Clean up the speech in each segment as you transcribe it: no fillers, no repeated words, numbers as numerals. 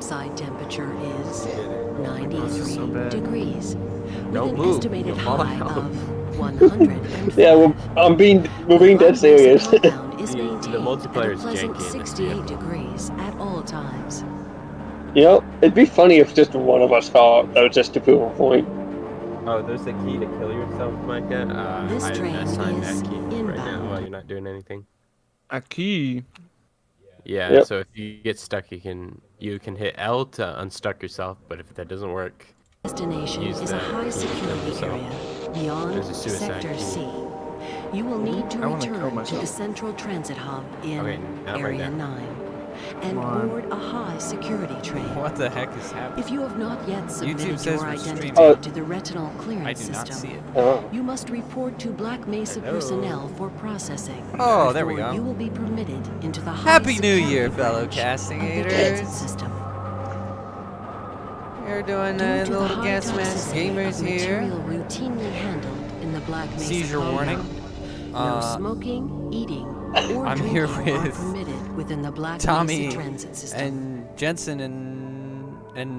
Outside temperature is 93 degrees. Don't with an move. estimated You'll fall high out. of 105. Yeah, we're being dead serious. Compound is The maintained multiplayer at a is pleasant janky in this 68 degrees at all times. You know, it'd be funny if just one of us fought, though, just to prove a point. Oh, there's a key to kill yourself, Micah. This train I assigned is that key right now inbound. while you're not doing anything. A key. Yeah, Yep. so if you get stuck, you can hit L to unstuck yourself, but if that doesn't work, Destination use is the a high key to kill security yourself. area beyond There's a suicide Sector key. C. You will need to I wanna kill return to myself. the central transit hub in Okay, not right Area now. 9 and Come on. board a high security train. What the heck is happening? If you have not yet submitted says your we're identity streaming. to the retinal I clearance do not system, see it. Oh. you must report to Black Mesa Hello. personnel for processing. Oh, there we before go. You will be permitted into the high Happy New security Year, fellow branch of the transit castigators. system. We're doing Due a to the little high toxicity GasMaskGamers of here. material routinely handled in the Black Mesa Seizure warning. compound, no smoking, eating, or I'm drinking here are with permitted within the Black Tommy Mesa transit system. and Jensen and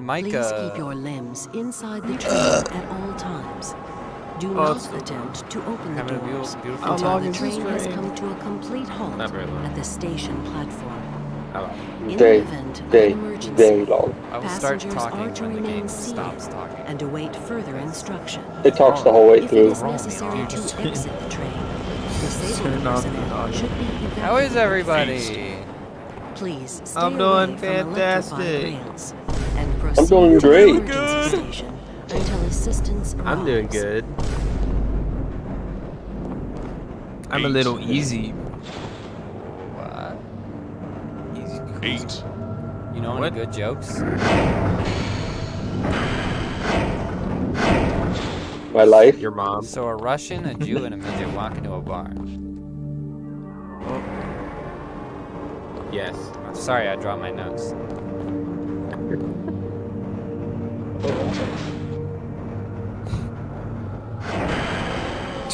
Please keep Micah. your limbs inside the train at all times. Do Oh, not it's- attempt to open the Having a doors beautiful How until long the is this train has train? come to a complete halt Not very long. at the station platform. Oh, In Very, the event of very, an emergency, very long. I will start passengers talking are to when the remain game seated stops talking. and await further instruction. It talks the whole way If it through. is necessary to exit the train, disabled Turn off the personnel audio. should be evacuated. How is everybody? Please stay I'm away doing from electrified fantastic. rails and proceed doing to great. the emergency station until assistance arrives. I'm doing good. I'm a little easy. What? Easy. You know any What? good jokes? My life. Your mom. So a Russian, a Jew, and a midget walk into a bar. Yes. I'm sorry, I dropped my notes.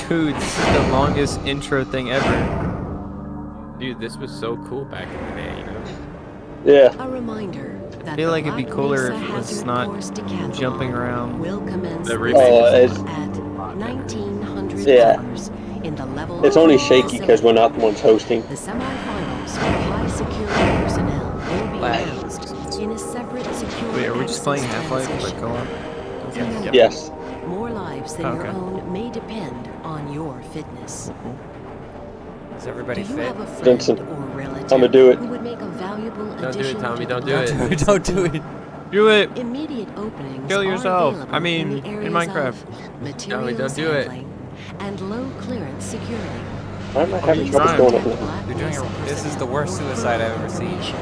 Dude, this is the longest intro thing ever. Dude, this was so cool back in the day, you know? Yeah. A reminder that I feel like it'd be the cooler Black if it was Mesa not Hazard Course Decathlon jumping around. will commence The this remake is- evening at 1900 Yeah. hours in the level. It's only 4 shaky because we're not the ones hosting. The semifinals for high security personnel will be Lag. announced in a separate security. Wait, are we just playing access Half-Life transition. like co-op? Remember, Yes. more lives than your Okay. own may depend on your fitness. Is everybody Do you fit? have a friend Vincent, or relative I'ma do it. who would make a valuable Don't do it, addition Tommy, to don't the do it. Black Mesa Don't do it. Do it! Immediate openings Kill are yourself. available I mean, in, the in areas Minecraft. of materials don't do it. handling and low clearance security. Why am I having Please trouble trying. going up contact there? Black You're doing Mesa this is the personnel worst for suicide I've further ever seen. information.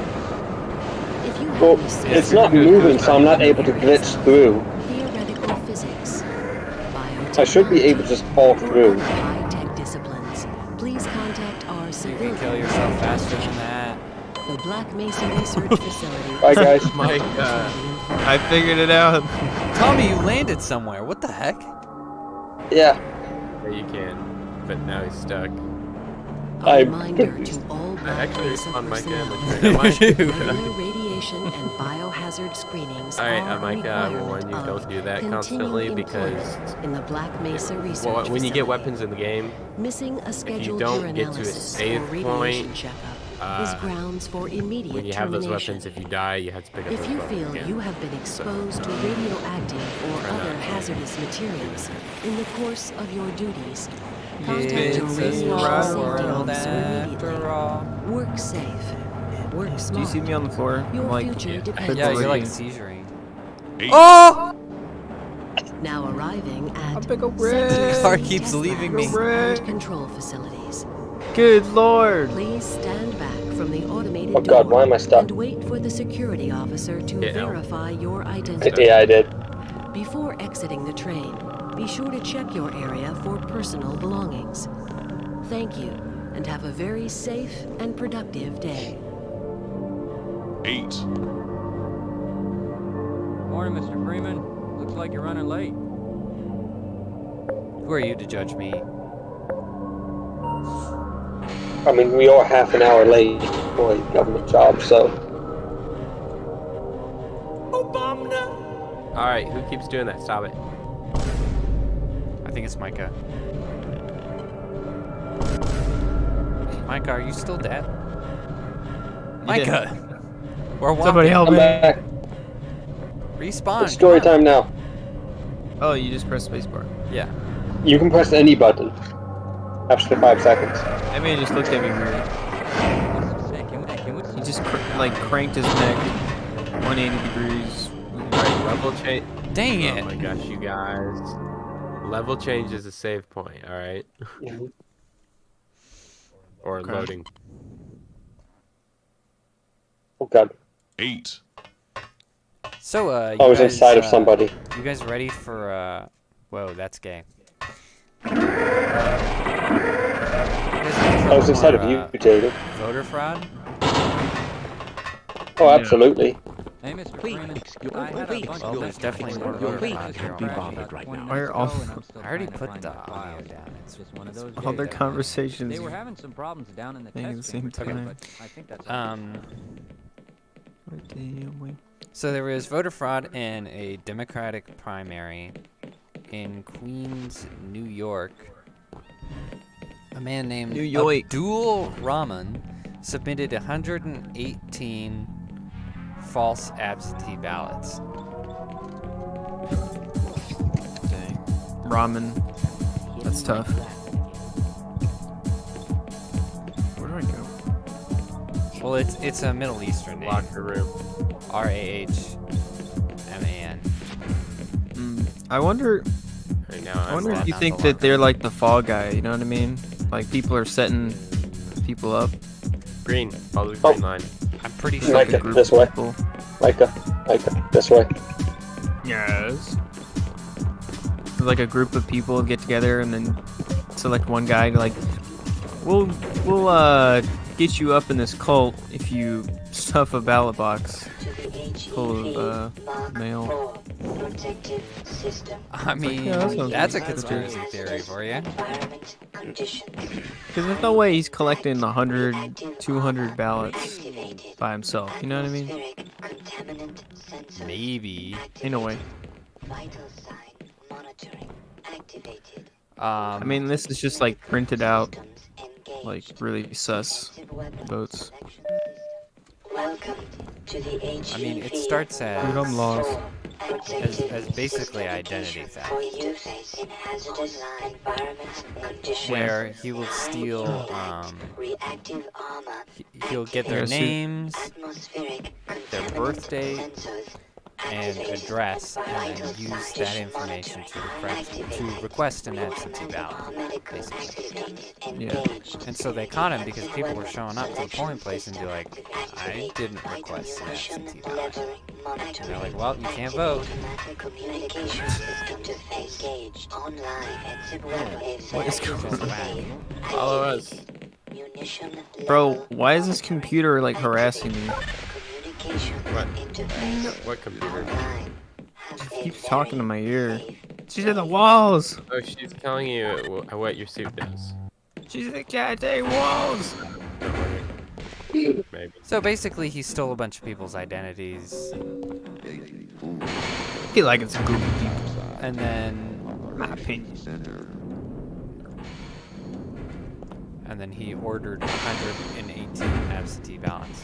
If you have Well, any serious it's not moving, so I'm not able to areas glitch of through. Theoretical physics, I should be able to just fall biotechnology, or through. other high-tech disciplines, please contact our You civilian can kill yourself faster than that. the Black Mesa Research Facility. Bye, guys. Mike, I figured it out. Tommy, you landed somewhere. What the heck? Yeah. yeah, you can, but now he's stuck. A I'm reminder confused. to all I Black actually Mesa spawned my personnel. damage. Regular radiation and biohazard screenings Alright, are a Mike, I will requirement warn you, of don't do that continuing constantly employment because in the Black Mesa Research well, when you get Facility. weapons in the game, Missing a scheduled don't get to a urinalysis save or radiation point, checkup is grounds for immediate when you have those termination. weapons, if you die, you have to pick up If those you weapons feel again. you have been exposed to radioactive or Try not other to. hazardous materials in the course of your duties, contact your It's a radiation small safety world officer after immediately. all. Work safe. Work Do smart. you see me on the floor? Your Like, future depends Yeah, on you're like you. seizuring. oh! Now arriving at big ol' sensory red. Car keeps test leaving labs me. Red. and control facilities. Good lord! Please stand back from the automated Oh God, why am I door stuck? and wait for the security officer to Hit L. verify your identity. Yeah, I did. Before exiting the train, be sure to check your area for personal belongings. Thank you, and have a very safe and productive day. 8. Morning, Mr. Freeman. Looks like you're running late. Who are you to judge me? I mean, we are half an hour late for a government job, so All right, who keeps doing that? Stop it. I think it's Micah. Micah, are you still dead? Micah! We're walking. Somebody help I'm me. back. Respawn. It's story come on. time now. Oh, you just press spacebar. Yeah. You can press any button after 5 seconds. That man just looked at me weird. Hey, can we He just cranked his neck 180 degrees. Alright, level change. Dang Oh it. my gosh, you guys. Level change is a save point, alright? Or Okay. loading. Oh god. 8. So, you I was guys, inside of somebody. You guys ready for, whoa, that's gay. I was inside of you, Jaden. Voter fraud? Oh, absolutely. Hey, Mr. Freeman. I had a bunch Well, of there's definitely more voter fraud here. be already. right now. Why are all- I already put the audio down. It's Just one of it's those All their days. conversations. They were having some problems down in the Thing at the test same chamber, time. but I think that's So there was voter fraud in a Democratic primary in Queens, New York. A man named New York. Abdul Rahman submitted 118 false absentee ballots. Dang. Ramen. That's tough. Where do I go? Well, it's a Middle Eastern name. Locker room. Rahman. I wonder. Right now, I wonder not- if you not think the that locker they're like the fall guy. You know what I mean? Like people are setting people up. green. Follow the Oh. green line. I'm pretty Like sure. Micah, a group this of way. people. Micah, this way. Yes. Like a group of people get together and then select one guy to like, we'll get you up in this cult if you stuff a ballot box full of mail. I mean, yeah, that sounds that's a good. conspiracy theory for you. Because there's no way he's collecting 100, 200 ballots by himself. You know what I mean? Maybe. Ain't no way. I mean, this is just like printed out, like really sus votes. I mean, it starts Freedom laws. as basically identity theft, where he will steal, he'll get their Yeah, so- names, their birthday, and address, and then use that information to request an absentee ballot, basically. Yeah. And so they caught him because people were showing up to the polling place and be like, I didn't request an absentee ballot. And they're like, well, you can't vote. What is going on? Follow us. Bro, why is this computer like harassing me? What computer? It keeps talking to my ear. She's in the walls. Oh, she's telling you what your suit does. She's in the goddamn walls. Maybe. So basically, he stole a bunch of people's identities, I feel like it's a group of people. and then My opinion. he ordered 118 absentee ballots.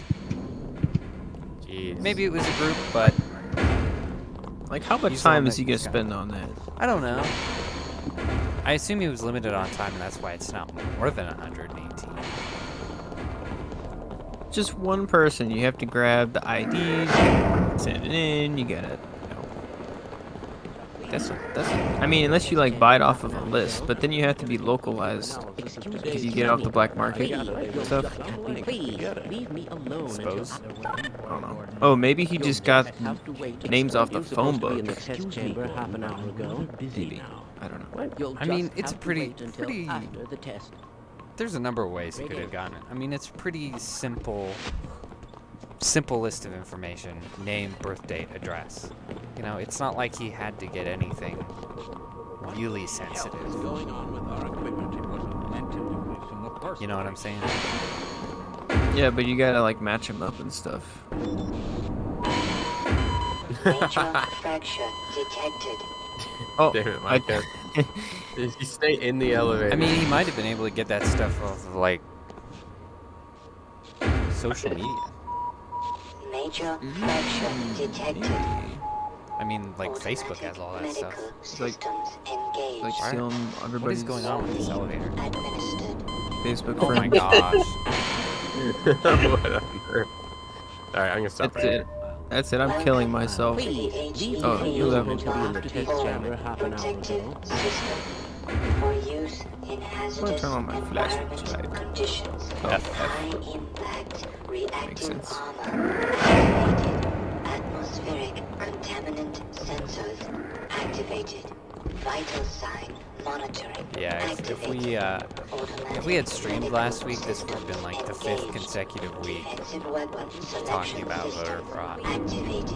Jeez. Maybe it was a group, but Like, how much He's the one time is that he gonna got- spend on that? I don't know. I assume he was limited on time, and that's why it's not more than 118. Just one person. You have to grab the ID, send it in. You gotta. That's. I mean, unless you like buy it off of a list, but then you have to be localized. Because you get off the black market and stuff. Suppose. I don't know. Oh, maybe he just got names off the phone book. Maybe. I don't know. I mean, it's a pretty. There's a number of ways he could have gotten it. I mean, it's pretty simple list of information: name, birth date, address. You know, it's not like he had to get anything really sensitive. You know what I'm saying? Yeah, but you gotta like match him up and stuff. Major fracture detected. Oh, Damn it, Micah. Did you stay in the elevator? I mean, he might have been able to get that stuff off of, like, social media. Major fracture detected. I mean, like, Facebook has all that stuff. Systems engaged. like stealing What everybody's is going on with this elevator? Administered. Facebook Oh my friends. gosh. What on earth? Alright, I'm gonna stop That's right it. That's it. I'm killing myself. To the HD Oh, you have protected system for use in hazardous turn on my flashlight. environmental conditions. F. High impact reactive sense. armor activated. Atmospheric contaminant sensors activated. Vital sign monitoring Yeah, if we had streamed last week, this would have been like the 5th consecutive week talking about voter fraud. Activated.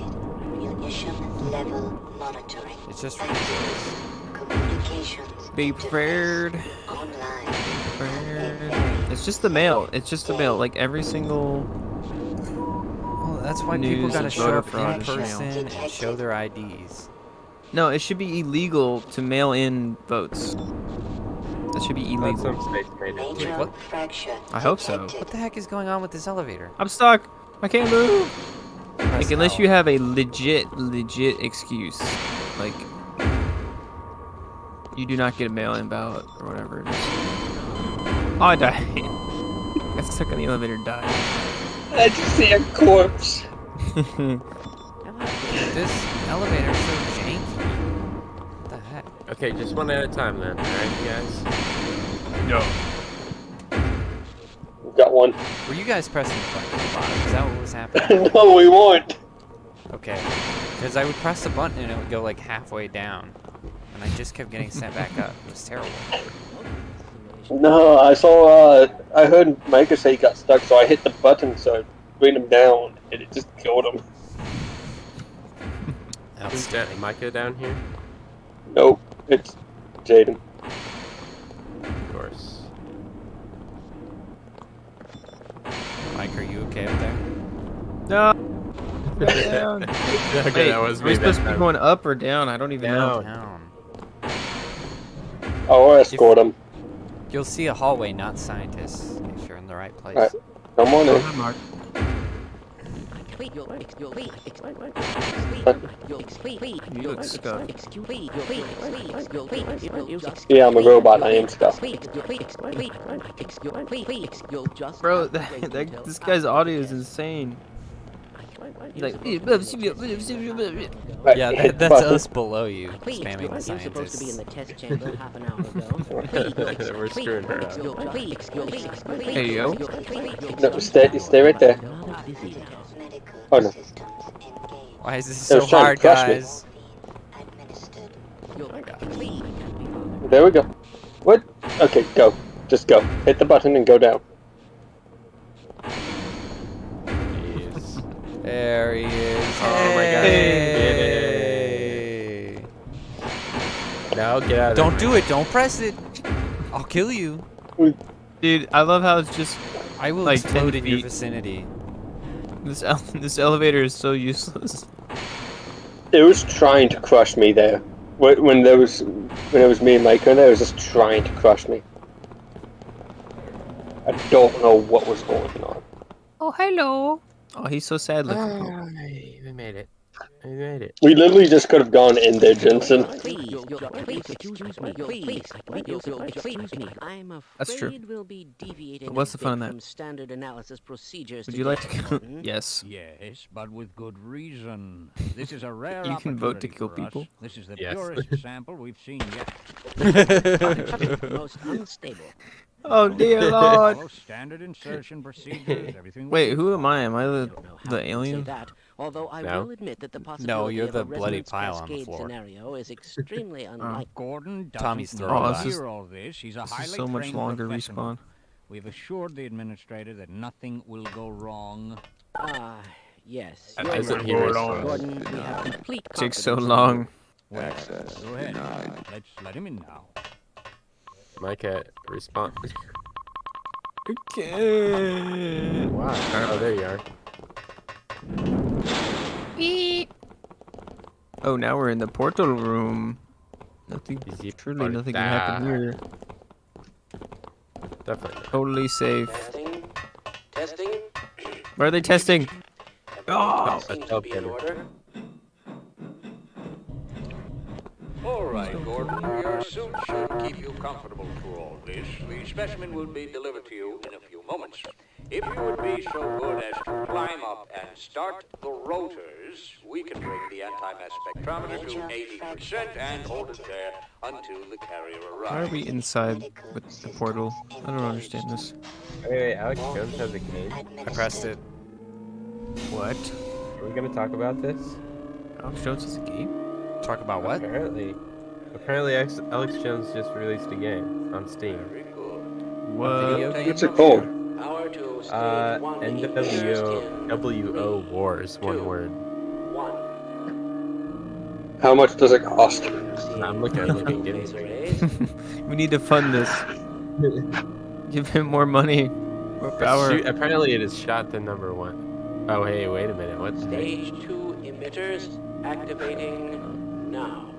Munition level monitoring. It's just Activated. Communications. Be defense prepared. Online. Prepared. It's just the mail. It's just the mail. Like every single. Well, that's why people News gotta of show voter up fraud in is mail. person and show their IDs. No, it should be illegal to mail in votes. That should be That's illegal. some space made it. Major what? fracture I hope so. detected. What the heck is going on with this elevator? I'm stuck. I can't move. Like Press unless L. you have a legit excuse, like you do not get a mail-in ballot or whatever it is. Oh, I died. Got stuck in the elevator. Died. I just see a corpse. This elevator is so janky. What the heck? Okay, just one at a time then, alright, guys? We've got one. Were you guys pressing the button at the bottom? Is that what was happening? No, we won't. Okay. Because I would press the button and it would go like halfway down. And I just kept getting sent back up. It was terrible. No, I saw, I heard Micah say he got stuck, so I hit the button so I bring him down, and it just killed him. Who's that? Micah down here? Nope, it's Jaeden. Of course. Mike, are you okay up there? No. Okay, Wait, that was are me we that supposed to be time. going up or down? I don't even know. Down. I'll escort him. You'll see a hallway, not scientists, if you're in the right place. Alright. Come on Oh, in. hi, Mark. You look scuffed. Yeah, I'm a robot, I am stuck. Bro, this guy's audio is insane. He's like, Right, Yeah, hit the that's button. us below you, spamming the scientists. test chamber half an hour ago. We're screwing her up. hey yo. No, stay right there. Oh no. Why is this It so was trying hard, to crush me. guys? There we go. What? Okay, go. Just go. Hit the button and go down. Jeez. There he is. Oh my gosh, Hey. No, get out of Don't there. do it. Don't press it. I'll kill you. Dude, I love how it's just I will Like 10 explode in your feet. vicinity. this elevator is so useless. It was trying to crush me there. When it was me and Micah in there, it was just trying to crush me. I don't know what was going on. Oh, hello. Oh, he's so sad looking. We made it. We made it. We literally just could have gone in there, Jensen. I'm That's true. afraid we'll be deviating But what's a the fun in bit that? from standard analysis procedures. Would you like to today, go? Gordon. Yes. Yes, but with good reason. This is a rare You can vote to opportunity kill for us. people? This is the Yes. purest sample we've seen yet. Most unstable. Oh dear lord. Follow standard insertion procedures. Everything. Wait, who am I? Am I I the don't know how the you can say alien? that, although I No. will admit that the possibility you're of the a bloody resonance pile on the cascade floor. scenario is extremely unlikely. Gordon doesn't Tommy's need throwing to up. hear all this. He's a This highly is so much trained longer professional. respawn. We've assured the administrator that nothing will go wrong. Ah, yes. That you're isn't right, here, Gordon, we have complete Takes so confidence in long. Well, go ahead. Let's let him in now. Micah, respond. Okay. Wow. Oh, there you are. Oh, now we're in the portal room. Nothing. Easy Truly, nothing can happen here. Definitely. Totally safe. Testing. Testing. Where are they testing? Oh, a seems to be in teleporter. order. All right, Gordon. Your suit should keep you comfortable through all this. The specimen will be delivered to you in a few moments. If you would be so good as to climb up and start the rotors, we can bring the anti-mass spectrometer to 80% and hold it there until the carrier Why are arrives. we inside with the portal? I don't understand this. Wait, Alex Jones has a game. I pressed it. What? Are we gonna talk about this? Alex Jones is a game? Talk about what? Apparently, Alex Jones just released a game on Steam. Very good. What? What's it called? Power to stage 1 NWO Wars, one word. 1. How much does it cost? I'm looking at looking Laser into rays. We need to fund this. Give him more money. More power. Apparently, it is shot to #1. Oh, hey, wait a minute. What the heck? Stage 2 emitters activating now.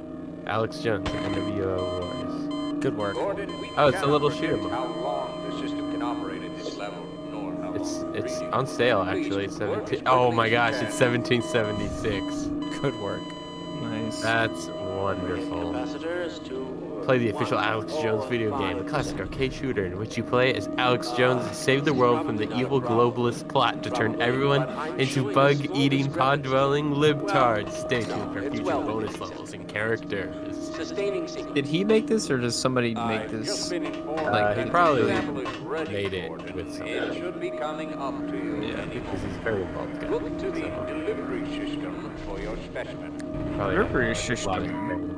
Alex Jones, NWO Wars. Good work. Gordon, we Oh, it's a cannot little predict shoot 'em up. how long the system can operate at this level, nor how It's long the reading. on sale actually. Please, 17. work as Oh my quickly as gosh, you it's can. 1776. Good work. Nice. That's wonderful. Capacitors to Play the official Alex Jones video game, a classic arcade shooter in which you play as Alex Jones and save the world from the evil globalist plot to turn everyone into bug-eating, pod-dwelling libtards. Stay tuned for future bonus levels and characters. sustaining sequence. Did he make this or does somebody make I've this? just been informed He that the probably sample is ready, made it Gordon. with some- It should be coming up to you Yeah, any because he's moment. very involved guy. Look to the So, delivery system for your specimen. probably Delivery a lot of system. experience.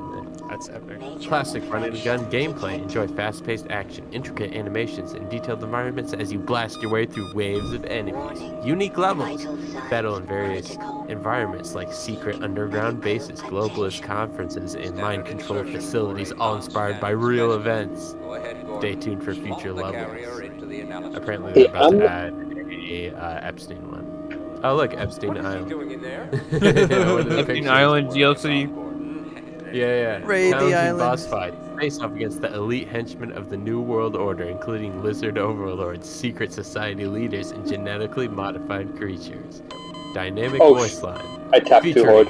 That's epic. Classic run-and-gun gameplay. Enjoy fast-paced action, intricate animations, and detailed environments as you blast your way through waves of enemies. Unique levels. Battle in various environments like secret underground bases, globalist conferences, and mind control facilities, all inspired by real events. Go ahead, Gordon. Stay tuned for Slot future the levels. carrier into the analysis Apparently, Hey, they're about I'm- to add a Epstein one. Oh, look, Epstein What is he Island. doing in there? Yeah, one of the Epstein pictures. Island DLC. Yeah. Raid the Challenging island. boss fight. Face off against the elite henchmen of the New World Order, including lizard overlords, secret society leaders, and genetically modified creatures. Dynamic Oh, voice line. I tapped too Featuring hard.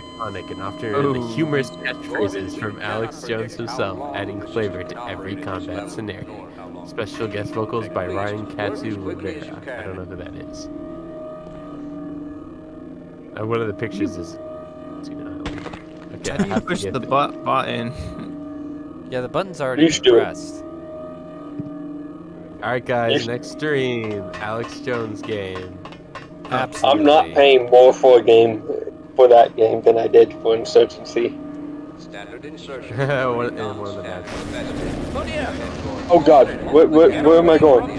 iconic and often Oh. humorous catchphrases from Alex Jones himself, adding flavor to every combat scenario. Special guest vocals by Ryan Katsu Rivera. I don't know who that is. One of the pictures is. Okay, How I do you have to push get the button? Yeah, the button's already You should do it. pressed. Alright, guys, Yes. next stream. Alex Jones game. Absolutely. I'm not paying more for a game for that game than I did for Insurgency. Standard insertion. One of the Non-standard matches. message. Oh dear. Oh god, where am I going?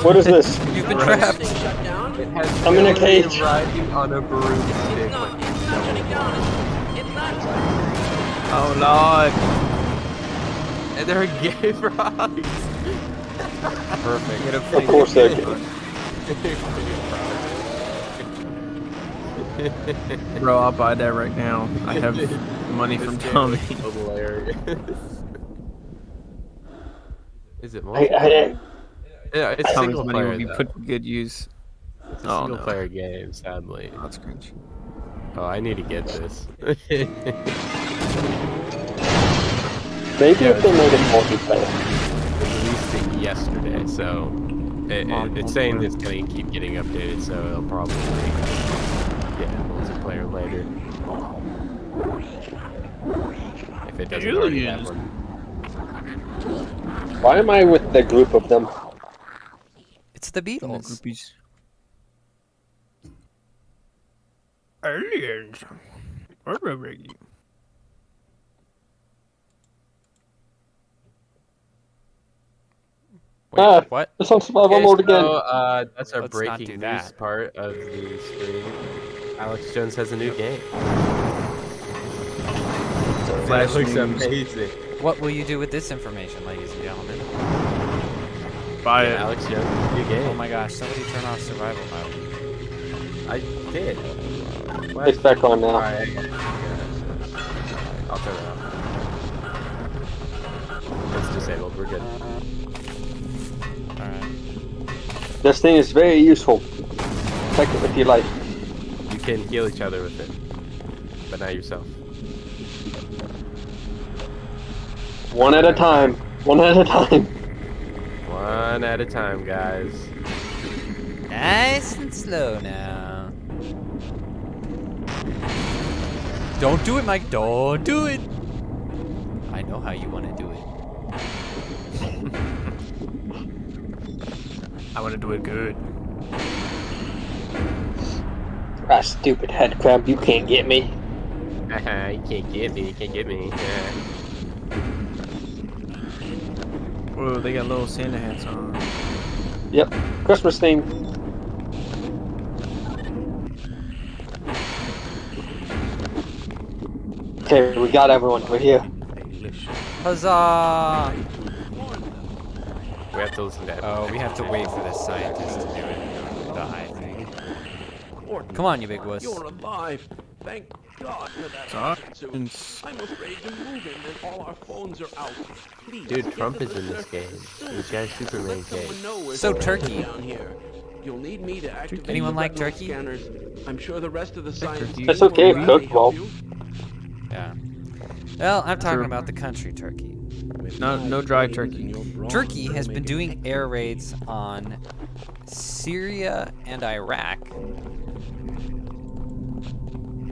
What is this? You've been Right. trapped. Thing shut down. It has I'm in a Hillary cage. riding on a broomstick. It's not shutting down. It's not. Oh lord. And they're gay frogs. Perfect. Of course they're gay. Bro, I'll buy that right now. I have money from Tommy. Hilarious. Is it I, multiplayer? I, Yeah, it's Tommy's single money player. will be though. put to good use. It's a Oh, single no. player game, sadly. That's cringe. Oh, I need to get this. maybe Yeah, if they made it multiplayer. It released it yesterday, so it's saying it's gonna keep getting updated, so it'll probably get multiplayer later. If it doesn't already have one. Why am I with the group of them? It's the And the Beatles. groupies. Aliens. Wait, Ah. what? It's on survival Okay, mode again. so that's our Let's not breaking do news that. part of the stream. Alex Jones has a new game. Flash That looks news. amazing. What will you do with this information, ladies and gentlemen? Buy Yeah, it. Alex Jones, new game. Oh my gosh, somebody turn off survival mode. I did. It's back on now. Alright, I got it. I'll turn it off. It's disabled. We're good. Alright. This thing is very useful. Protect it with your life. You can heal each other with it, but not yourself. One at a time. One at a time. One at a time, guys. Nice and slow now. Don't do it, Mike. Don't do it. I know how you want to do it. I want to do it good. Ah, stupid head crab, you can't get me. Haha, you can't get me. You can't get me. Yeah. Whoa, they got little Santa hats on. Yep, Christmas theme. Okay, we got everyone. We're here. Huzzah! We have to listen to it. Oh, we have to wait for this scientist to do it. The high thing. Come on, you big wuss. You're alive. Thank God for that suit. I'm afraid to move in and all our phones are out. Please, Dude, get Trump to is the in this surface game. soon. This guy's Superman Let someone game. know we're So still Turkey. down here. You'll need me to activate Anyone the like retinal turkey? Scanners. I'm sure the rest of the science. turkey. It's okay, will cook, help well. you. Yeah. Well, I'm talking Sure. about the country turkey. No dry turkey. Turkey has been doing air raids on Syria and Iraq.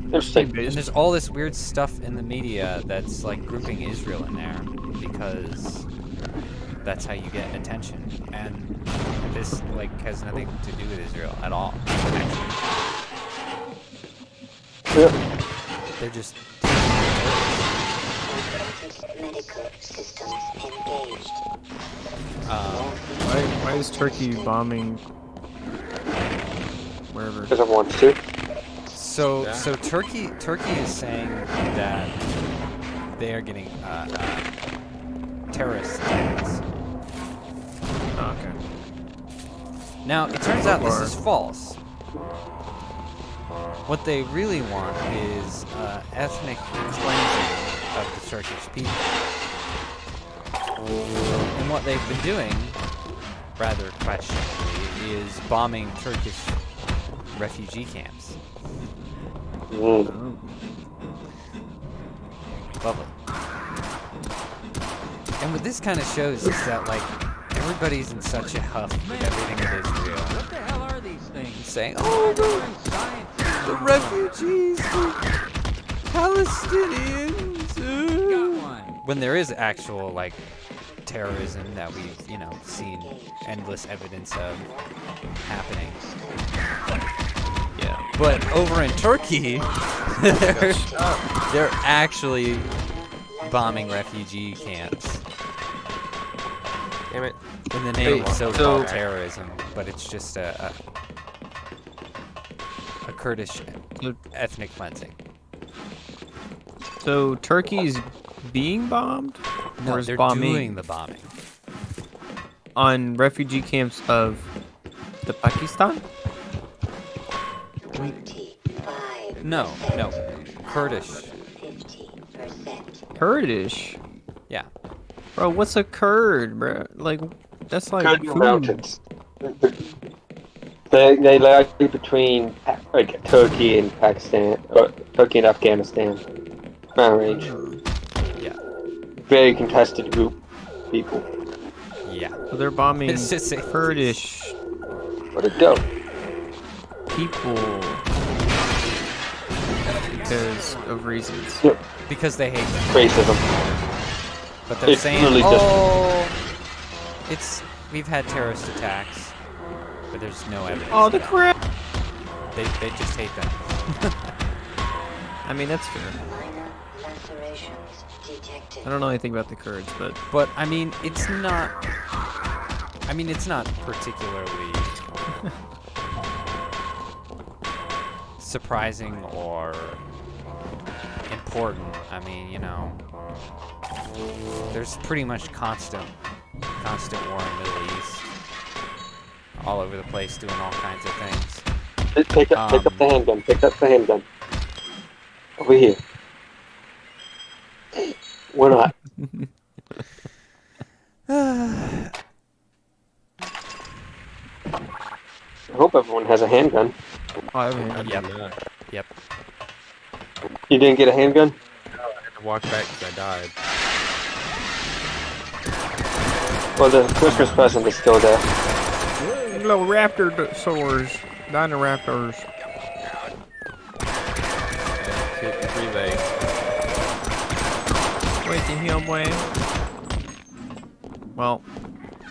Interesting. And there's all this weird stuff in the media that's like grouping Israel in there because that's how you get attention. And this like has nothing to do with Israel at all. Yep. They're just Medical systems engaged. Why is Turkey bombing wherever? Because everyone wants to. so Turkey is saying that they are getting terrorist attacks. Oh, okay. Now it turns out this is false. What they really want is ethnic cleansing of the Turkish people. And what they've been doing, rather questionably, is bombing Turkish refugee camps. Mm. Lovely. And what this kind of shows is that, like, everybody's in such a huff with everything in Israel. What the hell are these things? Saying, oh, the refugees, the Palestinians. When there is actual, like, terrorism that we've, seen endless evidence of happening. Yeah. But over in Turkey, they're actually bombing refugee camps. Damn it. In the name of so-called so- terrorism, but it's just a Kurdish ethnic cleansing. So Turkey's being bombed? No, or is they're bombing doing the bombing. on refugee camps of the Pakistan? 25. No, Kurdish. 50%. Kurdish? Yeah. Bro, what's a Kurd, bro? Like, that's like Kurdish food. mountains. They lie between like Turkey and Pakistan, or Turkey and Afghanistan. Ground range. Yeah. Very contested group of people. Yeah. So they're bombing It's just a- Kurdish Where'd it go? people because of reasons. Because they hate them. Racism. But they're It's saying, really just- we've had terrorist attacks, but there's no evidence. Oh, the crap! They just hate them. I mean, that's fair. Lacerations detected. I don't know anything about the Kurds, but But I mean, it's not particularly surprising or important. I mean, there's pretty much constant war in the Middle East, all over the place, doing all kinds of things. Pick up the handgun. Pick up the handgun. Over here. We're not. I hope everyone has a handgun. Oh, I have a handgun. Yep. Yep. You didn't get a handgun? I had to walk back because I died. Well, the Christmas present is still there. Little raptor soars. Dinoraptors. Yeah, 3 legs. Wait to heal, boy. Well,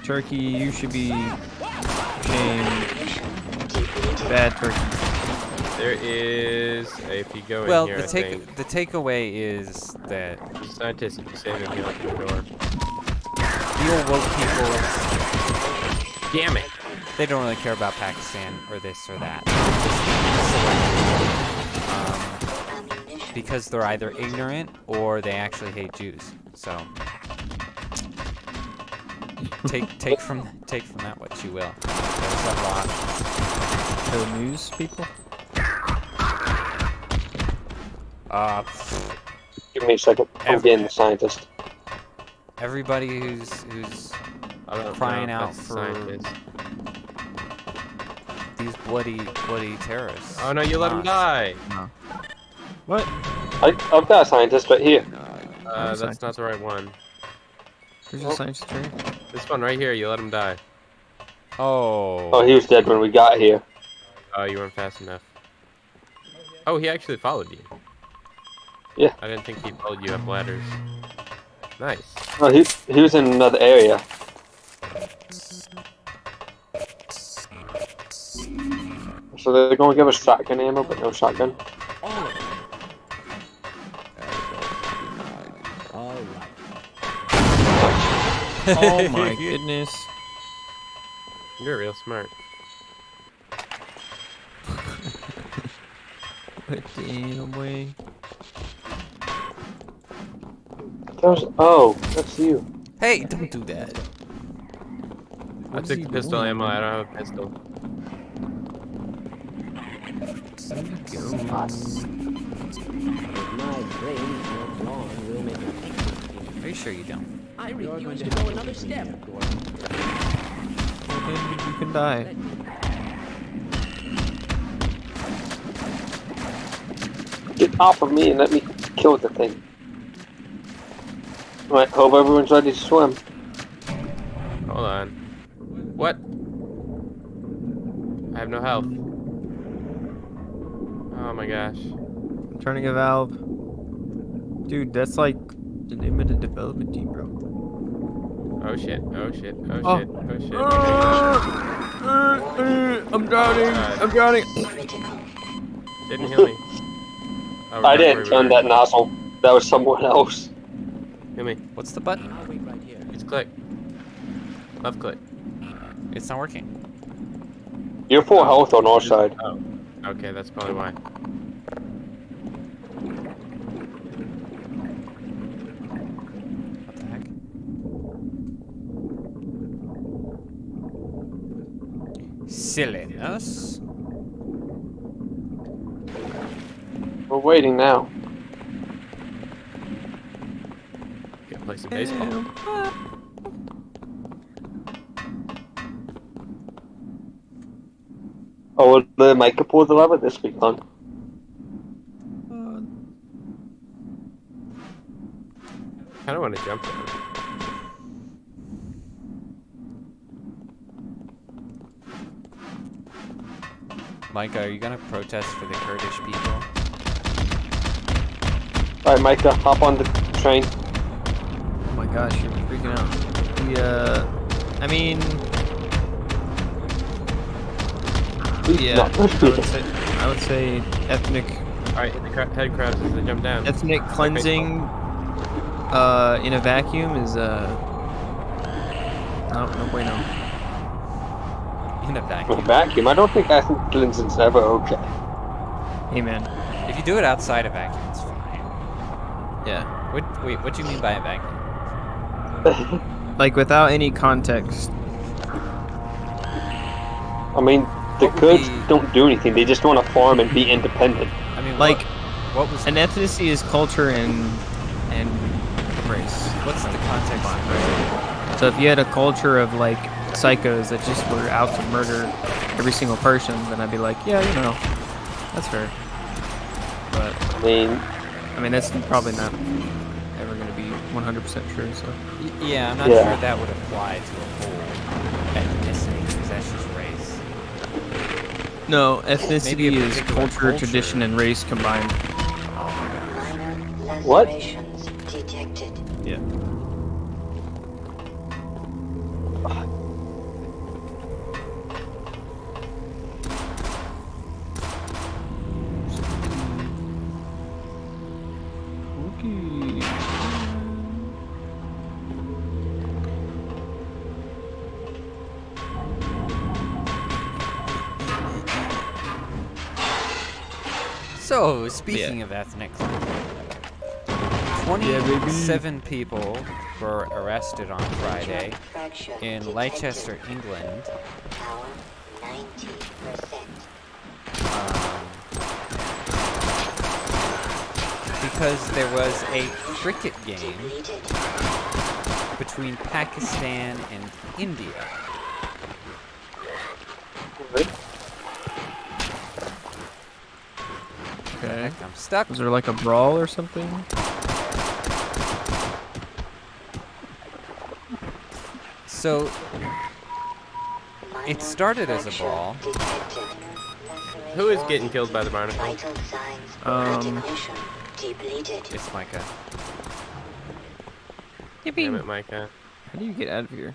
Turkey, you should be ashamed. Bad Turkey. There is, if you go Well, in here, the takeaway is that scientists, if you save him, he'll open the door. the old woke people, Damn it! they don't really care about Pakistan or this or that. Because they're either ignorant or they actually hate Jews. So take from that what you will. There's a lot. The news people? Give me a second. I'm getting the scientist. Everybody who's crying out for these bloody terrorists. Oh no, you let him die! No. What? I've got a scientist right here. That's not the right one. There's a scientist tree. This one right here, you let him die. Oh, he was dead when we got here. Oh, you weren't fast enough. Oh, he actually followed you. Yeah. I didn't think he followed you up ladders. Nice. Oh, he was in another area. So they're going to give us shotgun ammo, but no shotgun. Oh my goodness. You're real smart. Put the away. Oh, that's you. Hey, don't do that. I took the pistol ammo, I don't have a pistol. Are you sure you don't? I refuse to go another step. Okay, you can die. Get off of me and let me kill the thing. Alright, hope everyone's ready to swim. Hold on. What? I have no health. Oh my gosh. I'm turning a valve. Dude, that's like the name of the development team, bro. Oh shit, oh shit, oh Oh. shit, oh shit. I'm drowning. I'm drowning. Didn't heal me. Oh, I didn't turn that nozzle. That was someone else. Heal me. What's the button? I'll wait right here. Just click. Left click. It's not working. You're full health on our side. Oh. Okay, that's probably why. What the heck? Silliness. We're waiting now. Gotta play some baseball. Oh, will the Micah pull the lever this week, huh? I don't want to jump down. Micah, are you gonna protest for the Kurdish people? Alright, Micah, hop on the train. Oh my gosh, you're freaking out. I mean, yeah, I would say ethnic. Alright, hit the head crabs as they jump down. Ethnic cleansing in a vacuum is no bueno. In a A vacuum. vacuum? I don't think ethnic cleansing's ever okay. Hey man. If you do it outside a vacuum, it's fine. Yeah. Wait, what do you mean by a vacuum? Like without any context. I mean, the What would Kurds be- don't do anything. They just want to farm and be independent. I mean, Like what was an ethnicity is culture and race. What's the context of race? So if you had a culture of like psychos that just were out to murder every single person, then I'd be like, yeah, you know, that's fair. But I mean, that's probably not ever going to be 100% true. So yeah, I'm not sure that would apply to a whole ethnicity, because that's just race. No, ethnicity is culture, tradition, and race combined. What? Detected. Yeah. Okay. So, speaking of ethnic cleansing, 27 people were arrested on Friday in Leicester, England. Because there was a cricket game between Pakistan and India. Okay. I'm stuck. Was there like a brawl or something? So, it started as a brawl. Who is getting killed by the barnacle? It's Micah. Damn it, Micah. How do you get out of here?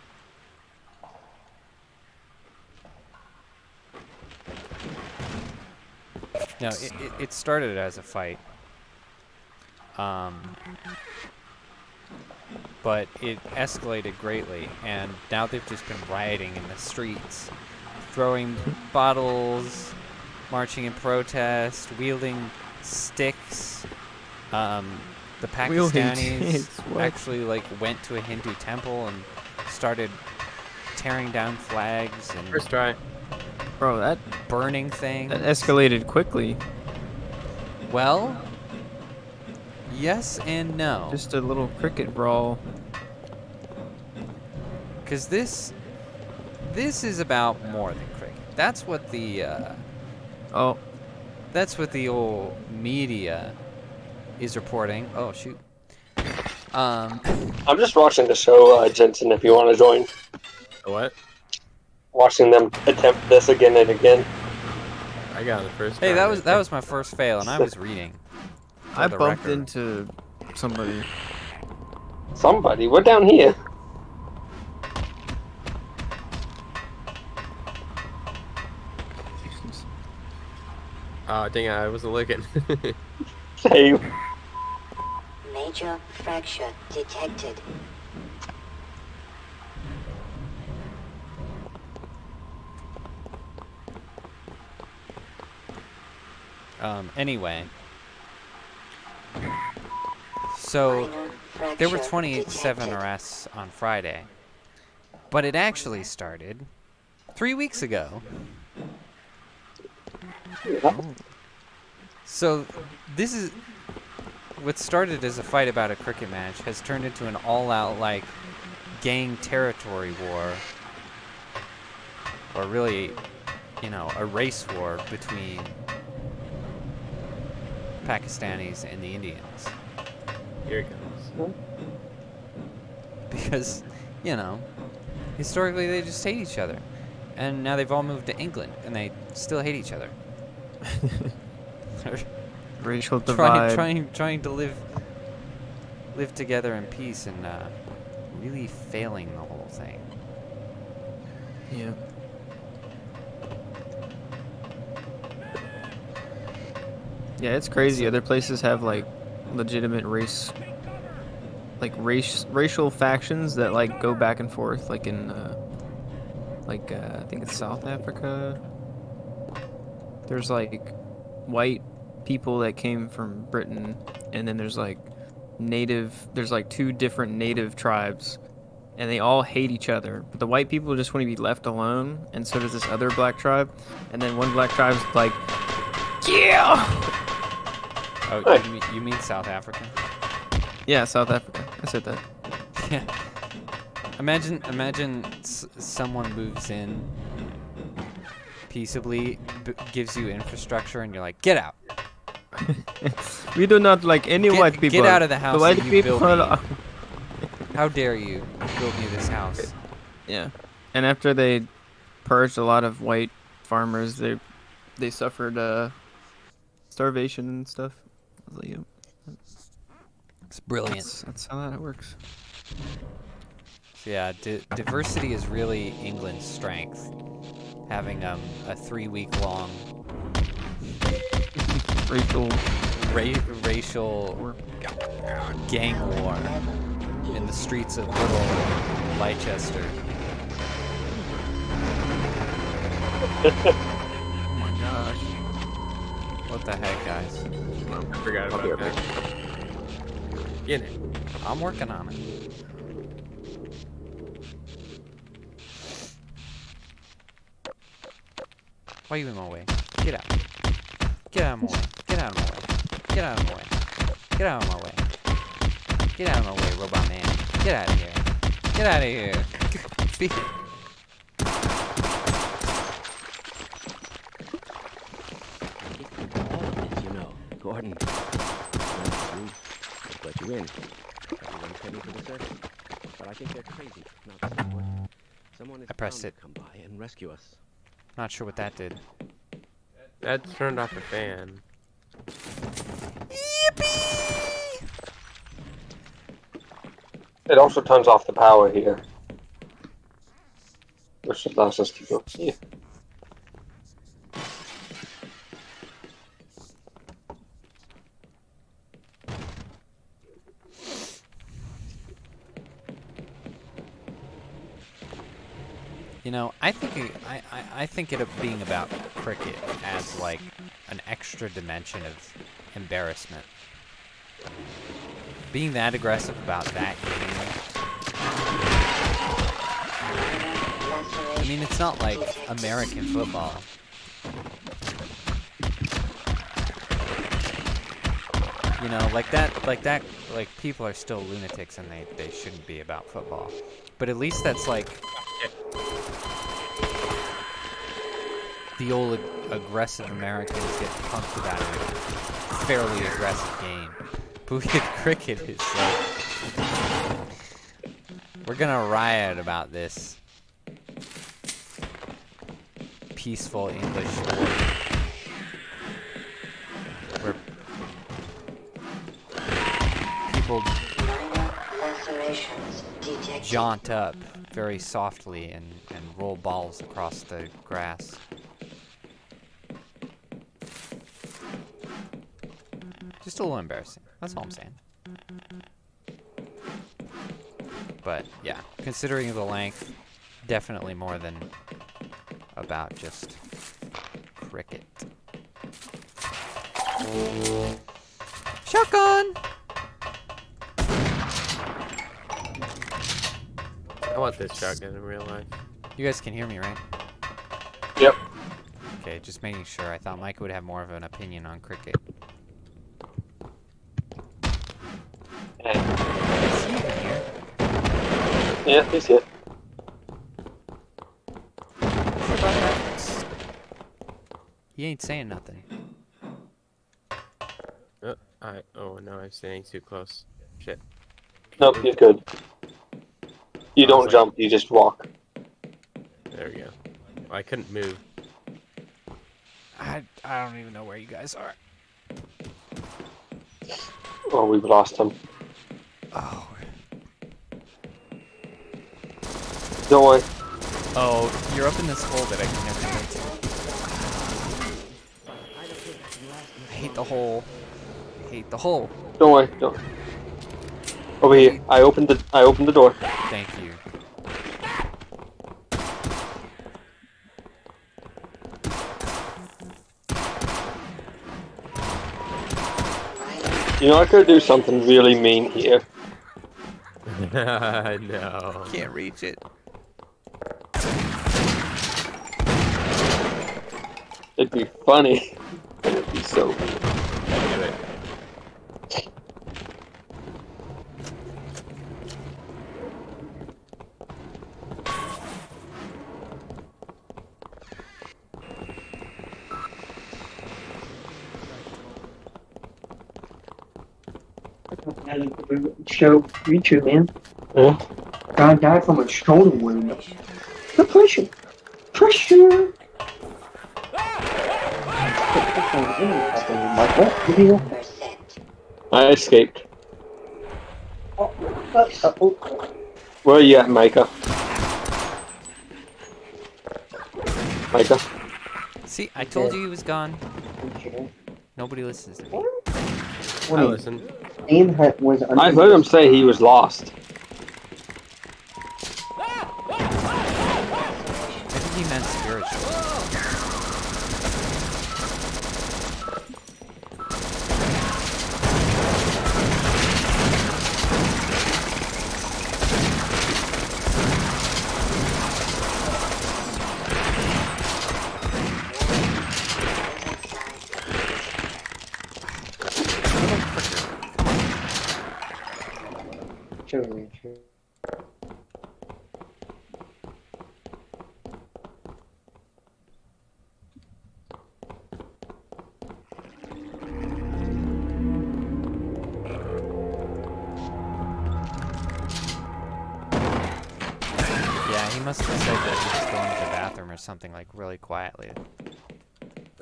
No, it started as a fight. But it escalated greatly, and now they've just been rioting in the streets, throwing bottles, marching in protest, wielding sticks. The Pakistanis actually like went to a Hindu temple and started tearing down flags and First try. Bro, that burning things. That escalated quickly. Well, yes and no. Just a little cricket brawl. Because this is about more than cricket. That's what the that's what the old media is reporting. Oh shoot. I'm just watching the show, Jensen. If you want to join. What? Watching them attempt this again and again. I got the first. Hey, that was my first fail, and I was reading. I bumped into somebody. Somebody? We're down here. Oh, dang it, I wasn't looking. Same. Major fracture detected. Anyway. So, there were 27 arrests on Friday. But it actually started 3 weeks ago. So, this is... what started as a fight about a cricket match has turned into an all-out, like, gang territory war. Or really, you know, a race war between Pakistanis and the Indians. Here it comes. Because, you know, historically they just hate each other. And now they've all moved to England, and they still hate each other. Racial divide. Trying to live together in peace, and really failing the whole thing. Yeah. Yeah, it's crazy. Other places have like legitimate racial factions that like go back and forth, like in I think it's South Africa. There's like white people that came from Britain, and then there's like two different native tribes, and they all hate each other. But the white people just want to be left alone, and so does this other black tribe. And then one black tribe's like, yeah. Oh, you mean South Africa? Yeah, South Africa. I said that. Yeah. Imagine someone moves in peaceably, gives you infrastructure, and you're like, get out. We do not like any white people. Get out of the house. The white that you people built me. How dare you build me this house? Yeah. And after they purged a lot of white farmers, they suffered starvation and stuff. I was like, yeah. It's brilliant. That's how that works. Yeah, diversity is really England's strength. Having a 3-week-long racial gang war in the streets of little Leicester. Oh my gosh. What the heck, guys? I forgot about that. Get it. I'm working on it. Why are you in my way? Get out. Get out of my way. Get out of my way. Get out of my way. Get out of my way. Get out of my way, robot man. Get out of here. Get out of here. All of this, you know. Gordon. I'll let you in. Everyone's heading for the surface. But I think they're crazy. Not someone. Someone is I pressed bound it. to come by and rescue us. Not sure what that did. That turned off the fan. It also turns off the power here. Which allows us to go here. You know, I think it being about cricket adds like an extra dimension of embarrassment. Being that aggressive about that game. I mean, it's not like American football. You know, like people are still lunatics and they shouldn't be about football. But at least that's like the old aggressive Americans get punked about a fairly aggressive game. But with cricket, it's like we're gonna riot about this peaceful English sport where people jaunt up very softly and roll balls across the grass. Just a little embarrassing. That's all I'm saying. But yeah, considering the length, definitely more than about just cricket. Shotgun! I want this shotgun in real life. You guys can hear me, right? Yep. Okay, just making sure. I thought Mike would have more of an opinion on cricket. Is he even here? Yeah, he's here. He ain't saying nothing. Oh no, I'm standing too close. Shit. Nope, you're good. You don't jump, you just walk. There we go. I couldn't move. I don't even know where you guys are. Oh, we've lost him. Oh. Don't worry. Oh, you're up in this hole that I can never get to. I hate the hole. I hate the hole. Don't worry. Don't. Over here. I opened the door. Thank you. You know, I could do something really mean here. No. Can't reach it. It'd be funny. It'd be so funny. Show YouTube, man. Yeah. Guy died from a shoulder wound. The pressure. Pressure. I escaped. Where are you at, Micah? Micah? See, I told you he was gone. Nobody listens to me. I listen. I heard him say he was lost. I think he meant spiritual. Yeah, he must have said that he was going to the bathroom or something, like, really quietly.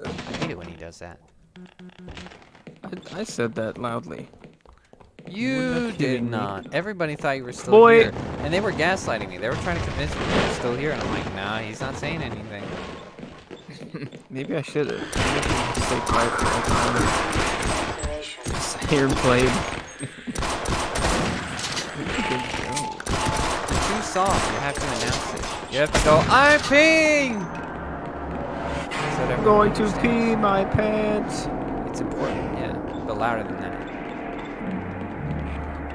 I hate it when he does that. I said that loudly. You did not. Everybody thought you were still here. And they were gaslighting me. They were trying to convince me you were still here. And I'm like, nah, he's not saying anything. Maybe I should have. Stay quiet for a time. Just hear him play. It's too soft. You have to announce it. You have to go, I'm peeing! I'm going to pee my pants. It's important, yeah. But louder than that.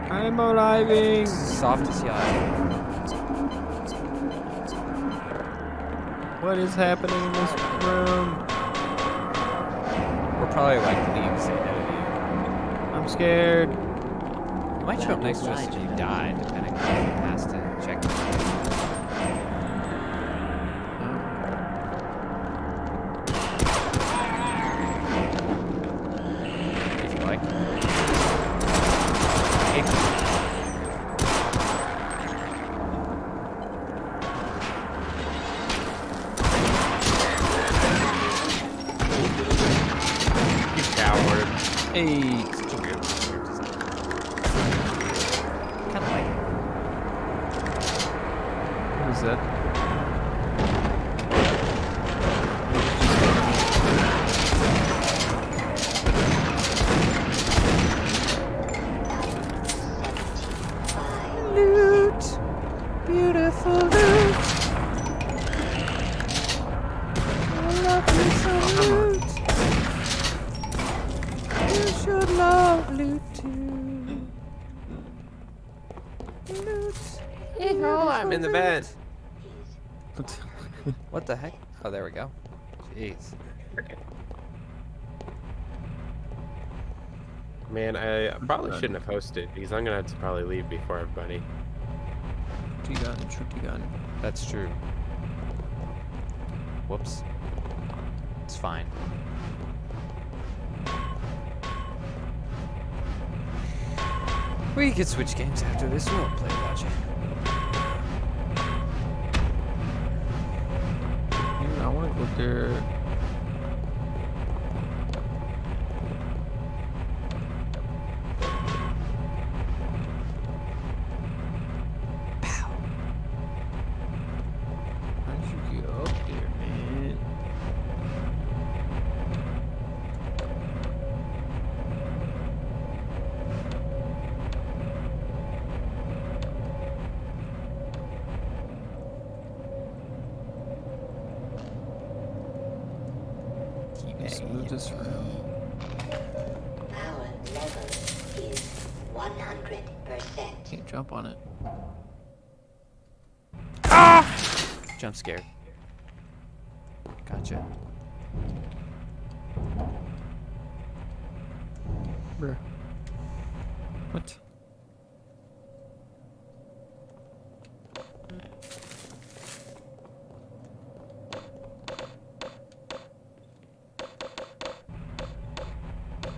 I'm arriving. Soft as yacht. What is happening in this room? We're probably like leagues ahead of you. I'm scared. It might show up next to us if you die, depending on how you pass to check. If you like. Hey, such a weird design. Kind of like it. What is that? Loot, beautiful loot. I love you some loot. You should love loot too. Loot. Oh, I'm in the bed. What the heck? Oh, there we go. Jeez. Man, I probably shouldn't have hosted because I'm gonna have to probably leave before everybody. Tricky gun. That's true. Whoops. It's fine. We could switch games after this. We won't play without you. I want to go there. Pow. How did you get up there, man? Let's move this around. Power level is 100%. Can't jump on it. Jump scared. Gotcha. Bruh. What?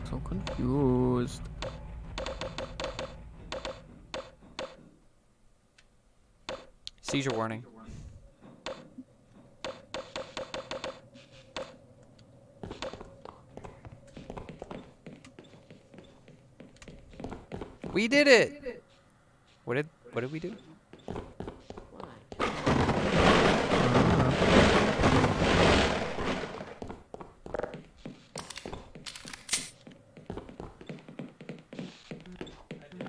So confused. Seizure warning. We did it! What did we do?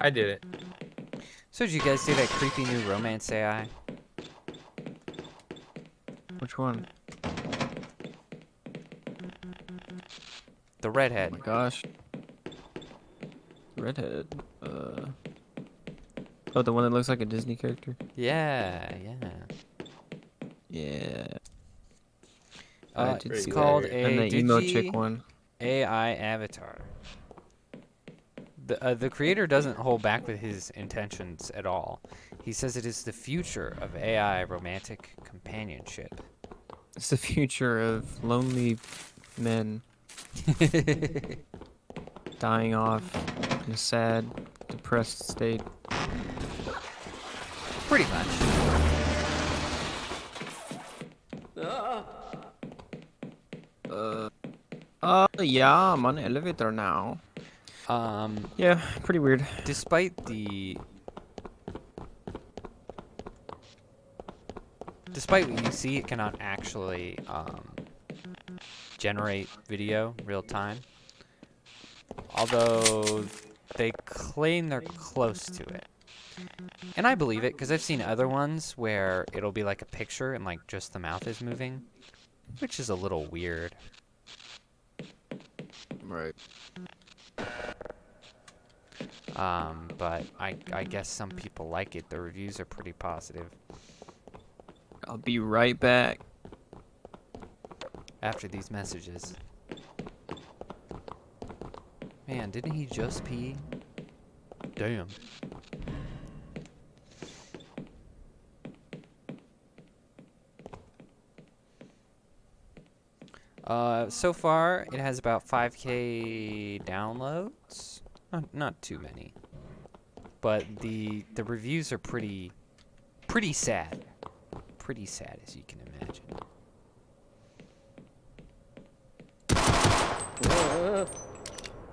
I did it. So did you guys see that creepy new romance AI? Which one? The redhead. Oh my gosh. Redhead. Oh, the one that looks like a Disney character? Yeah. Yeah. Uh, I did it's see called that. a And the emo Digi chick one. AI avatar. The creator doesn't hold back with his intentions at all. He says it is the future of AI romantic companionship. It's the future of lonely men dying off in a sad, depressed state. Pretty much. Yeah, I'm on the elevator now. Yeah, pretty weird. Despite what you see, it cannot actually generate video real time. Although they claim they're close to it. And I believe it, because I've seen other ones where it'll be like a picture and like just the mouth is moving, which is a little weird. Right. But I guess some people like it. The reviews are pretty positive. I'll be right back. After these messages. Man, didn't he just pee? Damn. So far, it has about 5K downloads. Not too many. But the reviews are pretty sad. Pretty sad, as you can imagine.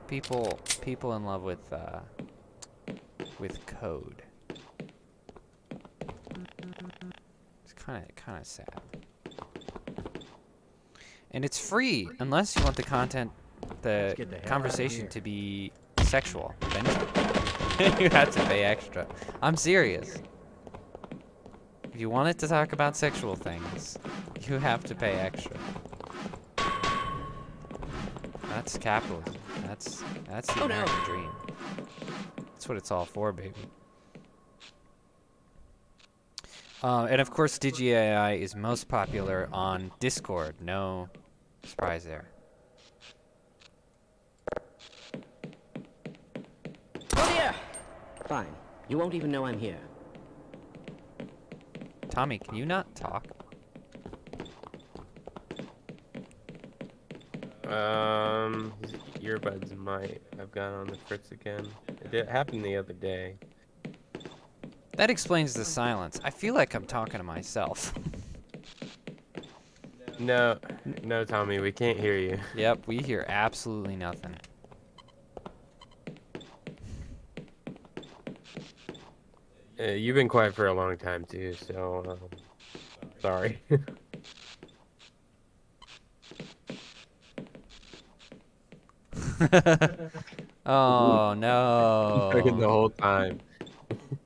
People in love with code. It's kind of sad. And it's free unless you want the conversation to be sexual. Then you have to pay extra. I'm serious. If you want it to talk about sexual things, you have to pay extra. That's capitalism. That's the American dream. That's what it's all for, baby. And of course, DigiAI is most popular on Discord. No surprise there. Oh dear! Fine. You won't even know I'm here. Tommy, can you not talk? His earbuds might have gone on the fritz again. It happened the other day. That explains the silence. I feel like I'm talking to myself. No, Tommy, we can't hear you. Yep, we hear absolutely nothing. You've been quiet for a long time too, so sorry. Oh no! Talking the whole time.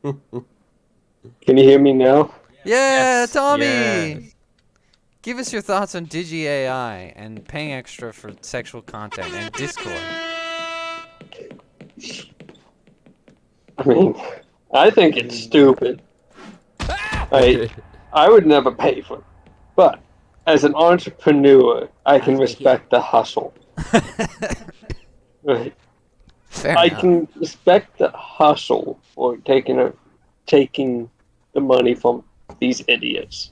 Can you hear me now? Yeah, Yes, Tommy! yes. Give us your thoughts on DigiAI and paying extra for sexual content and Discord. I mean, I think it's stupid. I would never pay for it. But as an entrepreneur, I can respect the hustle. Right. Fair I enough. can respect the hustle for taking the money from these idiots.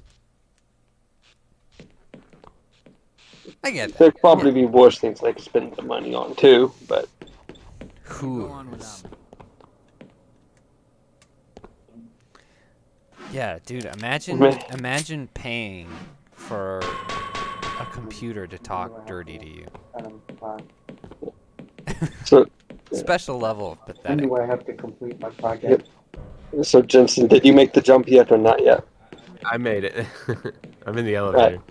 I get that. There'd probably be worse things they could spend the money on too, but Who? Yeah, dude, imagine paying for a computer to talk dirty to you. So, Special level of When pathetic. do I have to complete my project? so Jensen, did you make the jump yet or not yet? I made it. I'm in the elevator.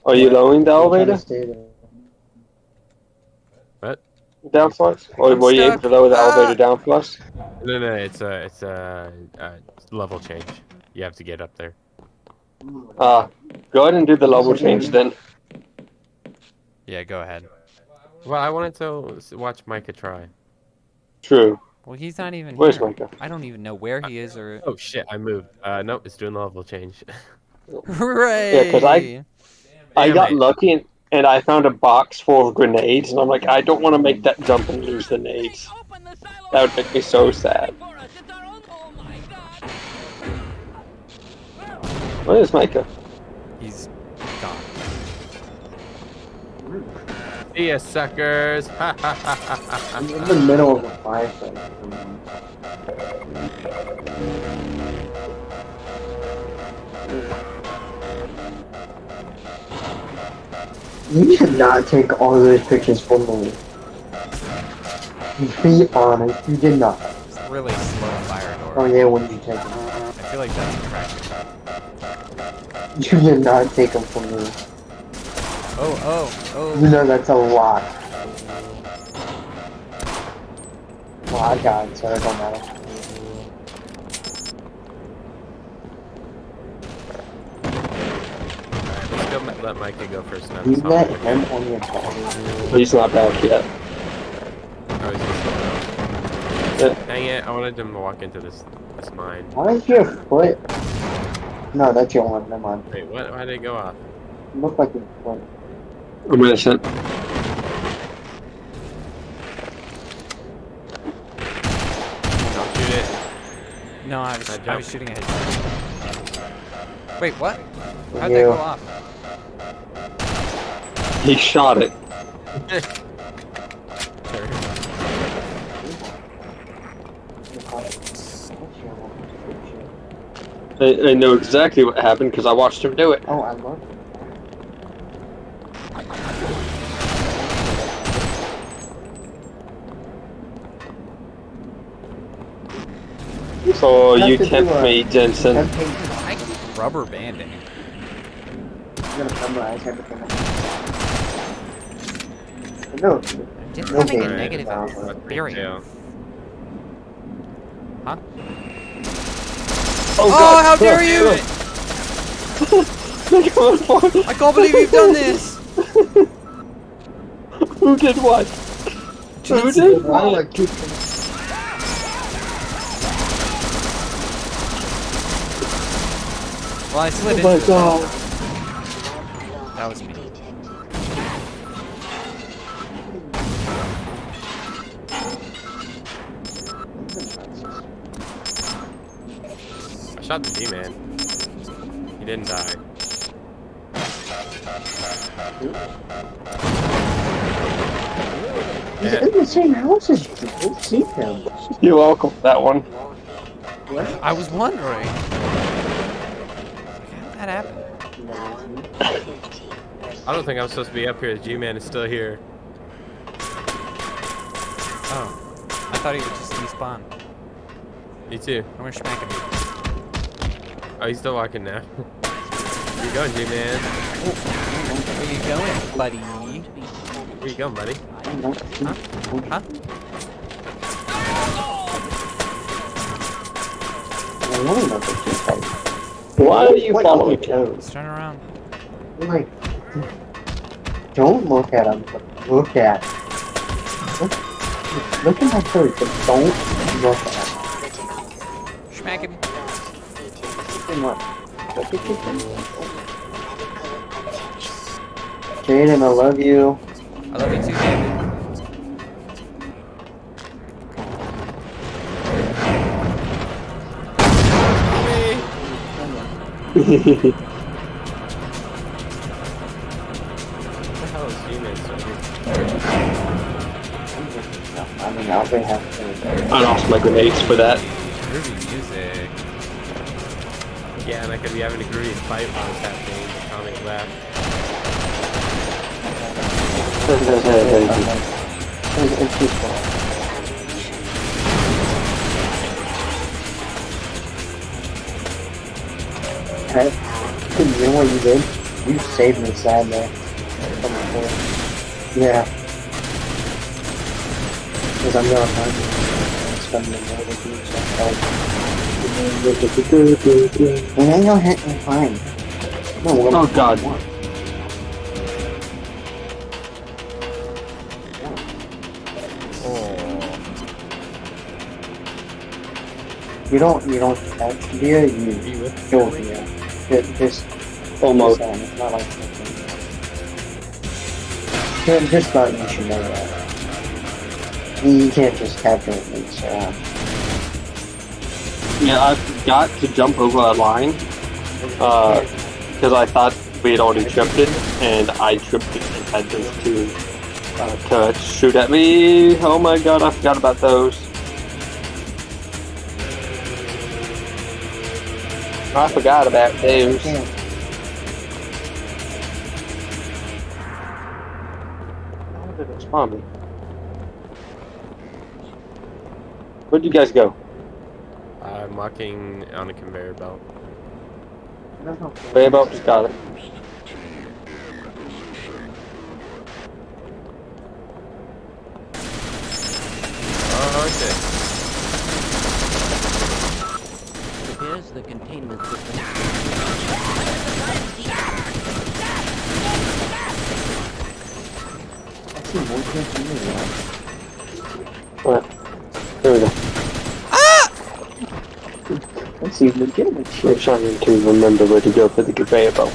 Are you lowering the I'm trying to elevator? stay there. What? Down for us? Or I'm were you able stuck. to lower the elevator down for us? No, it's a level change. You have to get up there. Go ahead and do the level change then. Yeah, go ahead. Well, I wanted to watch Micah try. True. Well, he's not even Where's here. Micah? I don't even know where he is or... Oh shit, I moved. Nope, it's doing the level change. Hooray! Yeah, because I got lucky and I found a box full of grenades, and I'm like, I don't want to make that jump and lose the nades. That would make me so sad. Where is Micah? He's gone. See ya, suckers! I'm in the middle of a firefight. You should not take all those pictures for me. Be honest, you did not. It's really slow fire door. Oh yeah, when did you take them? I feel like that's a practice. You did not take them from me. Oh. You know that's a lot. Well, I got it, so it don't matter. Let's go let Micah go first now. You let him on your ball. He's not back yet. Oh, he's just Dang it, I wanted him to walk into this mine. Why is your foot? No, that's your one. Never mind. Wait, what? Why did it go off? It looked like your foot. I'm innocent. Don't shoot it. No, I was shooting ahead. Wait, what? How'd Yeah. that go off? He shot it. I know exactly what happened because I watched him do it. Oh, I love it. So you tempt me, Jensen. I keep rubber banding. I'm gonna memorize everything. No. Just No having a game. negative theory. Huh? Oh, Oh, God. how dare you! I can't believe you've done this! Who did what? Who did what? Well, I slid Oh my into God. it. That was me. I shot the G-Man. He didn't die. He's in the same house as you. Don't see him. You're welcome for that one. What? I was wondering. How did that happen? I don't think I'm supposed to be up here. The G-Man is still here. Oh. I thought he would just despawn. Me too. I'm gonna smack him. Oh, he's still walking now. Where you going, G-Man? Where you going, buddy? Where you going, buddy? Huh? Why are you following me? Let's turn around. Like, don't look at him, but look at him. Look at my bird, but don't look at him. Smack him. Then what? Jaeden, I love you. I love you too, David. What the hell is G-Man still here? I mean, now they have to. I lost my grenades for that. Groovy music. Yeah, and I could be having a great fight while it's happening. Tommy left. It's just fun. Hey, you know what you did? You saved me sad there. Yeah. Because I'm going home and spend the night with you, so and then you'll hit me fine. No, Oh god. You don't catch deer, you kill deer. Just Almost. it's not like just thought you should know that. You can't just capture it and surround. Yeah, I forgot to jump over a line because I thought we had already tripped it, and I tripped it and had those two turrets shoot at me. Oh my god, I forgot about those. I forgot about those. How did it spawn me? Where'd you guys go? I'm walking on a conveyor belt. Way about just got it. Oh, okay. Here's the containment system. I see more kids than you now. What? There we go. Let's see legitimate I'm shit. trying to remember where to go for the conveyor belt.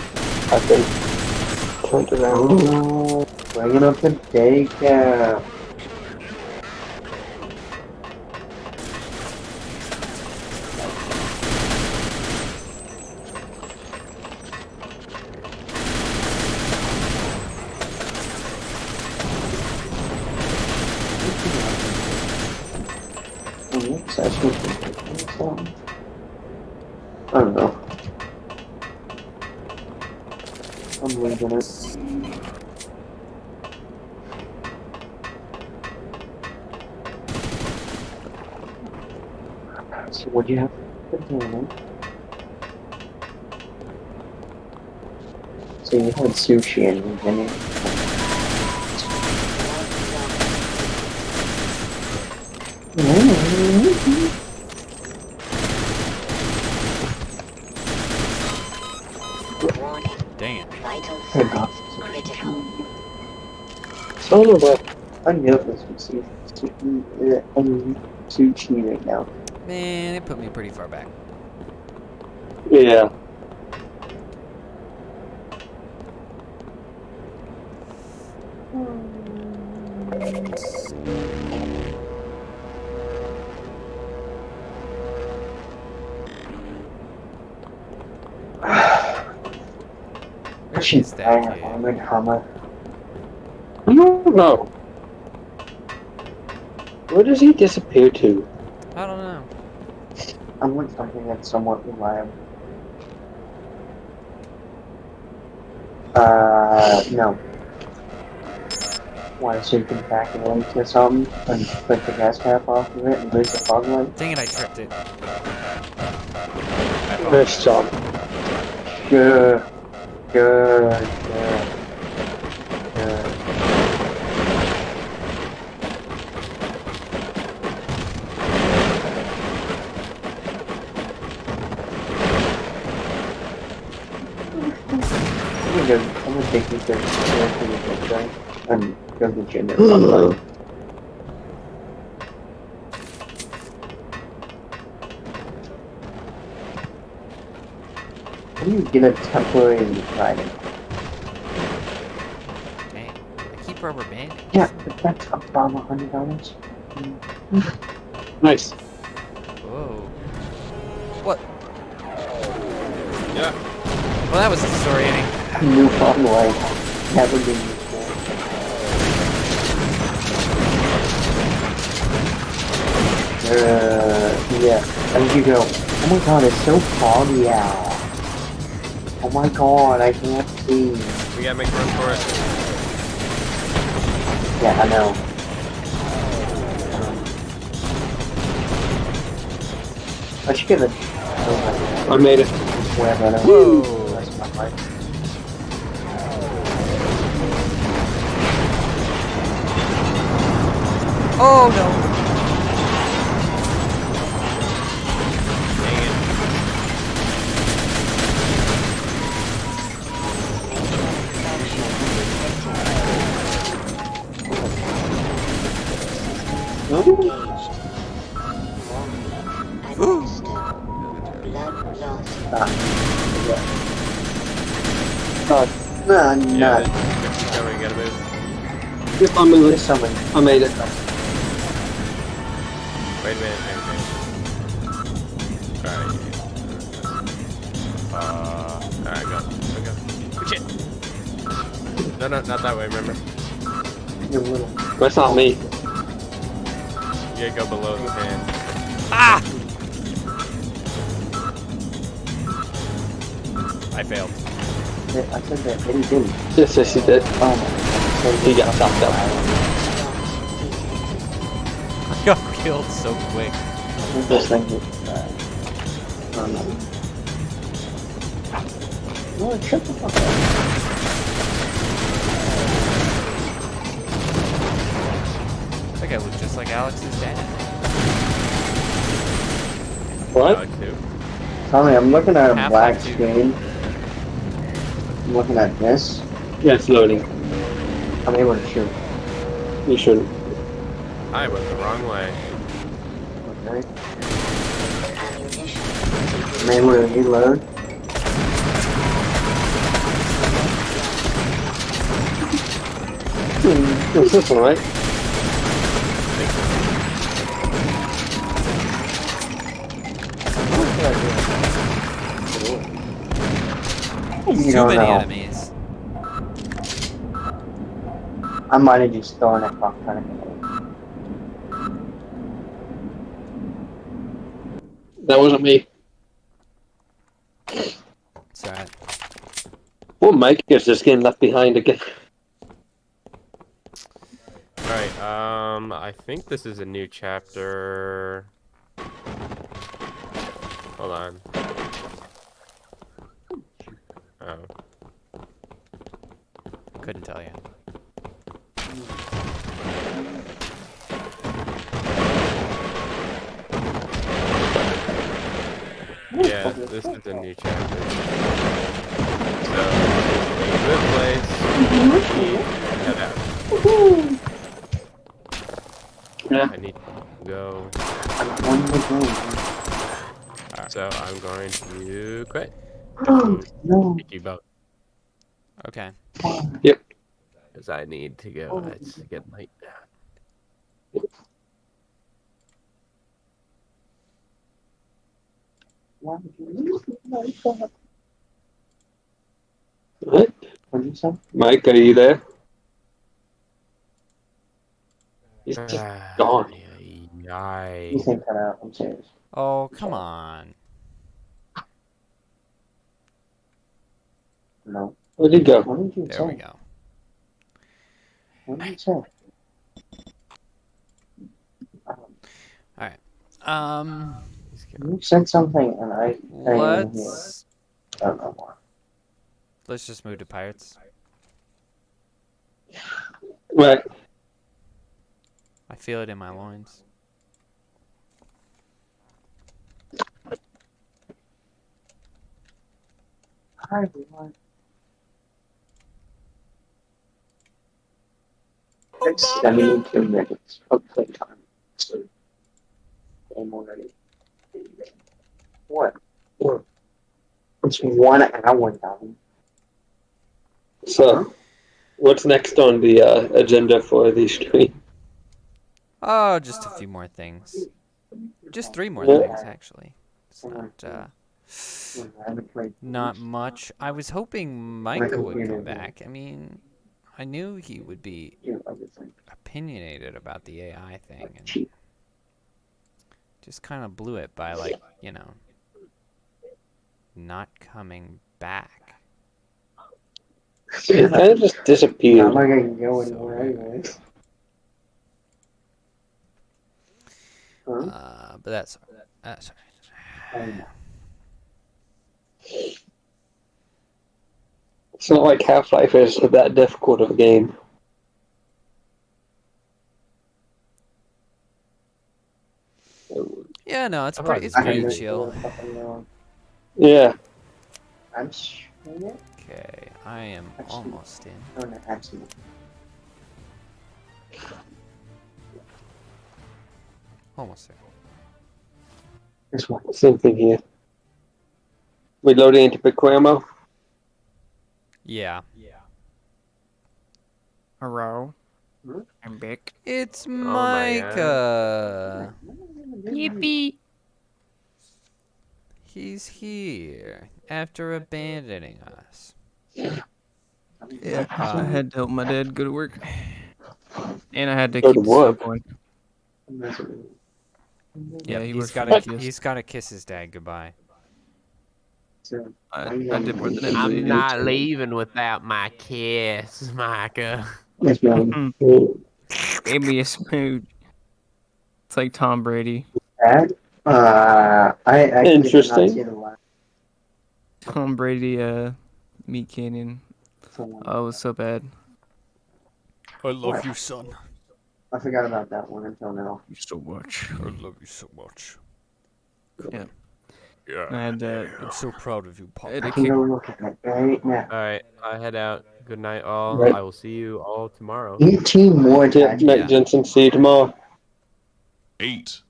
I've been turned around. Oh, bringing up the daycare. I don't know. I'm leaving it. So what do you have for dinner? So you had sushi and dinner. Dang it. Vital Hey, signs God. critical. So I don't know, I know this was sushi right now. Man, it put me pretty far back. Yeah. Where She's is that kid? armored Hummer. I don't know. Where does he disappear to? I don't know. I want something that's somewhat reliable. No. Why, so you can back it into something and put the gas cap off of it and lose the fog light? Dang it, I tripped it. Nice job. Good. Good. I'm gonna take these guys to the guy and go to the gym. How do you get a temporary riding? Dang. I keep rubber banding. Yeah, but that's about $100. Nice. Whoa. What? Yeah. Well, that was disorienting. New fog light. Never been used before. Yeah. How did you go? Oh my god, it's so foggy out. Oh my god, I can't see. We gotta make room for it. Yeah, I know. I should get a... I made it. Whoa! That's my mic. Oh no! Dang it. No, Yeah, no. keep going, you gotta move. Yep, I'm moving. There's something. I made it. Wait a minute, Alright. Alright, go. Go. Shit! No, not that way, remember? You're little. That's not me. You gotta go below the fan. Ah! I failed. Yeah, I said that, but he didn't. Yes, he did. Oh my god. He got chopped up. I got killed so quick. I think this thing is... oh no. No, it shut the fuck up. I think I look just like Alex's dad. What? Alex, who? Tommy, I'm looking at a Half black like you. screen. I'm looking at this. Yeah, it's loading. I'm able to shoot. You shouldn't. I went the wrong way. Okay. I'm able to reload. It's this one, right? You Too don't many know. enemies. I might have just thrown it off kind of. That wasn't me. It's alright. Well, Mike is just getting left behind again. Alright, I think this is a new chapter. Hold on. Oh. Couldn't tell you. Yeah, this is a new chapter. So, good place. Head out. Yeah. I need to go. Alright, so I'm going to quit. No. Pick you both. Okay. Yep. Because I need to go. It's getting late. What? What did you say? Mike, are you there? He's just gone. Yay. You can cut out. I'm serious. Oh, come on. No. Where'd he go? What did you There say? we go. What did you say? Alright. You said something and I didn't hear. Let's I don't know more. let's just move to pirates. Right. I feel it in my loins. Hi everyone. It's 72 minutes of playtime. So I'm already. What? It's 1 hour down. So, what's next on the agenda for the stream? Oh, just a few more things. Just 3 more Yeah. things, actually. It's not much. I was hoping Micah would come back. I mean, I knew he would be opinionated about the AI thing, and just kind of blew it by, like, you know, not coming back. I just disappeared. I'm not gonna go So anywhere weird. anyways. Huh? But that's sorry. It's not like Half-Life is that difficult of a game. Yeah, no, it's I pretty. thought It's it was pretty easy. chill. Yeah. I'm streaming it. Okay, I am almost in. Oh, no, actually. Almost there. This one. Same thing here. We loading into Palermo. Yeah. Hello. I'm back. It's my God. Micah. Yippee. He's here after abandoning us. Yeah, I had to help my dad go to work. And I had to Go to keep the stove work? going. Yeah, he He's works for gotta UPS. he's gotta kiss his dad goodbye. I did more than anybody I'm did. not leaving without my kiss, Micah. Yes, ma'am. Gave me a smooch. It's like Tom Brady. That? I actually Interesting. did not see the last Tom Brady, Meat Canyon. one. Oh, it was so bad. I love you, son. I forgot about that one until now. You so much. I love you so much. Yeah. Yeah. I had I'm so proud of you, I Pop. had I to can kick. go look at that right now. All right, I head out. Good night, all. Right. I will see you all tomorrow. 18 more Yeah, times. Matt Jensen, see you tomorrow. 8.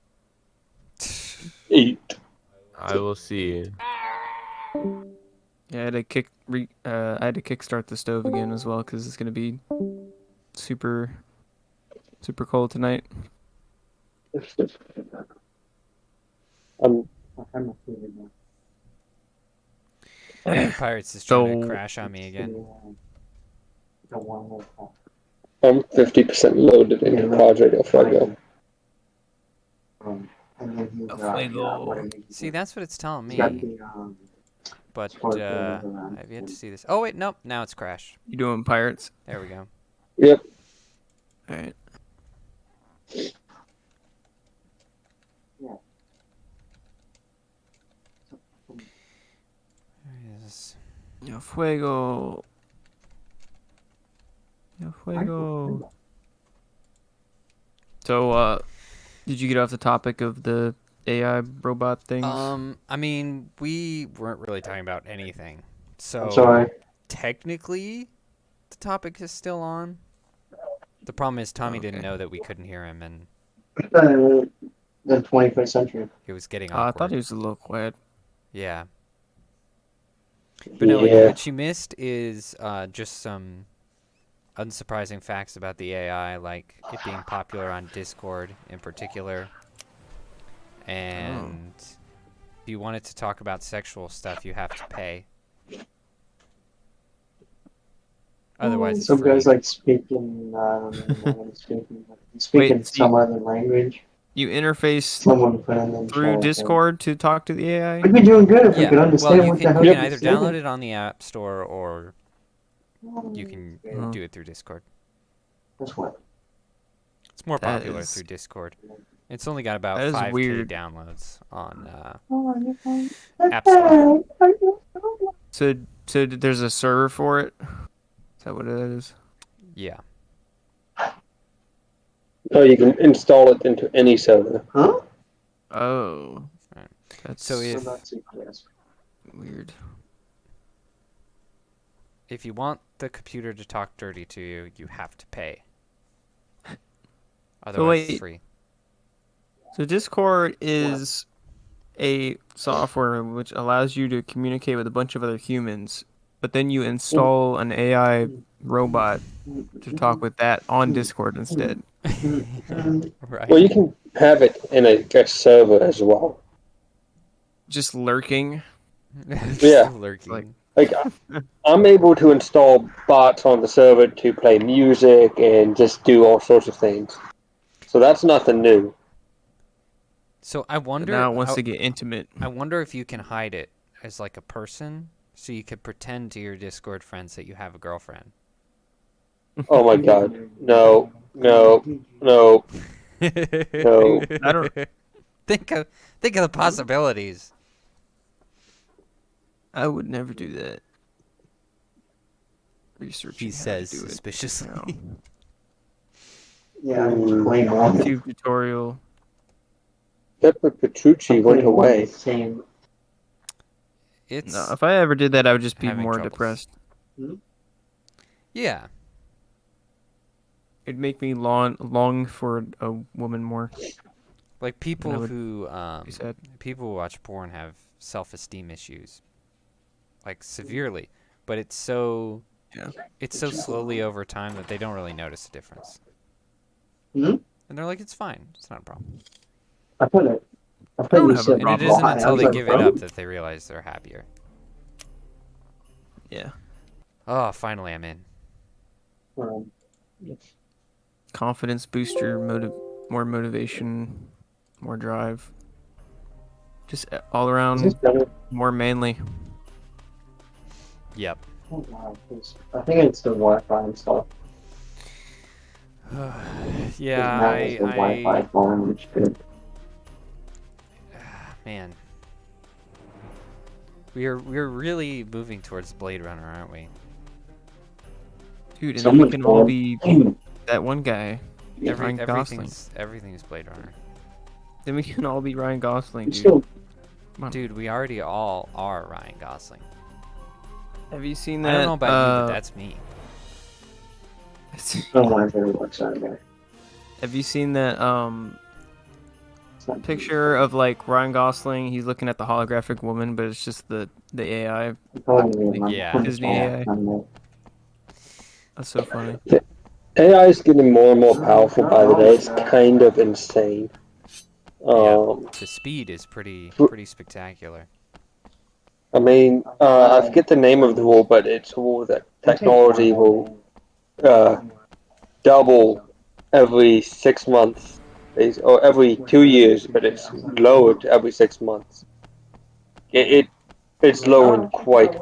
8. I will see you. Yeah, I had to I had to kickstart the stove again as well because it's gonna be super cold tonight. I'm Pirates is trying to So- crash on me again. I'm 50% loaded into Quadrado Fuego. And then he's, Fuego. what is he? See, that's what it's telling He's me. got the, But spark flavors around I've yet to him. see this. Oh wait, nope. Now it's crashed. You doing pirates? There we go. Yep. All right. Yes. Yo fuego. Yo fuego. So, did you get off the topic of the AI robot things? I mean, we weren't really talking about anything. So I'm sorry. technically, the topic is still on. The problem is Tommy didn't Okay. know that we couldn't hear him, and The 21st century. it was getting I awkward. thought he was a little quiet. Yeah. But no, Yeah. what you missed is just some unsurprising facts about the AI, like it being popular on Discord in particular. And if you wanted to talk about sexual stuff, you have to pay. Otherwise, it's Some free. guy's like speaking, I don't know what he's speaking, but he's speaking Wait, so some other language. You interface Someone put in the through chat, Discord to talk to the AI? We'd be doing good if we Yeah, could well, understand you what the can, hell you you're can either saying. download it on the App Store or you can Oh. do it through Discord. That's what. It's more That popular is- through Discord. It's only got about That is 5K weird. downloads on App App Store. So there's a server for it? Is that what it is? Yeah. Oh, you can install it into any server. Huh? Oh. Right. That's So if weird. if you want the computer to talk dirty to you, you have to pay. Otherwise, it's wait. free. So Discord is a software which allows you to communicate with a bunch of other humans, but then you install an AI robot to talk with that on Discord instead. Right. Well, you can have it in a guest server as well. Just lurking. Yeah. Lurking. Like, I'm able to install bots on the server to play music and just do all sorts of things. So that's nothing new. So I But wonder. now it wants to get intimate. I wonder if you can hide it as like a person, So you could pretend to your Discord friends that you have a girlfriend. Oh my god. No. No. No. No. I don't. Think of the possibilities. I would never do that. Researching. He how to says do it. suspiciously. No. Yeah, way more. YouTube tutorial. Pepper Petrucci went away. Same. It's No, if I ever did that, I would just be having more troubles. depressed. Yeah. It'd make me long for a woman more. Like people would who be sad. people who watch porn have self-esteem issues, like severely, but it's so slowly over time that they don't really notice the difference. And they're like, it's fine, it's not a problem. I put it. don't you have a said And it problem. isn't why. I until was they like, give it up that they realize they're happier. Yeah. Oh, finally I'm in. Confidence booster, more motivation, more drive. Just all around more manly. Yep. I think it's the Wi-Fi and stuff. Yeah, The Wi-Fi I phone, which good. man. We're really moving towards Blade Runner, aren't we? Dude, and then we can all be born. that one guy, Ryan Gosling. Everything's Blade Runner. Then we can all be Ryan Gosling, dude. Still, Come on. Dude, we already all are Ryan Gosling. Have you seen that? I don't know about you, but that's me. I don't want to watch that again. Have you seen that picture of like Ryan Gosling? He's looking at the holographic woman, but it's just the AI. Yeah. Disney AI. That's so funny. AI is getting more and more powerful by the day. It's kind of insane. The speed is pretty spectacular. I mean, I forget the name of the rule, but it's a rule that technology will double every 6 months, or every 2 years, but it's lowered every 6 months. It's lowering quite.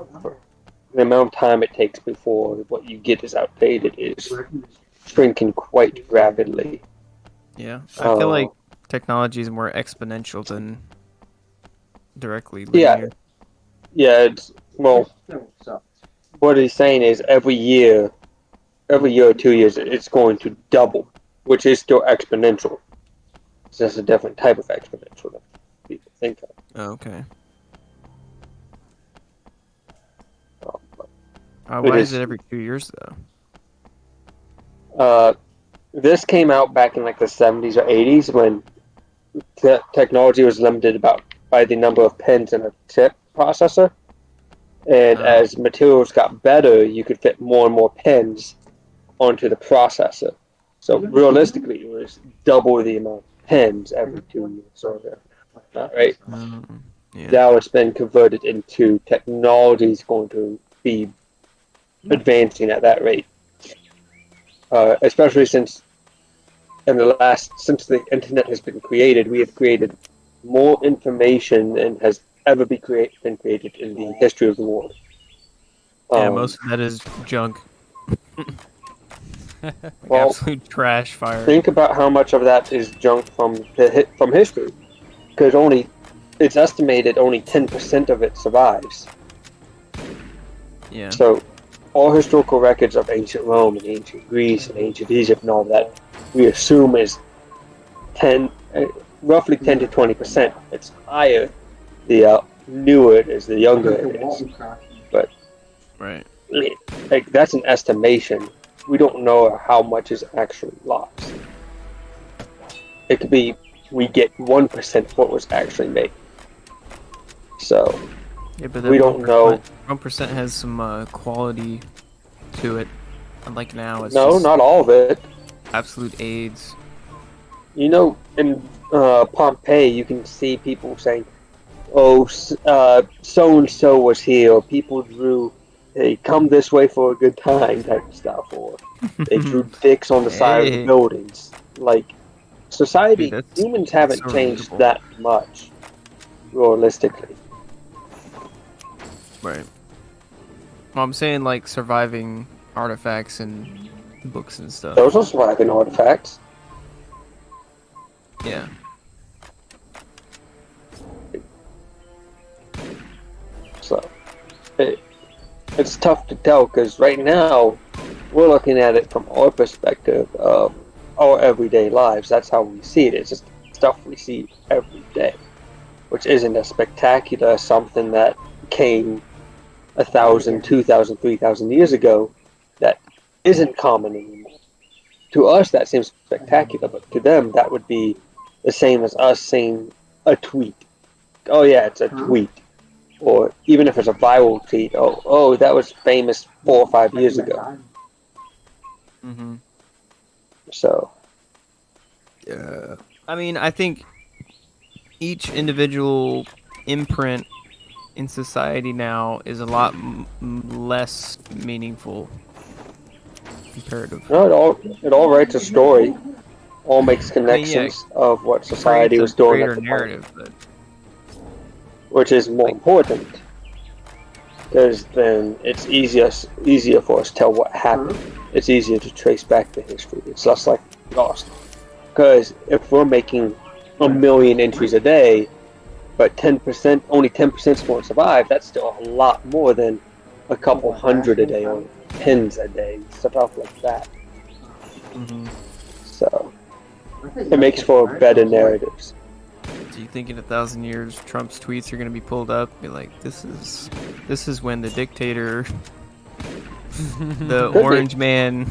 The amount of time it takes before what you get is outdated is shrinking quite rapidly. Yeah, I feel like technology is more exponential than directly linear. Yeah, it's, well, what he's saying is every year or 2 years, it's going to double, which is still exponential. It's just a different type of exponential that people think of. Oh, okay. Why is it every 2 years though? This came out back in like the 70s or 80s when technology was limited by the number of pins in a chip processor. And as materials got better, you could fit more and more pins onto the processor. So realistically, it was double the amount of pins every 2 years. So, right? Yeah. Now it's been converted into technology is going to be advancing at that rate. Especially since the internet has been created, we have created more information than has ever been created in the history of the world. Yeah, most of that is junk. Well, absolute trash fire. Think about how much of that is junk from history, because it's estimated only 10% of it survives. Yeah. So, all historical records of ancient Rome and ancient Greece and ancient Egypt and all that, we assume is roughly 10 to 20%. It's higher the newer it is, the younger it is. But right, like that's an estimation. We don't know how much is actually lost. It could be we get 1% of what was actually made. So yeah, but we don't know. 1% has some quality to it. Unlike now, it's No, just not all of it. absolute AIDS. You know, in Pompeii, you can see people saying, "Oh, so and so was here." Or people drew, "Hey, come this way for a good time," type of stuff, or they drew dicks on the side of the buildings. Like society, Dude, humans haven't so changed relatable. that much, realistically. Right. Well, I'm saying like surviving artifacts and books and stuff. Those are surviving artifacts. Yeah. So, it's tough to tell because right now we're looking at it from our perspective of our everyday lives. That's how we see it. It's just stuff we see every day, which isn't as spectacular as something that came 1,000, 2,000, 3,000 years ago that isn't common anymore. To us, that seems spectacular, but to them, that would be the same as us saying a tweet. Oh yeah, it's a tweet. Or even if it's a viral tweet, oh, that was famous 4 or 5 years ago. Mm-hmm. So. Yeah. I mean, I think each individual imprint in society now is a lot less meaningful comparative. No, it all writes a story. All makes connections of what society was doing at the narrative, time. Which is more important, because then it's easier for us to tell what happened. It's easier to trace back the history. It's less like Lost. Because if we're making 1 million entries a day, but only 10% won't survive, that's still a lot more than a couple hundred a day or tens a day, stuff like that. Mm-hmm. So it makes for better narratives. Do you think in 1,000 years Trump's tweets are going to be pulled up? Be like, this is when the dictator, the orange man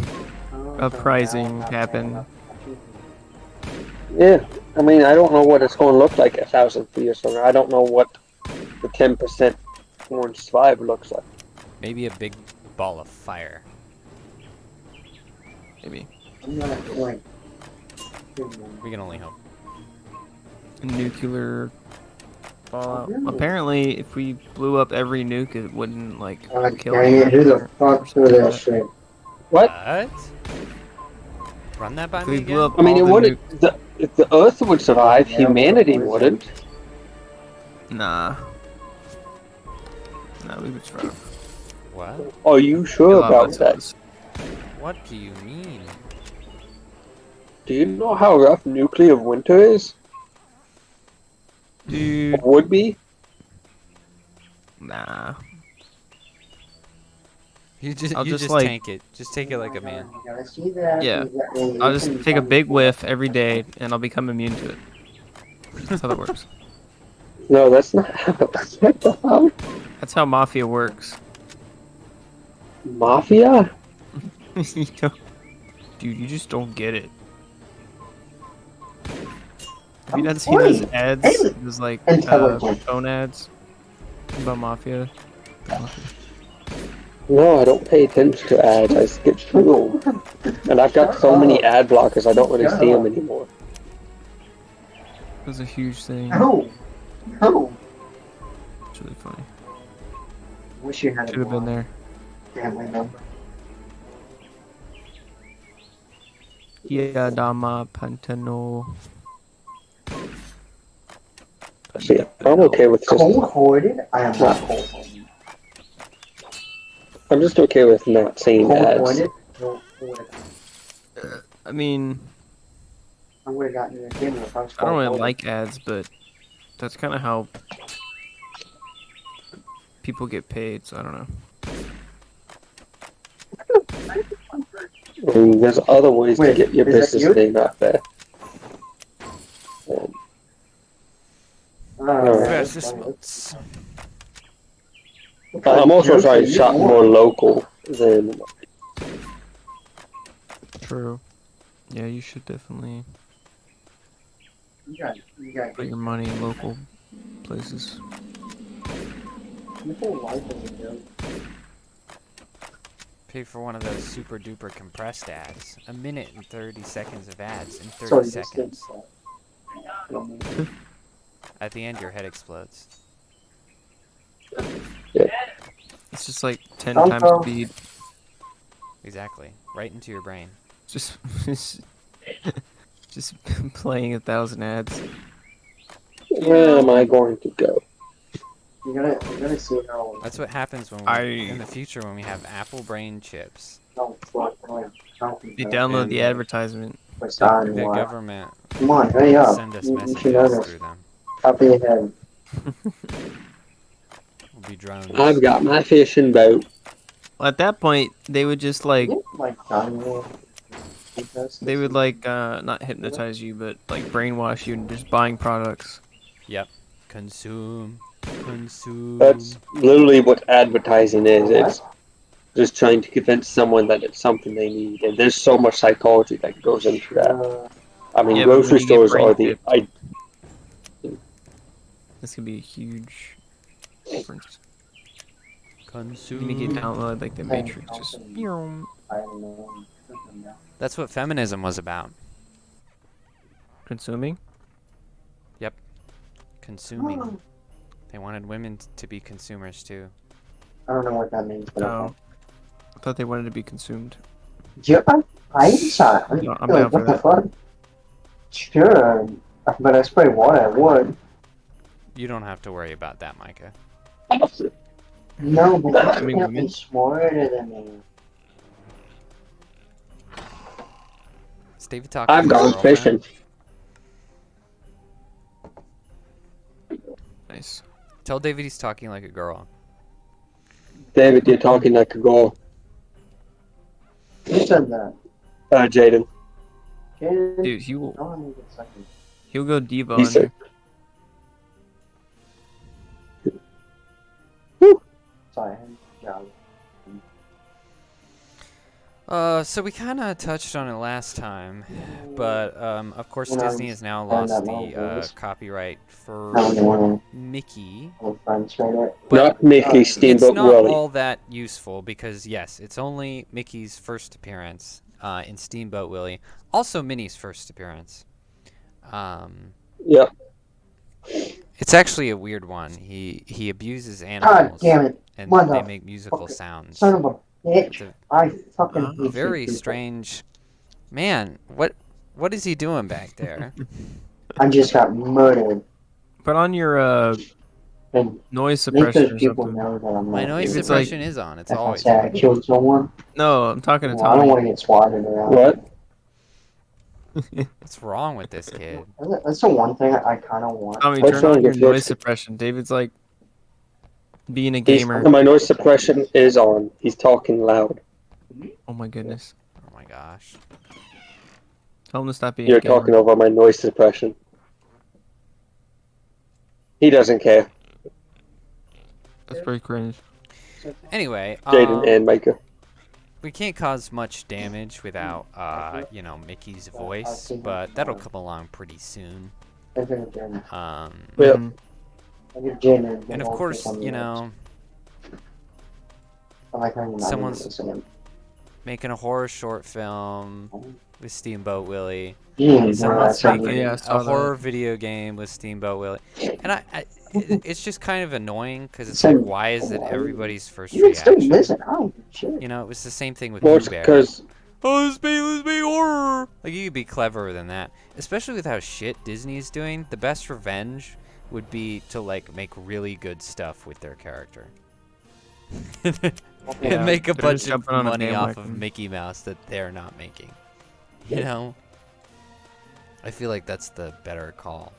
uprising happened. Yeah, I mean, I don't know what it's going to look like 1,000 years from now. I don't know what the 10% orange survive looks like. Maybe a big ball of fire. Maybe. We can only hope. Nuclear fallout. Apparently, if we blew up every nuke, it wouldn't like kill. Who the fuck threw that shit? What? Run that by If me we again? blew up I mean, it all the wouldn't. If the Earth would survive, humanity wouldn't. Nah, we would survive. What? Are you sure about that? What do you mean? Do you know how rough nuclear winter is? Dude. Would be? Nah. You just like, tank it. Just take it like a man. Yeah. I'll just take a big whiff every day, and I'll become immune to it. That's how that works. No, that's not how. That's how mafia works. Mafia? Dude, you just don't get it. Have you not seen those ads? Those like phone ads about mafia? No, I don't pay attention to ads. I skip through them. And I've got so many ad blockers, I don't really see them anymore. It was a huge thing. No. It's really funny. Wish you had Should have been there. family member. Yeah, Dama Pantano. See, I'm okay with just. Cold-hearted? I am not cold-hearted. I'm just okay with not seeing ads. Cold-hearted? I mean, I would have gotten the game if I was I don't really cold-hearted. like ads, but that's kind of how people get paid, so I don't know. I mean, there's other ways to get your is that business you? name out there. And, I'm also trying to shop more local than. True. Yeah, you should definitely You got put your money in local places. people like it, though. Pay for one of those super duper compressed ads. 1 minute and 30 seconds of ads in 30 Sorry, seconds. At the end, your head explodes. It's just like 10 times speed. Exactly. Right into your brain. Just playing 1,000 ads. Where am I going to go? You're gonna see how. That's what happens when we, in the future when we have Apple brain chips. They download the advertisement. The government Come on, hurry up. send us You should know messages this. through them. Copy ahead. Will be drones. I've got my fishing boat. Well, at that point, they would just like. They would like not hypnotize you, but like brainwash you into just buying products. Yep. Consume. That's literally what advertising is. It's just trying to convince someone that it's something they need, and there's so much psychology that goes into that. I mean, Yeah, but when grocery you get stores brain are the. This could be a huge difference. Consume. You get download like the Matrix, just. That's what feminism was about. Consuming? Yep. Consuming. They wanted women to be consumers too. I don't know what that means, but Oh. I thought they wanted to be consumed. Yeah, I saw it. No, I'm down for What the that. fuck? Sure, but I spray water. I would. You don't have to worry about that, Micah. No, but I you mean, can't be women. smarter than me. Is David talking I've to his gone girlfriend? fishing. Nice. Tell David he's talking like a girl. David, you're talking like a girl. Who said that? Jaeden. Jaden? Dude, he will. No, let me get a second. He'll go diva He on said. you. Sorry, I had a job. So we kind of touched on it last time, but of course When I Disney was has now trying lost that long the voice. copyright for I don't know Mickey. when friends right there. Not Mickey, It's Steamboat not Willie. all that useful because yes, it's only Mickey's first appearance in Steamboat Willie. Also Minnie's first appearance. Yep. It's actually a weird one. He abuses animals. God damn it. And Mother they make musical fucker. sounds. Son of a bitch. It's I fucking hate you very people. strange. Man, what is he doing back there? I just got murdered. Put on your And noise make suppression those or people something. know that I'm My not noise evil. suppression is on. It's If I always say I on. killed someone, No, I'm talking to well, I don't Tommy. want to get swatted around. What? What's wrong with this kid? That's the one thing I kind of want. Tommy, What's turn wrong on your with this? noise suppression. David's like being a gamer. My noise suppression is on. He's talking loud. Oh my goodness. Oh my gosh. Tell him to stop being You're a gamer. talking over my noise suppression. He doesn't care. That's pretty cringe. Anyway, Jaeden and Micah. we can't cause much damage without, you know, Mickey's voice, but that'll come along pretty soon. Yeah. And of course, you know, someone's making a horror short film with Steamboat Willie. Someone's making a horror video game with Steamboat Willie. And it's just kind of annoying because it's like, why is it everybody's first reaction? You know, it was the same thing with Well, Pooh Bear. because Oh, let's be horror! Like, you could be cleverer than that. Especially with how shit Disney's doing. The best revenge would be to, like, make really good stuff with their character. And make a they're bunch just of jumping on a money off of bandwagon. Mickey Mouse that they're not making. You know? I feel like that's the better call.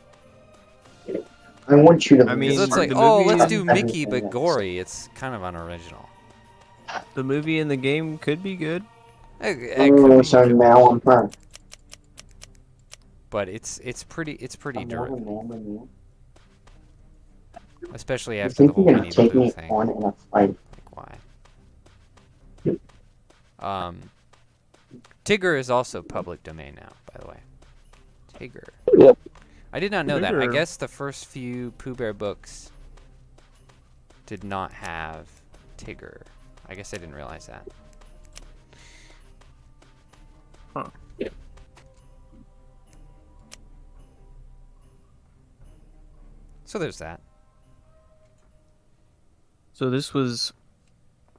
I want you to. I mean, Because it's like, the oh, movie- let's do Mickey but gory. It's kind of unoriginal. The movie and the game could be good. So now I'm fine. But it's pretty driven. Especially You after the think whole you're gonna Winnie the take Pooh me thing. on in a fight? Like, why? Tigger is also public domain now, by the way. Tigger. Yep. I did not know that. I Tigger. guess the first few Pooh Bear books did not have Tigger. I guess I didn't realize that. Huh. So there's that. So this was.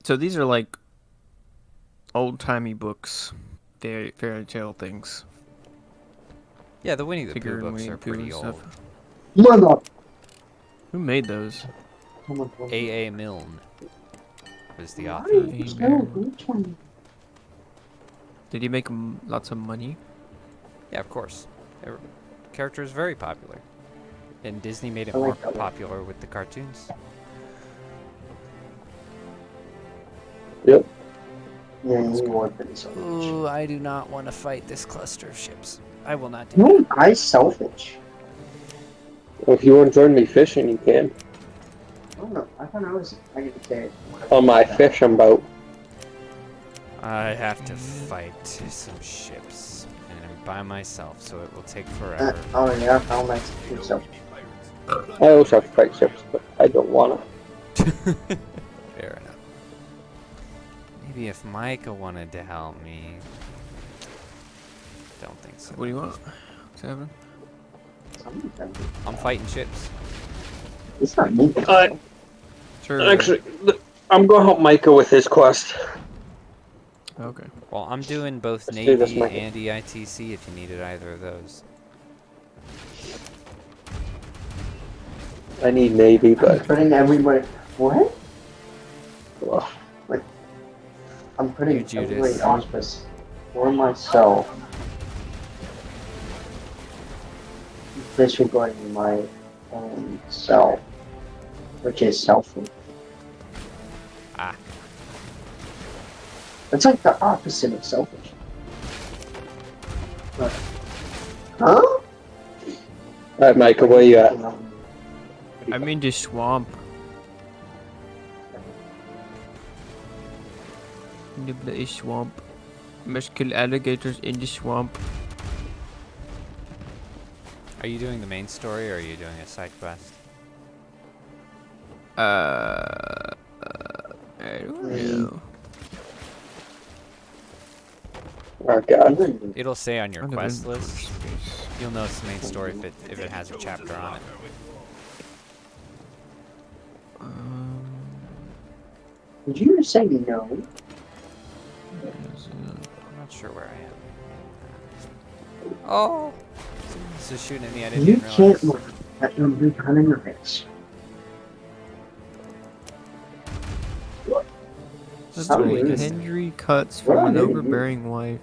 So these are like old timey books, fairy tale things. Yeah, the Winnie the Tigger Pooh and books Winnie are the Pooh pretty and old. stuff. Mother. Who made those? A.A. Milne was the author. Did he make lots of money? Yeah, of course. The character is very popular. And Disney made it more popular with the cartoons. Yep. Yeah, you want this. Ooh, I do not want to fight this cluster of ships. I will not do No, I'm selfish. Well, if you want to join me fishing, you can. I don't know. I thought I could say On my fishing boat. I have to fight some ships. And I'm by myself, so it will take forever. oh yeah, how am I selfish? I also have to fight ships, but I don't want to. Fair enough. Maybe if Micah wanted to help me. Don't think so. What do you want? What's happening? I'm fighting ships. It's not me. Sure. Actually, I'm going to help Micah with his quest. Okay. Well, I'm doing both Let's do this, Navy Micah. and EITC if you needed either of those. I need Navy, but... Putting everybody. What? Well, I'm putting Judas. everybody on this for myself. Disregarding my own self, which is selfish. Ah. It's like the opposite of selfish. Huh? Alright, Micah, where you at? I'm in the swamp. In the bloody swamp. Must kill alligators in the swamp. Are you doing the main story or are you doing a side quest? I don't know. Oh, God. It'll say on your I'm quest gonna- list. You'll know it's the main story if it has a chapter on it. Did you just say no? I'm not sure where I am. Oh! Someone's just shooting at me. I didn't You even can't realize. look at your becoming rich. Henry cuts from an overbearing wife.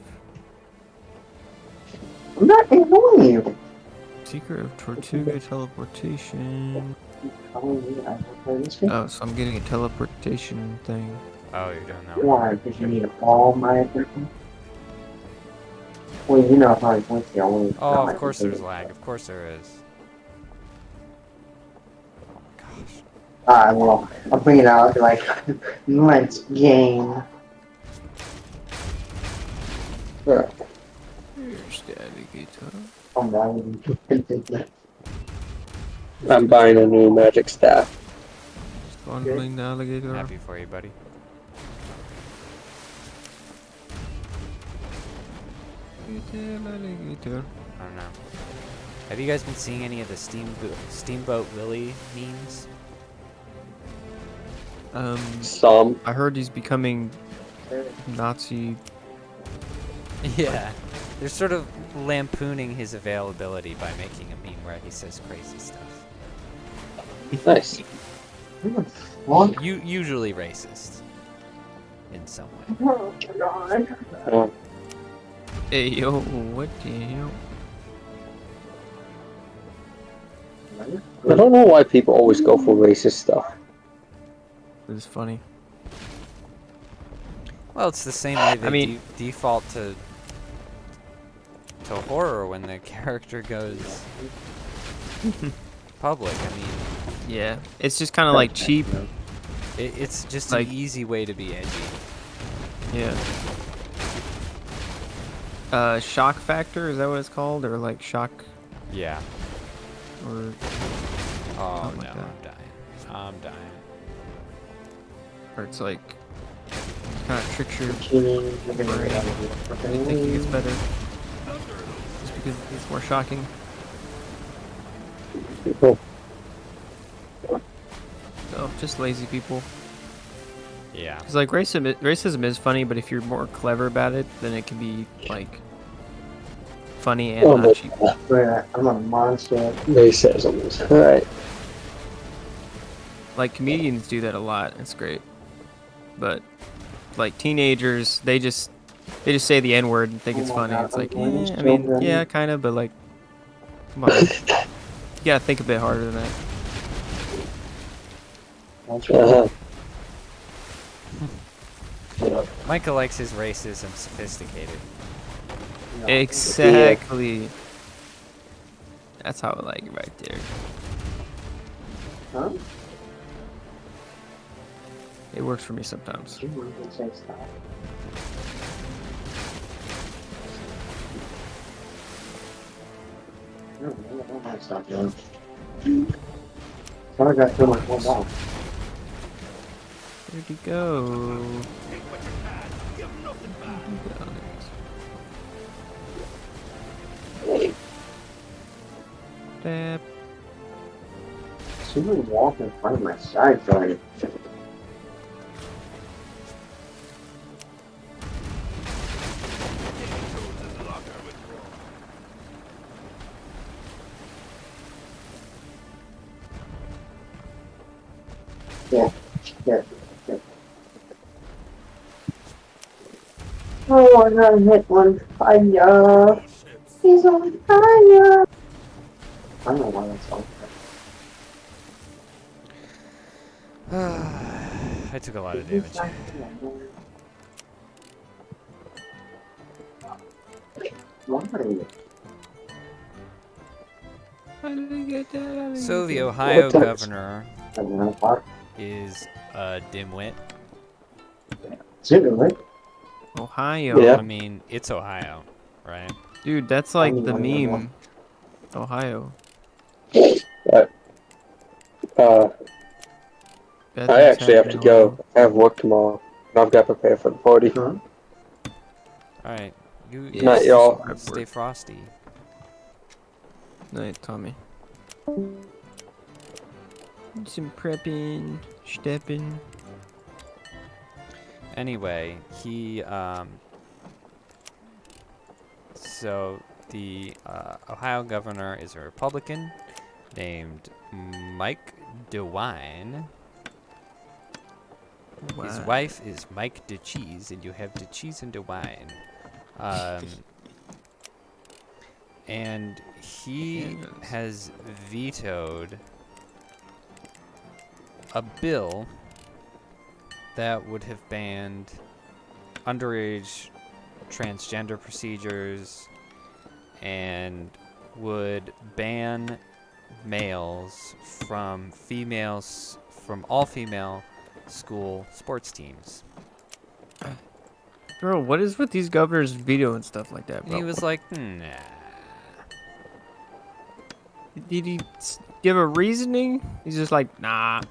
I'm not ignoring you. Secret of Tortuga teleportation. Oh, yeah, I will play this game. Oh, so I'm getting a teleportation thing. Oh, you're doing that one. Why? Because you need all my everything? Well, you know how I went the only. Oh, of course there's lag. Of course there is. Oh my gosh. Well, I'll bring it out like, let's game. Alright. Here's the alligator. Oh, no. I'm buying a new magic staff. Fondling the alligator. Happy for you, buddy. Alligator. I don't know. Have you guys been seeing any of the Steamboat Willie memes? Some. I heard he's becoming Nazi. Yeah. They're sort of lampooning his availability by making a meme where he says crazy stuff. Nice. Usually racist. In some way. Oh, God. Hey yo, what the hell? I don't know why people always go for racist stuff. This is funny. Well, it's the same way they I mean- default to horror when the character goes public. I mean, Yeah, it's just kind of like cheap. it's just Like- an easy way to be edgy. Yeah. Shock factor, is that what it's called? Or like shock, Yeah. or Oh Something no, like that. I'm dying. I'm dying. or it's like kind of tricks your Cheating. brain into thinking it's better, just because it's more shocking. People. So just lazy people. Yeah. Because like racism is funny, but if you're more clever about it, then it can be like funny and Oh, not but cheap. I'm a monster. racism. Alright. like comedians do that a lot. It's great. But like teenagers, they just say the N word and think it's funny. It's like, I mean, yeah, kind of, but like, come on, you gotta think a bit harder than that. Micah likes his racism sophisticated. Exactly. That's how I like it right there. Huh? It works for me sometimes. Stop doing. I got through my whole ball. Where'd he go? Dab. Someone walk in front of my side door. Yeah. Oh, I gotta hit one fire. He's on fire. I don't know why that's on fire. I took a lot of damage. So the Ohio governor is a dimwit. Ohio. Yeah. I mean, it's Ohio, right? Dude, that's like the meme. Ohio. I actually have to go. I have work tomorrow. And I've got to prepare for the party. Alright. You Night, y'all. stay frosty. Night, Tommy. Some prepping, stepping. Anyway, he, so the Ohio governor is a Republican named Mike DeWine. His wife is Mike DeCheese, and you have DeCheese and DeWine. And he has vetoed a bill that would have banned underage transgender procedures and would ban males from all female school sports teams. Bro, what is with these governors vetoing stuff like that, bro? And he was like, nah. Did he give a reasoning? He's just like, nah.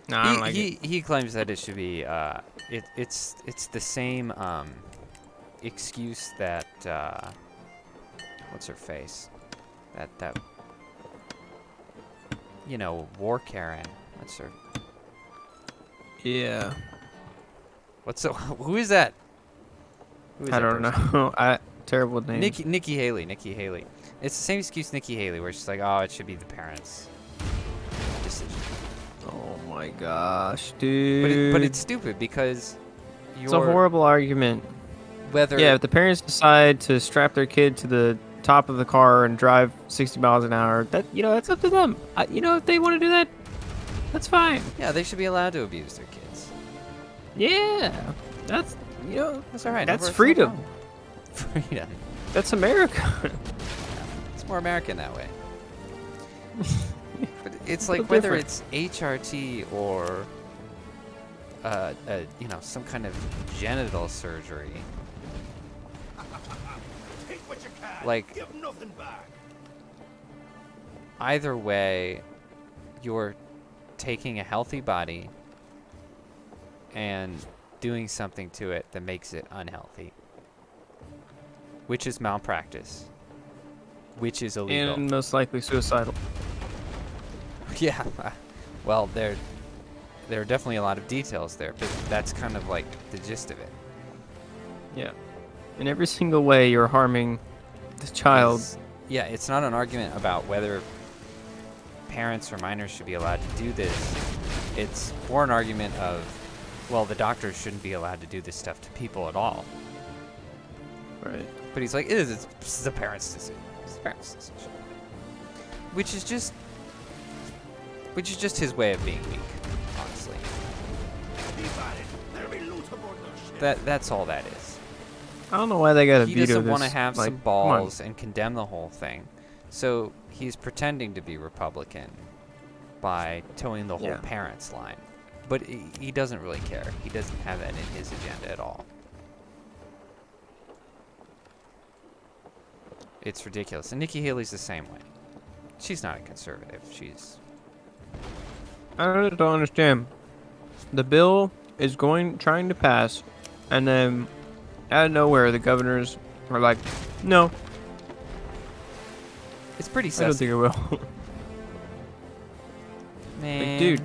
Nah, I don't like it. He claims that it should be it's the same excuse that what's her face? That you know, War Karen. What's her? Yeah. Who is that? I don't know. Terrible name. Nikki Haley. It's the same excuse Nikki Haley, where she's like, oh, it should be the parents' decision. Oh my gosh, dude. But it's stupid because it's a horrible argument. Whether if the parents decide to strap their kid to the top of the car and drive 60 miles an hour, that's up to them. If they want to do that, that's fine. Yeah, they should be allowed to abuse their kids. Yeah, that's that's all right. That's freedom. Freedom. That's America. It's more American that way. But it's like whether it's HRT or some kind of genital surgery. Like, either way, you're taking a healthy body and doing something to it that makes it unhealthy, which is malpractice, which is illegal. And most likely suicidal. Yeah, well, there are definitely a lot of details there, but that's kind of like the gist of it. Yeah. In every single way, you're harming the child. Yeah, it's not an argument about whether parents or minors should be allowed to do this, it's more an argument of, well, the doctors shouldn't be allowed to do this stuff to people at all. Right. But he's like, it's the parents' decision. It's the parents' decision. Which is just his way of being weak, honestly. That's all that is. I don't know why they gotta He veto doesn't this. want to have like, some come on. balls and condemn the whole thing. So he's pretending to be Republican by towing the whole Yeah. parents line. But he doesn't really care. He doesn't have that in his agenda at all. It's ridiculous. And Nikki Haley's the same way. She's not a conservative. She's... I don't understand. The bill is trying to pass, and then out of nowhere, the governors are like, "No, It's pretty I don't sussy. think it will." Man. Like, dude,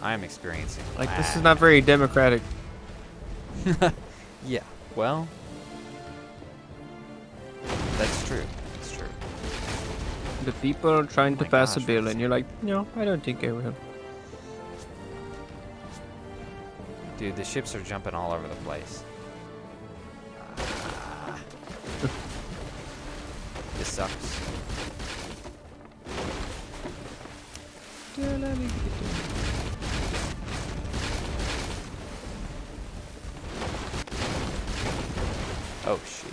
I'm experiencing like this is lag. not very democratic. Yeah, well... That's true. That's true. The people are trying to my pass a gosh, bill, what's- and you're like, "No, I don't think it will." Dude, the ships are jumping all over the place. This sucks. Oh shoot.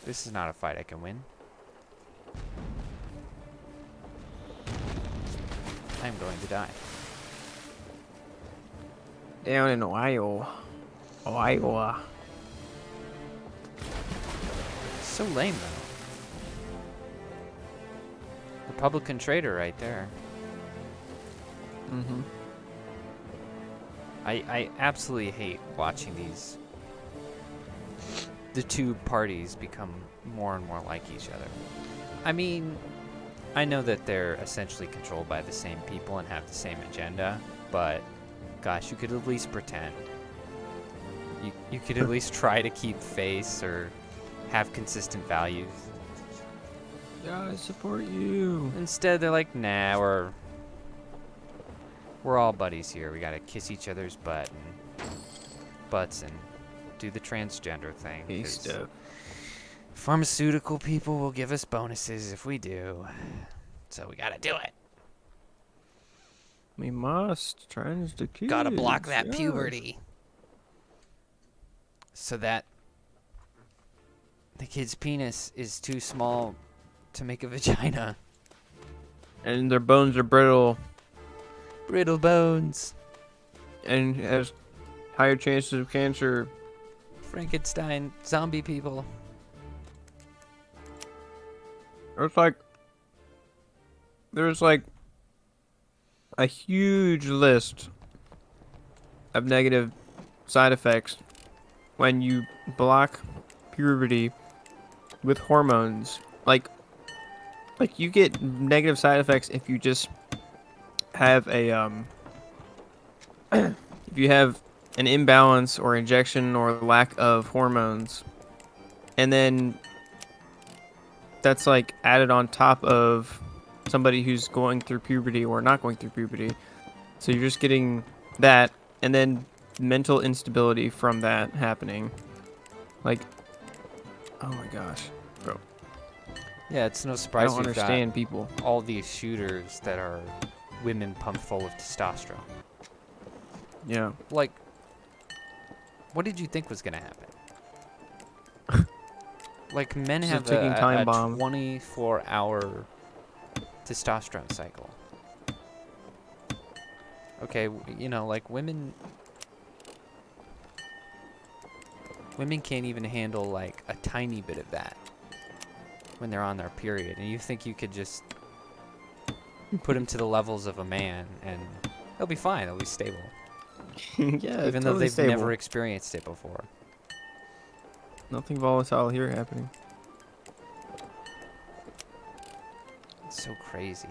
This is not a fight I can win. I'm going to die. Down in Ohio. So lame though. Republican traitor right there. Mm-hmm. I absolutely hate watching the two parties become more and more like each other. I mean, I know that they're essentially controlled by the same people and have the same agenda, but gosh, you could at least pretend. You could at least try to keep face or have consistent values. Yeah, I support you. Instead, they're like, nah, we're all buddies here. We gotta kiss each other's butts and do the transgender thing. Hey, 'cause stuff. pharmaceutical people will give us bonuses if we do. So we gotta do it. We must trans the kids. Gotta block that yes. puberty. So that the kid's penis is too small to make a vagina. And their bones are brittle Brittle bones. and has higher chances of cancer. Frankenstein zombie people. There's like a huge list of negative side effects when you block puberty with hormones. Like you get negative side effects if you just have a if you have an imbalance or injection or lack of hormones, and then that's like added on top of somebody who's going through puberty or not going through puberty. So you're just getting that, and then mental instability from that happening. Like, oh my gosh, bro. Yeah, it's no I surprise don't we've understand got people. all these shooters that are women pumped full of testosterone. Yeah. Like, what did you think was gonna happen? Like, men Just a have ticking time a bomb. 24-hour testosterone cycle. Okay, you know, like women can't even handle like a tiny bit of that when they're on their period, and you think you could just put them to the levels of a man and they'll be fine, they'll be stable. Yeah, Even though totally they've stable. never experienced it before. Nothing volatile here happening. It's so crazy.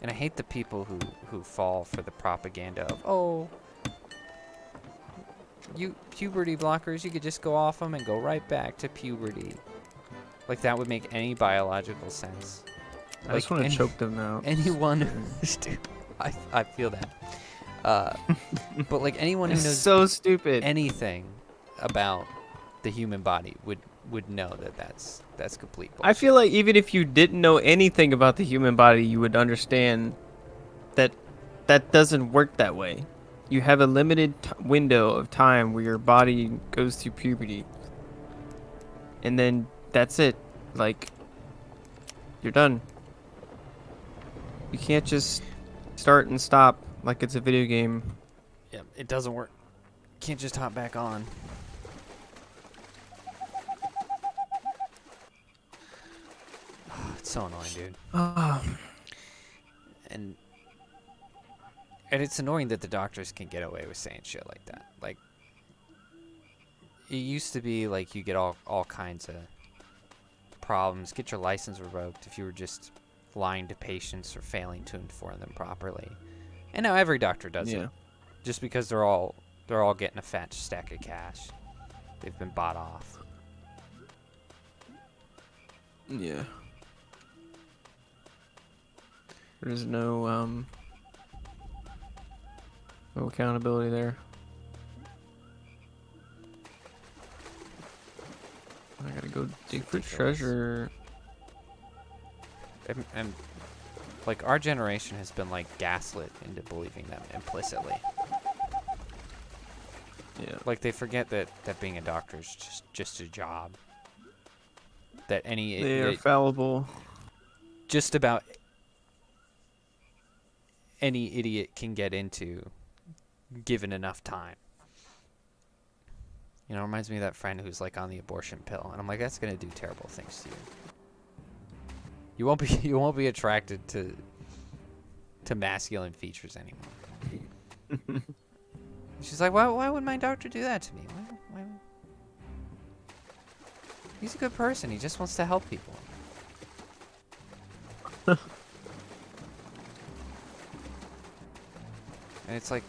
And I hate the people who fall for the propaganda of, oh, you puberty blockers, you could just go off them and go right back to puberty. Like that would make any biological sense. I just want to choke them out. Anyone, stupid. I feel that. But like anyone who knows so stupid anything about the human body would know that that's complete bullshit. I feel like even if you didn't know anything about the human body, you would understand that that doesn't work that way. You have a limited window of time where your body goes through puberty. And then that's it. Like, you're done. You can't just start and stop like it's a video game. Yeah, it doesn't work. Can't just hop back on. It's so annoying, dude. And it's annoying that the doctors can get away with saying shit like that. Like, it used to be like you get all kinds of problems, get your license revoked if you were just lying to patients or failing to inform them properly. And now every doctor does it, just because they're all getting a fat stack of cash. They've been bought off. Yeah. There's no accountability there. I gotta go dig for treasure. And like our generation has been like gaslit into believing them implicitly. Yeah. Like they forget that being a doctor is just a job. That they are fallible. Just about any idiot can get into, given enough time. You know, it reminds me of that friend who's like on the abortion pill, and I'm like, that's gonna do terrible things to you. You won't be attracted to masculine features anymore. She's like, why would my doctor do that to me? Why? He's a good person. He just wants to help people. And it's like,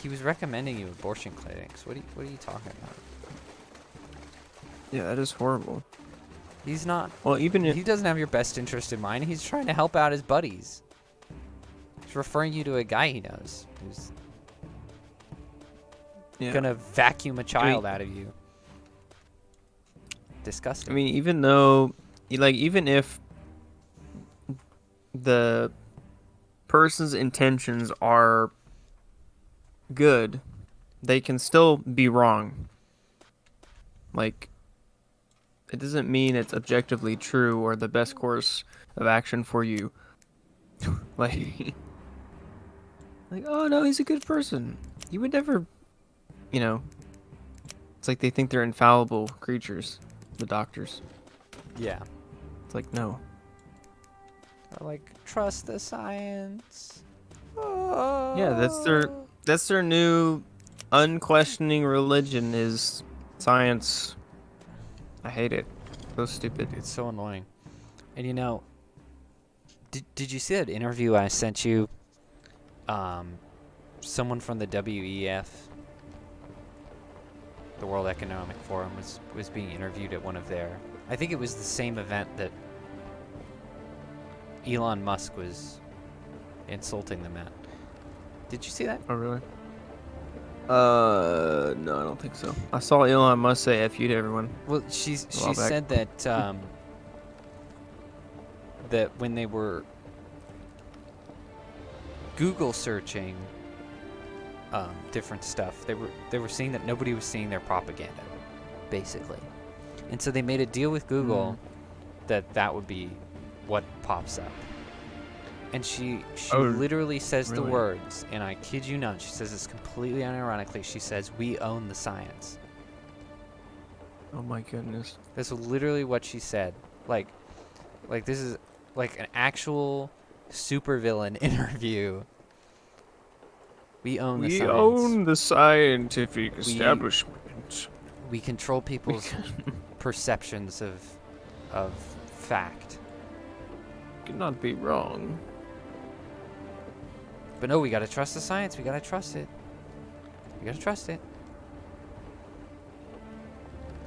he was recommending you abortion clinics. What are you talking about? Yeah, that is horrible. He's not. Well, even if he doesn't have your best interest in mind. He's trying to help out his buddies. He's referring you to a guy he knows who's gonna vacuum a child out of you. Disgusting. I mean, even though, like, even if the person's intentions are good, they can still be wrong. Like, it doesn't mean it's objectively true or the best course of action for you. like, oh no, he's a good person. He would never, you know. It's like they think they're infallible creatures, the doctors. Yeah. It's like, no. Or like, trust the science. Yeah, that's their new unquestioning religion is science. I hate it. So stupid. It's so annoying. And you know, did you see that interview I sent you? Someone from the WEF, the World Economic Forum, was being interviewed at one of their, I think it was the same event that Elon Musk was insulting them at. Did you see that? Oh, really? No, I don't think so. I saw Elon Musk say "F you" to everyone. Well, she said that that when they were Google searching different stuff, they were seeing that nobody was seeing their propaganda, basically, and so they made a deal with Google that would be what pops up. And she literally says the words, and I kid you not, she says this completely unironically. She says, "We own the science." Oh my goodness. That's literally what she said. Like this is like an actual supervillain interview. We own the science. We own the scientific establishment. We control people's perceptions of fact. Cannot be wrong. But no, we gotta trust the science. We gotta trust it. We gotta trust it.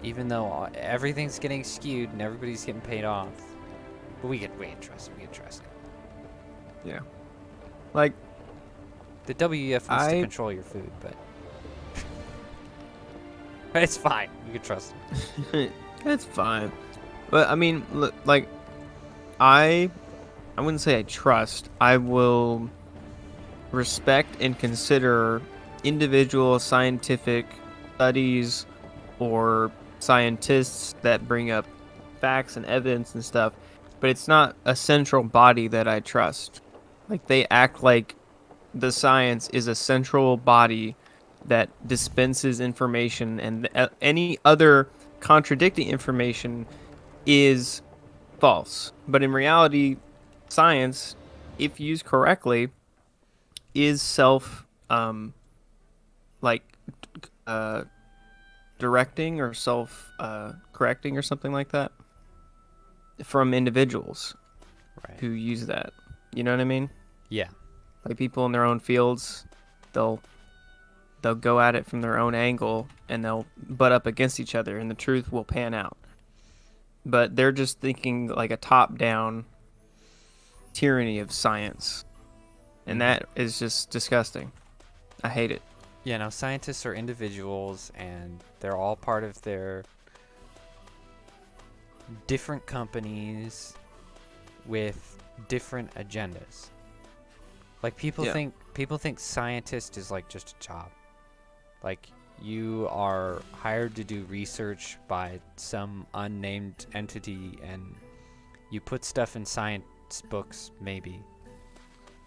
Even though everything's getting skewed and everybody's getting paid off. But we can trust him. We can trust him. Yeah. Like, The WEF wants to control your food, but it's fine. You can trust him. it's fine. But I mean, like, I wouldn't say I trust. I will respect and consider individual scientific studies or scientists that bring up facts and evidence and stuff, but it's not a central body that I trust. Like, they act like the science is a central body that dispenses information, and any other contradicting information is false. But in reality, science, if used correctly, is directing or correcting or something like that from individuals who use that. You know what I mean? Yeah. Like, people in their own fields, they'll go at it from their own angle and they'll butt up against each other, and the truth will pan out. But they're just thinking like a top-down tyranny of science, and that is just disgusting. I hate it. Yeah, no, scientists are individuals, and they're all part of their different companies with different agendas. Like, people think scientist is like just a job. Like, you are hired to do research by some unnamed entity, and you put stuff in science books, maybe.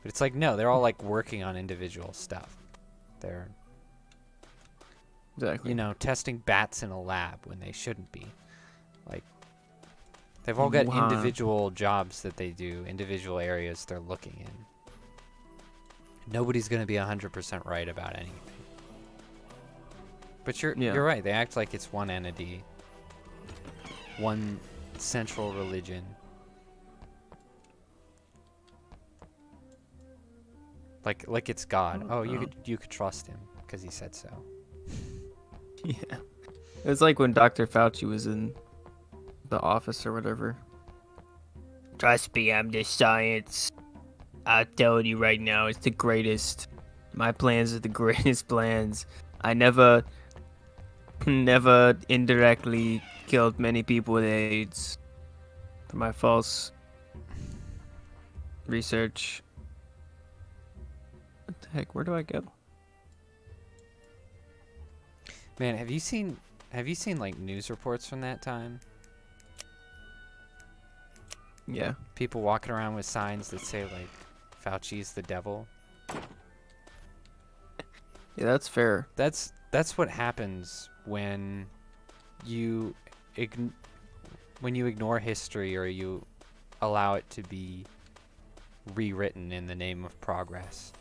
But it's like, no, they're all like working on individual stuff. They're exactly, testing bats in a lab when they shouldn't be. Like, they've all got individual jobs that they do, individual areas they're looking in. Nobody's going to be 100% right about anything. But you're right. They act like it's one entity, one central religion. Like it's God. Oh, you could trust him because he said so. Yeah. It's like when Dr. Fauci was in the office or whatever. Trust me, I'm the science. I'm telling you right now, it's the greatest. My plans are the greatest plans. I never indirectly killed many people with AIDS for my false research. What the heck? Where do I go? Man, have you seen like news reports from that time? Yeah. People walking around with signs that say like Fauci's the devil. Yeah, that's fair. That's what happens when you ignore history, or you allow it to be rewritten in the name of progress.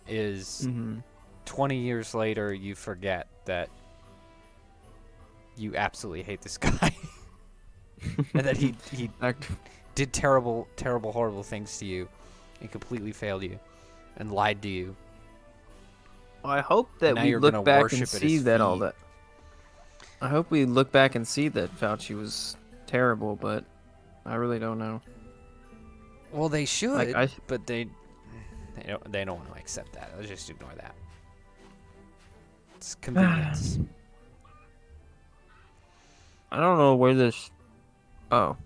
20 years later, you forget that you absolutely hate this guy. And that he did terrible, horrible things to you and completely failed you and lied to you. Well, I hope that we look back and see that all that. I hope we look back and see that Fauci was terrible, but I really don't know. Well, they should, but they don't want to accept that. Let's just ignore that. It's convenience. I don't know where this... Oh.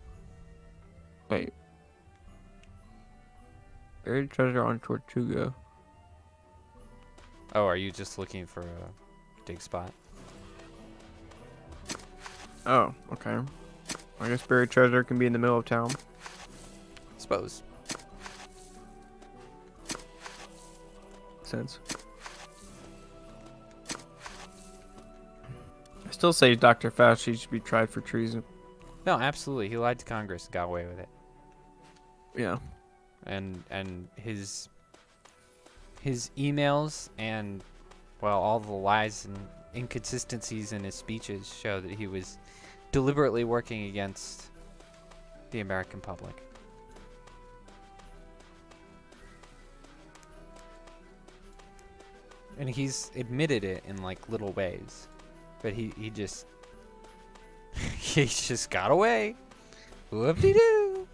Wait. Buried treasure on Tortuga. Oh, are you just looking for a dig spot? Oh, okay. I guess buried treasure can be in the middle of town. Suppose. Sense. I still say Dr. Fauci should be tried for treason. No, absolutely. He lied to Congress and got away with it. Yeah. And his emails and, well, all the lies and inconsistencies in his speeches show that he was deliberately working against the American public. And he's admitted it in like little ways, but he just he just got away. Whoop-de-doo.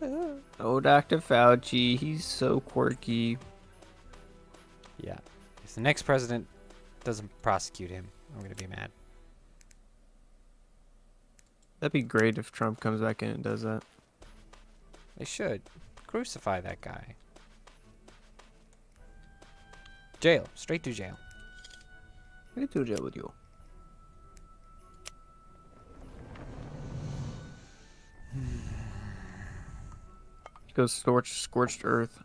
Oh, Dr. Fauci, he's so quirky. Yeah. If the next president doesn't prosecute him, I'm gonna be mad. That'd be great if Trump comes back in and does that. They should crucify that guy. Jail. Straight to jail. Straight to jail with you. Goes scorched earth.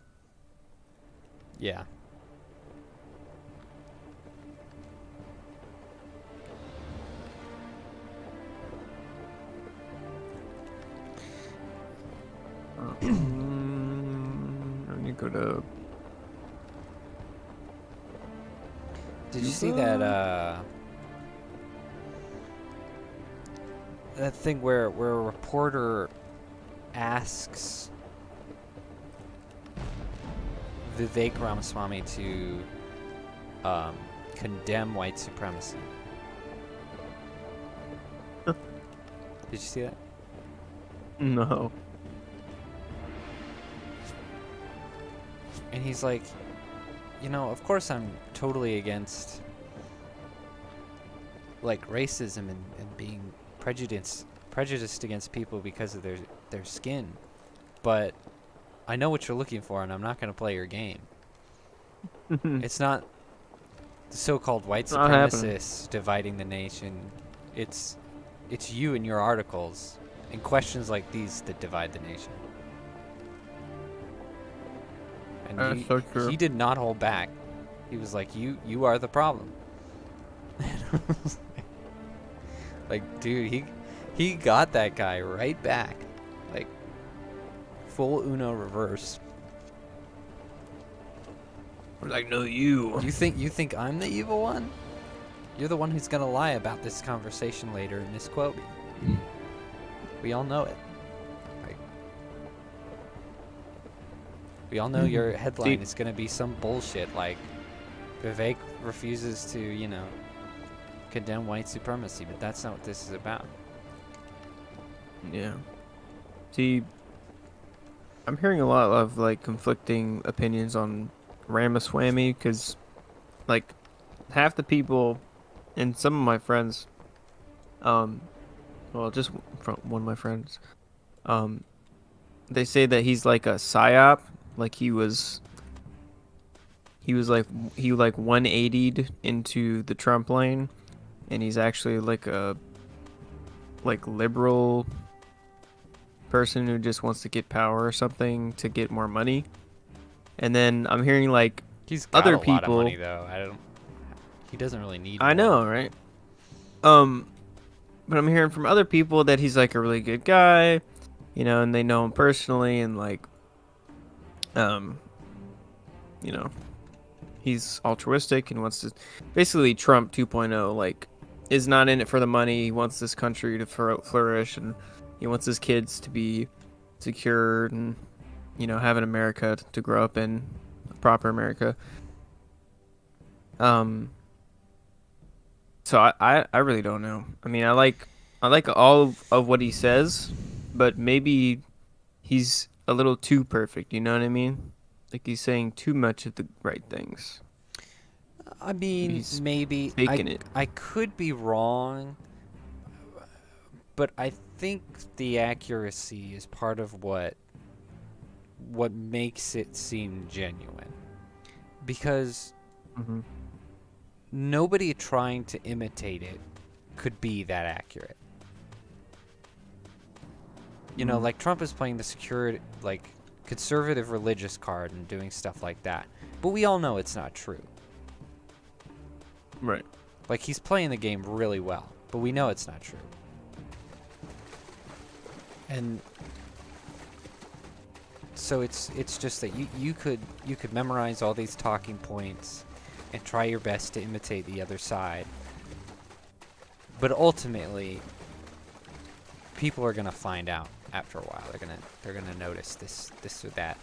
Yeah. I need to go to. Did you see that that thing where a reporter asks Vivek Ramaswamy to condemn white supremacy? Did you see that? No. And he's like, you know, of course I'm totally against like racism and being prejudiced against people because of their skin. But I know what you're looking for and I'm not going to play your game. It's not the so-called white supremacists dividing the nation. It's you and your articles and questions like these that divide the nation. And That's so true. he did not hold back. He was like, you are the problem. Like, dude, he got that guy right back. Like, full Uno reverse. Like, no, you. You think I'm the evil one? You're the one who's gonna lie about this conversation later and misquote me. We all know it. We all know your headline is going to be some bullshit like Vivek refuses to, you know, condemn white supremacy, but that's not what this is about. Yeah. See, I'm hearing a lot of like conflicting opinions on Ramaswamy because, like, half the people and some of my friends, well, just from one of my friends, they say that he's like a psyop. Like he 180'd into the Trump lane, and he's actually like a liberal person who just wants to get power or something to get more money. And then I'm hearing like he's got other a people. lot of money though. He doesn't really need. I know, right? But I'm hearing from other people that he's like a really good guy, you know, and they know him personally, and like, you know, he's altruistic and wants to, basically Trump 2.0, like, is not in it for the money. He wants this country to flourish, and he wants his kids to be secured and, you know, have an America to grow up in, a proper America. So I really don't know. I mean, I like all of what he says, but maybe he's a little too perfect, you know what I mean? Like he's saying too much of the right things. I mean, maybe I could be wrong, but I think the accuracy is part of what makes it seem genuine. Because nobody trying to imitate it could be that accurate. You know, like Trump is playing the security, like conservative religious card and doing stuff like that. But we all know it's not true. Right. Like he's playing the game really well, but we know it's not true. And so it's just that you could memorize all these talking points and try your best to imitate the other side. But ultimately, people are gonna find out after a while. They're gonna notice this or that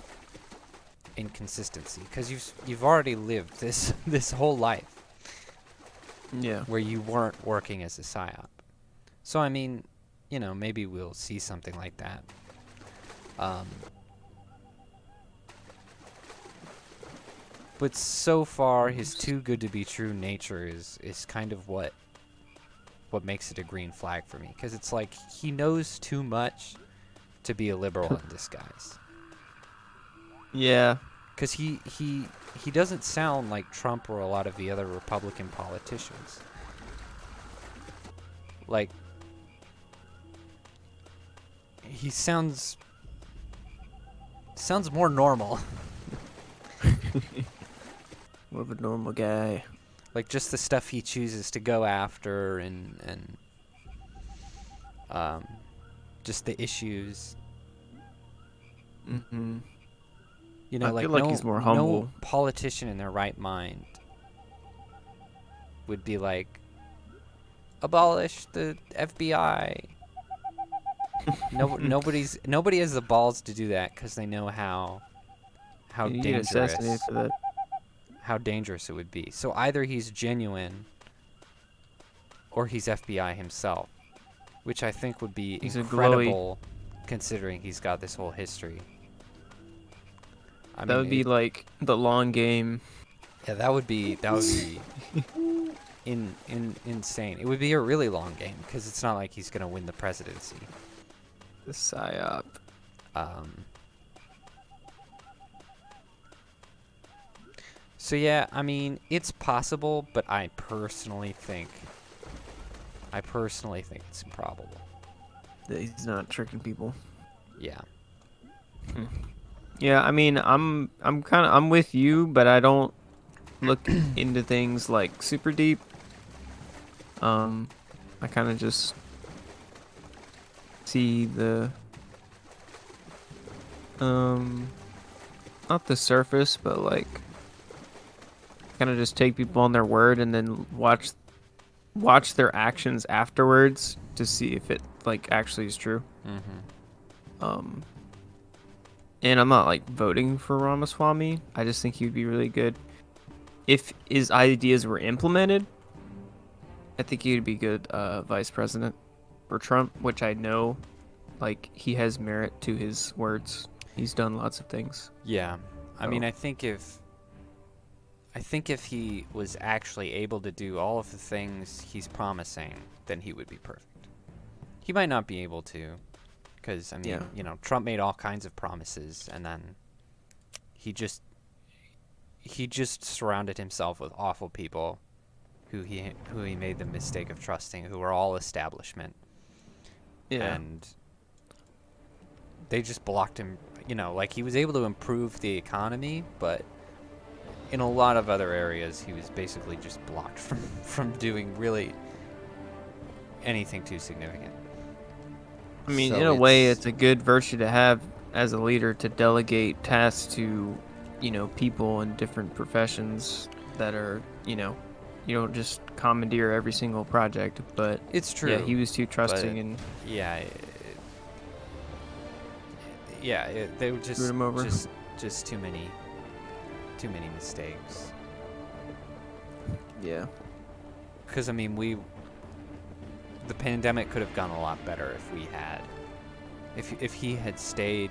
inconsistency, because you've already lived this whole life. Yeah. Where you weren't working as a psyop. So I mean, you know, maybe we'll see something like that. But so far, his too good to be true nature is kind of what makes it a green flag for me. Because it's like he knows too much to be a liberal in disguise. Yeah. Because he doesn't sound like Trump or a lot of the other Republican politicians. Like, he sounds more normal. More of a normal guy. Like, just the stuff he chooses to go after and just the issues. Mm-hmm. You know, I like, feel like he's more humble. No politician in their right mind would be like, abolish the FBI. Nobody has the balls to do that because they know how dangerous it would be. So either he's genuine or he's FBI himself, which I think would be incredible considering he's got this whole history. That would be like the long game. Yeah, that would be insane. It would be a really long game because it's not like he's gonna win the presidency. The psyop. So yeah, I mean, it's possible, but I personally think it's improbable. That he's not tricking people. Yeah. Yeah, I mean, I'm with you, but I don't look into things like super deep. I kind of just see the not the surface, but like kind of just take people on their word and then watch their actions afterwards to see if it like actually is true. Mm-hmm. And I'm not like voting for Ramaswamy. I just think he would be really good if his ideas were implemented. I think he would be good vice president for Trump, which I know like he has merit to his words. He's done lots of things. Yeah. I mean, I think if he was actually able to do all of the things he's promising, then he would be perfect. He might not be able to, because I mean, you know, Trump made all kinds of promises, and then he just surrounded himself with awful people who he made the mistake of trusting, who were all establishment. Yeah. And they just blocked him. You know, like he was able to improve the economy, but in a lot of other areas, he was basically just blocked from doing really anything too significant. I mean, So in a way, it's a good virtue to have as a leader to delegate tasks to, you know, people in different professions that are, you know, you don't just commandeer every single project. But it's true. Yeah, he was too trusting and they were screwed him over. just too many mistakes. Yeah. Because I mean, the pandemic could have gone a lot better if he had stayed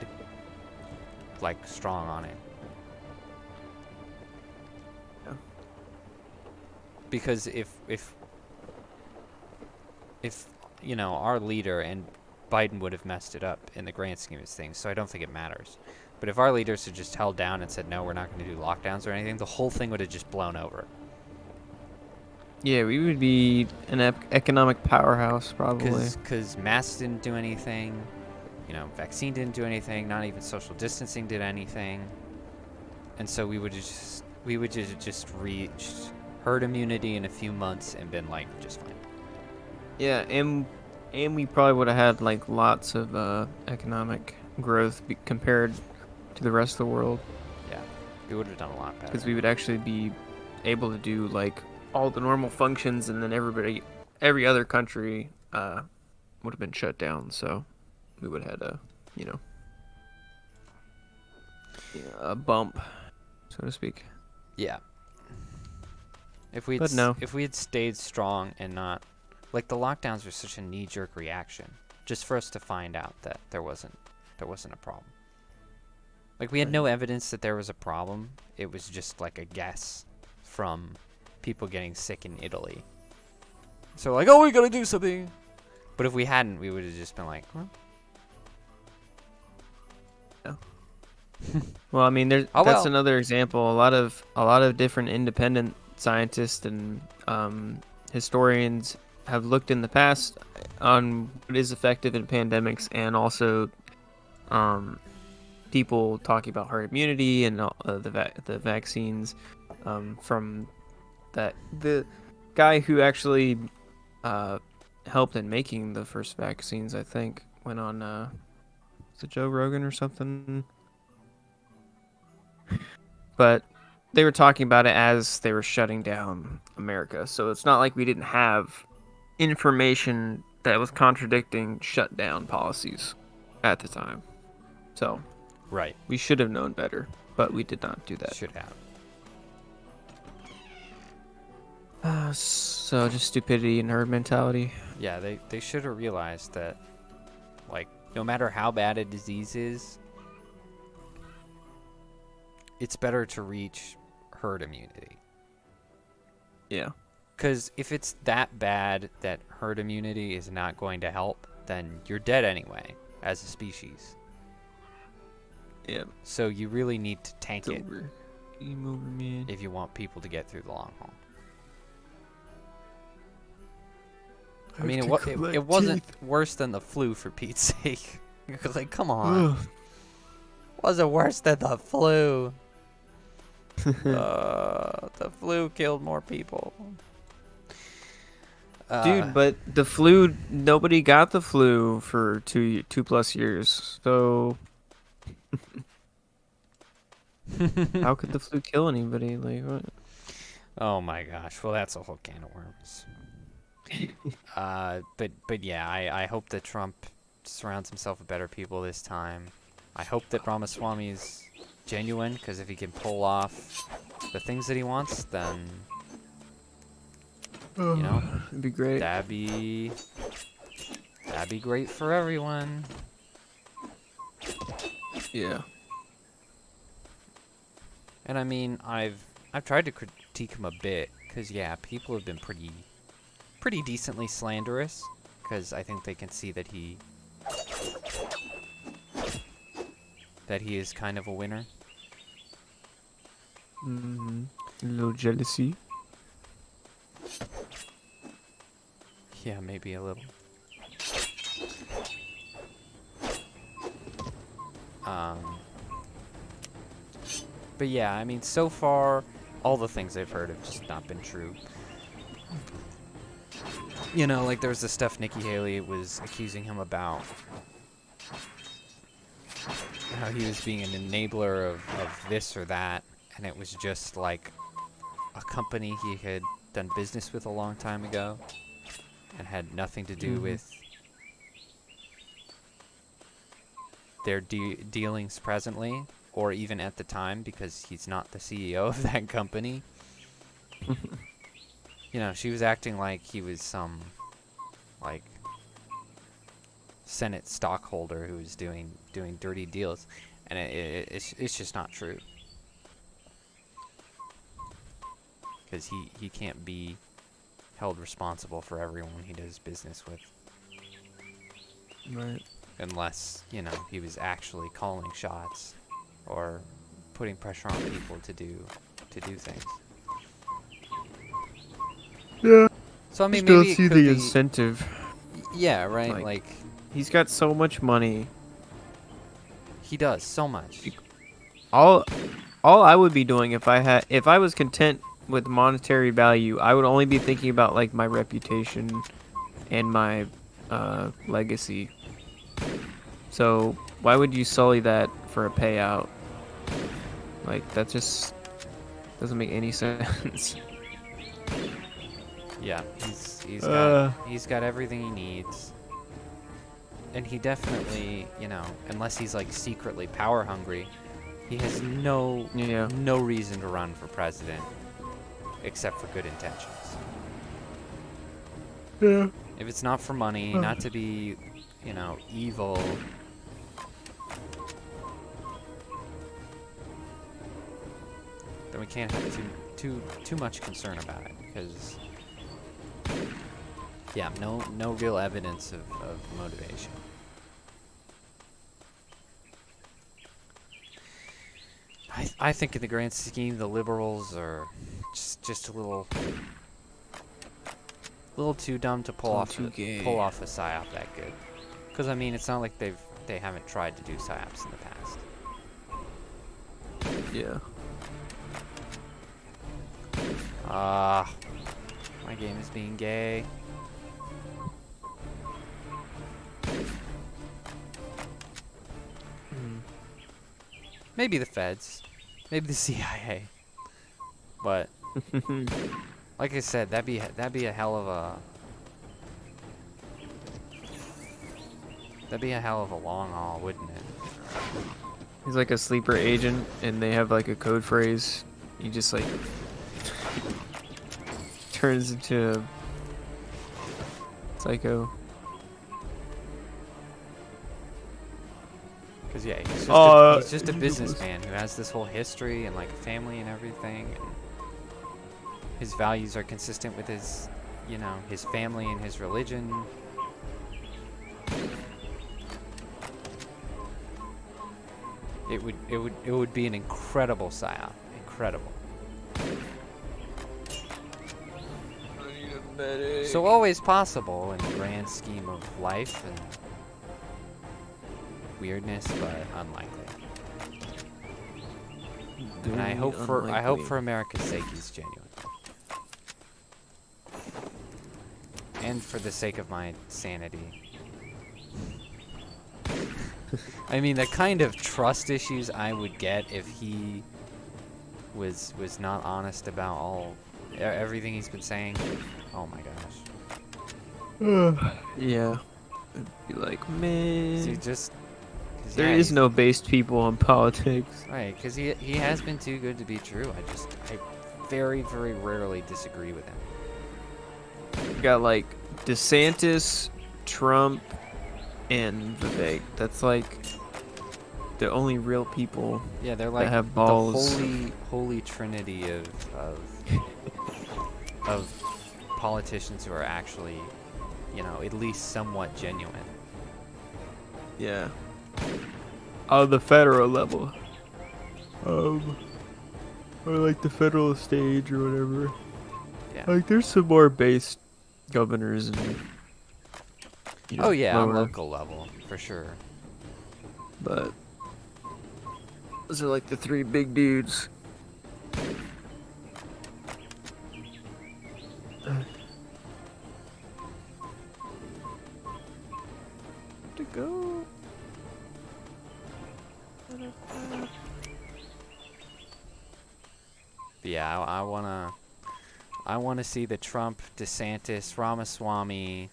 like strong on it. Yeah. Because if you know, our leader, and Biden would have messed it up in the grand scheme of things, so I don't think it matters. But if our leaders had just held down and said, no, we're not going to do lockdowns or anything, the whole thing would have just blown over. Yeah, we would be an economic powerhouse, probably. Because masks didn't do anything, you know, vaccine didn't do anything, not even social distancing did anything. And so we would just reached herd immunity in a few months and been like, just fine. Yeah, and we probably would have had like lots of economic growth compared to the rest of the world. Yeah, we would have done a lot better. Because we would actually be able to do like all the normal functions, and then every other country would have been shut down. So we would have had a bump, so to speak. Yeah. If we had stayed strong and not, like, the lockdowns were such a knee-jerk reaction, just for us to find out that there wasn't there wasn't a problem. Like, we had no evidence that there was a problem. It was just like a guess from people getting sick in Italy. So like, oh, we gotta do something. But if we hadn't, we would have just been like, huh? Well, I mean, there's Oh, that's well. another example. A lot of different independent scientists and historians have looked in the past on what is effective in pandemics, and also people talking about herd immunity and the vaccines from that the guy who actually helped in making the first vaccines, I think, went on was it Joe Rogan or something? But they were talking about it as they were shutting down America. So it's not like we didn't have information that was contradicting shutdown policies at the time. So Right. we should have known better, but we did not do that. Should have. So just stupidity and herd mentality. Yeah, they should have realized that, like, no matter how bad a disease is, it's better to reach herd immunity. Yeah. Because if it's that bad that herd immunity is not going to help, then you're dead anyway, as a species. Yeah. So you really need to tank it Game over, man. if you want people to get through the long haul. I mean, it wasn't worse than the flu, for Pete's sake. Like, come on. Wasn't worse than the flu. The flu killed more people. Dude, but the flu, nobody got the flu for two plus years. So how could the flu kill anybody? Like, what? Oh my gosh. Well, that's a whole can of worms. But yeah, I hope that Trump surrounds himself with better people this time. I hope that Ramaswamy is genuine, because if he can pull off the things that he wants, then you know, it'd be great. That'd be great for everyone. Yeah. And I mean, I've tried to critique him a bit, because yeah, people have been pretty decently slanderous, because I think they can see that he is kind of a winner. Mm-hmm. A little jealousy. Yeah, maybe a little. But yeah, I mean, so far, all the things I've heard have just not been true. You know, like there's the stuff Nikki Haley was accusing him about. How he was being an enabler of this or that, and it was just like a company he had done business with a long time ago and had nothing to do with their dealings presently, or even at the time, because he's not the CEO of that company. You know, she was acting like he was some, like, Senate stockholder who was doing dirty deals, and it's just not true. Because he can't be held responsible for everyone he does business with. Right. Unless, you know, he was actually calling shots or putting pressure on people to do things. Yeah. So I mean, Still maybe it see could the be, incentive. Yeah, right. Like he's got so much money. He does so much. All I would be doing if I was content with monetary value, I would only be thinking about like my reputation and my legacy. So why would you sully that for a payout? Like that just doesn't make any sense. Yeah, he's got everything he needs, and he definitely, you know, unless he's like secretly power hungry, he has no reason to run for president except for good intentions. Yeah. If it's not for money, not to be, you know, evil, then we can't have too much concern about it, because yeah, no real evidence of motivation. I think in the grand scheme, the liberals are just a little too dumb to pull off a psyop that good. Because I mean, it's not like they haven't tried to do psyops in the past. Yeah. My game is being gay. Maybe the feds, maybe the CIA, but like I said, that'd be a hell of a long haul, wouldn't it? He's like a sleeper agent, and they have like a code phrase. He just like turns into a psycho. Cause yeah, he's just a businessman who has this whole history and like a family and everything. And his values are consistent with his, his family and his religion. It would be an incredible psyop. Incredible. So always possible in the grand scheme of life and weirdness, but unlikely. And I hope for America's sake he's genuine. And for the sake of my sanity. I mean, the kind of trust issues I would get if he was not honest about everything he's been saying. Oh my gosh. Yeah. I'd be like, man. There is no based people on politics. Right, because he has been too good to be true. I very, very rarely disagree with him. You got like DeSantis, Trump, and Vivek. That's like the only real people. Yeah, they're like that have balls. The holy trinity of politicians who are actually, at least somewhat genuine. Yeah. On the federal level. Or like the federal stage or whatever. Yeah. Like there's some more based governors and oh yeah, on local level, for sure. But those are like the three big dudes. To go. Yeah, I wanna see the Trump, DeSantis, Ramaswamy,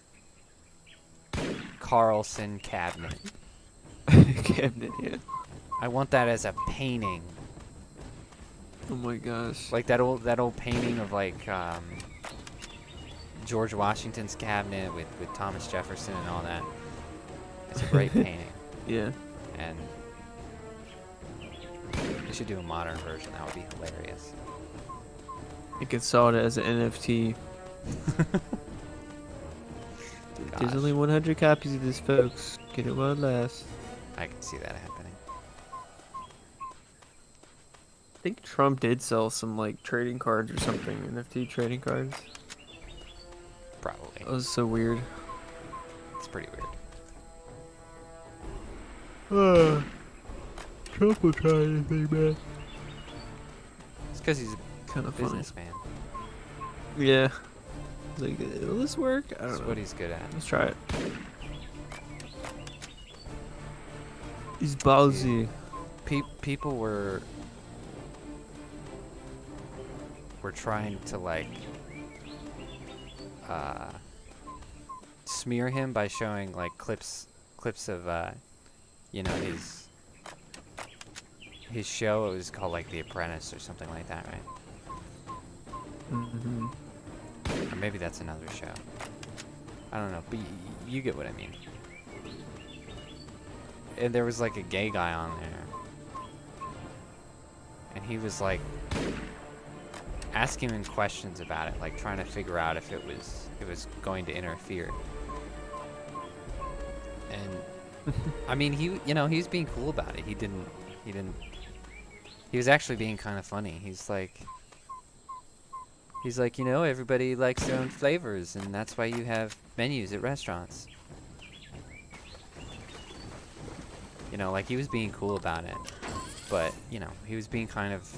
Carlson cabinet. Cabinet, yeah. I want that as a painting. Oh my gosh. Like that old painting of like George Washington's cabinet with Thomas Jefferson and all that. It's a great painting. Yeah. And they should do a modern version. That would be hilarious. You could sell it as an NFT. There's only 100 copies of this, folks. Get it while it lasts. I can see that happening. I think Trump did sell some like trading cards or something, NFT trading cards. Probably. That was so weird. It's pretty weird. Trump will try anything, man. It's because he's kind of businessman. Yeah. Like, will this work? I don't know. That's what he's good at. Let's try it. He's ballsy. People were trying to like smear him by showing like clips of his show. It was called like The Apprentice or something like that, right? Mm-hmm. Or maybe that's another show. I don't know, but you get what I mean. And there was like a gay guy on there, and he was like asking him questions about it, like trying to figure out if it was going to interfere. And I mean, he was being cool about it. He didn't. He was actually being kind of funny. He's like, everybody likes their own flavors, and that's why you have menus at restaurants. Like he was being cool about it, but he was being kind of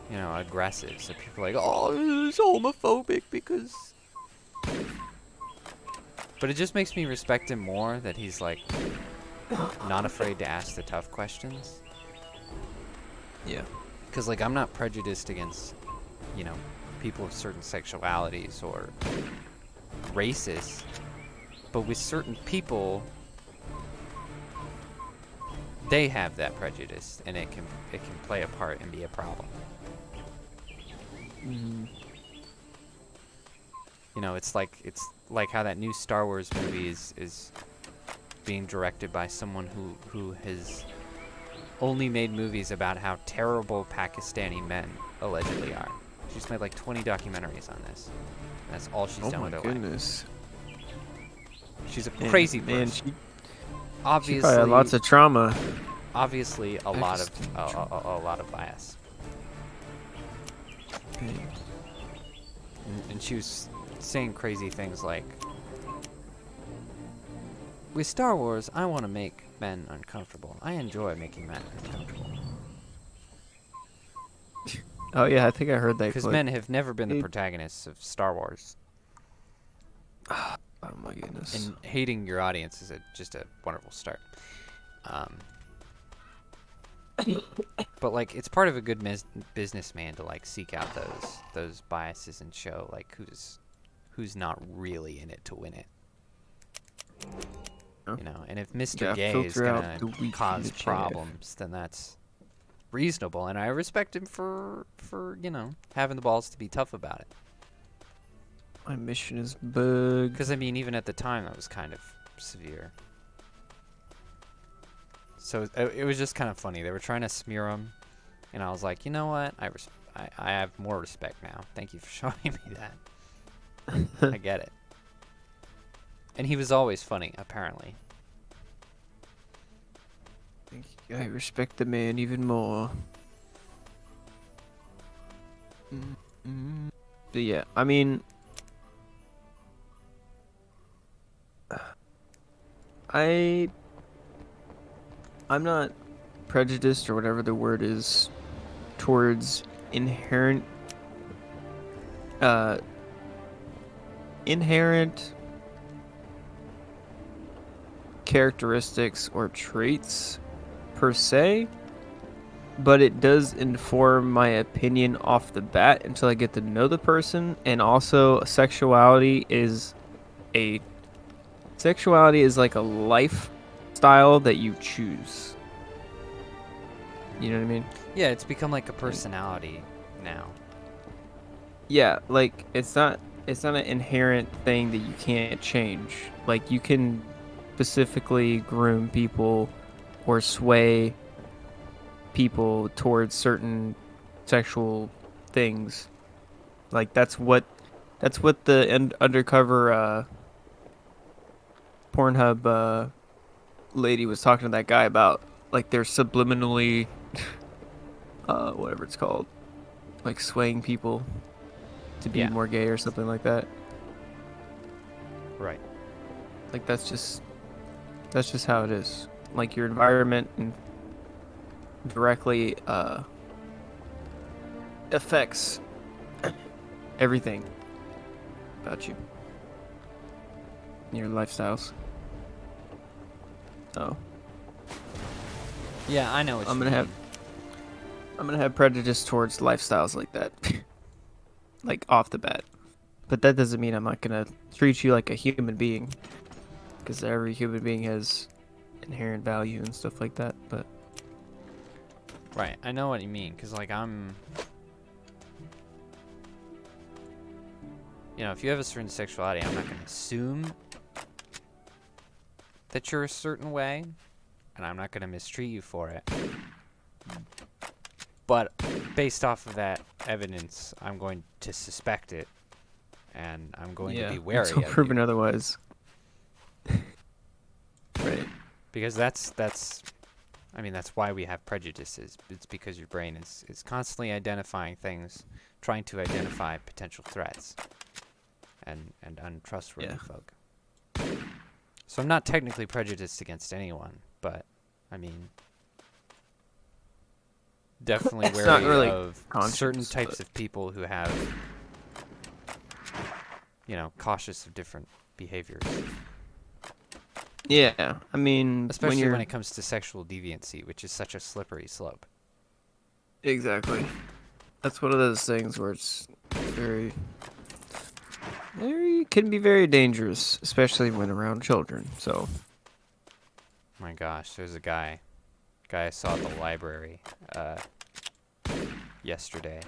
aggressive. So people are like, oh, it's homophobic because. But it just makes me respect him more that he's like not afraid to ask the tough questions. Yeah. Because like I'm not prejudiced against people of certain sexualities or races, but with certain people, they have that prejudice, and it can play a part and be a problem. It's like how that new Star Wars movie is being directed by someone who has only made movies about how terrible Pakistani men allegedly are. She's made like 20 documentaries on this. And that's all she's done with her life. She's a crazy person. Obviously, she probably had lots of trauma. Obviously, a lot of bias. And she was saying crazy things like, with Star Wars, I want to make men uncomfortable. I enjoy making men uncomfortable. Oh yeah, I think I heard that. Because men have never been the protagonists of Star Wars. Oh my goodness. And hating your audience is just a wonderful start. But like, it's part of a good businessman to like seek out those biases and show like who's not really in it to win it. And if Mr. Gay is gonna cause problems, then that's reasonable, and I respect him for having the balls to be tough about it. My mission is bug. Because I mean, even at the time, that was kind of severe. So it was just kind of funny. They were trying to smear him, and I was like, you know what? I have more respect now. Thank you for showing me that. I get it. And he was always funny, apparently. I respect the man even more. But yeah, I mean, I'm not prejudiced or whatever the word is towards inherent characteristics or traits per se, but it does inform my opinion off the bat until I get to know the person. And also, sexuality is like a lifestyle that you choose. You know what I mean? Yeah, it's become like a personality now. Yeah, like it's not an inherent thing that you can't change. Like you can specifically groom people or sway people towards certain sexual things. Like that's what the undercover Pornhub lady was talking to that guy about. Like they're subliminally whatever it's called, like swaying people to be more gay or something like that. Right. Like that's just how it is. Like your environment and directly affects everything about you, your lifestyles. So yeah, I know what I'm gonna have prejudice towards lifestyles like that, like off the bat. But that doesn't mean I'm not gonna treat you like a human being, because every human being has inherent value and stuff like that. But right, I know what you mean, because like if you have a certain sexuality, I'm not going to assume that you're a certain way, and I'm not going to mistreat you for it. But based off of that evidence, I'm going to suspect it, and I'm going to be wary until of proven you. otherwise. Right. Because that's why we have prejudices. It's because your brain is constantly identifying things, trying to identify potential threats and untrustworthy folk. So I'm not technically prejudiced against anyone, but I mean, definitely It's not wary really of certain types of people who have, cautious of different behaviors. Yeah, I mean, Especially when it comes to sexual deviancy, which is such a slippery slope. Exactly. That's one of those things where it's can be very dangerous, especially when around children. So. My gosh, there's a guy I saw at the library yesterday.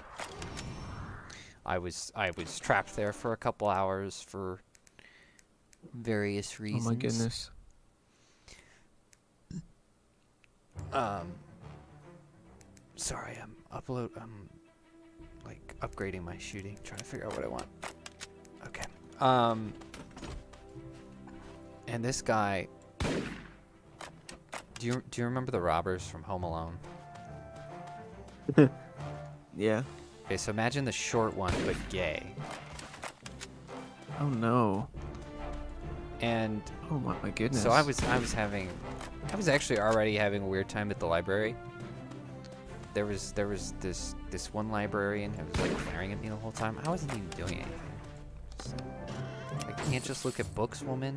I was trapped there for a couple hours for various reasons. Oh my goodness. Sorry, I'm upgrading my shooting, trying to figure out what I want. Okay. And this guy, do you remember the robbers from Home Alone? Yeah. Okay, so imagine the short one but gay. Oh no. And oh my goodness. So I was actually already having a weird time at the library. There was this one librarian who was like glaring at me the whole time. I wasn't even doing anything. I can't just look at books, woman.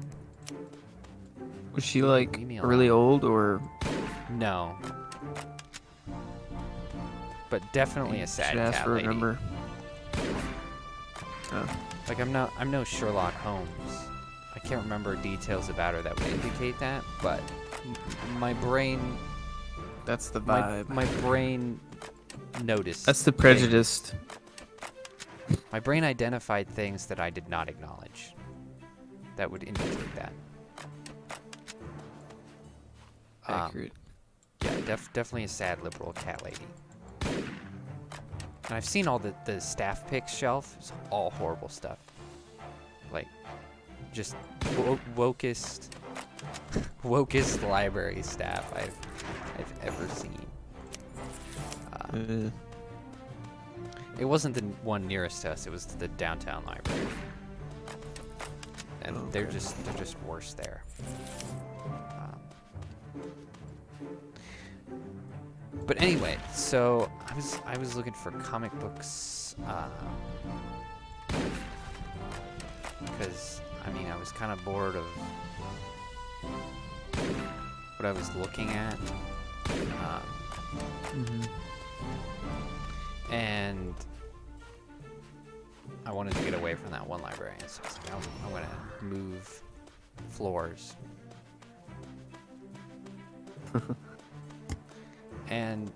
Was she like really old or? No. But definitely a sad ask cat for a lady. number. Oh. Like I'm no Sherlock Holmes. I can't remember details about her that would indicate that, but my brain. That's the vibe. My brain noticed. That's the prejudice. My brain identified things that I did not acknowledge. That would indicate that. Accurate. Yeah, definitely a sad liberal cat lady. And I've seen all the staff picks shelf. It's all horrible stuff. Like, just wokest library staff I've ever seen. It wasn't the one nearest to us. It was the downtown library, and they're just worse there. But anyway, so I was looking for comic books because I was kind of bored of what I was looking at. And I wanted to get away from that one librarian, so I was like, I'm going to move floors. And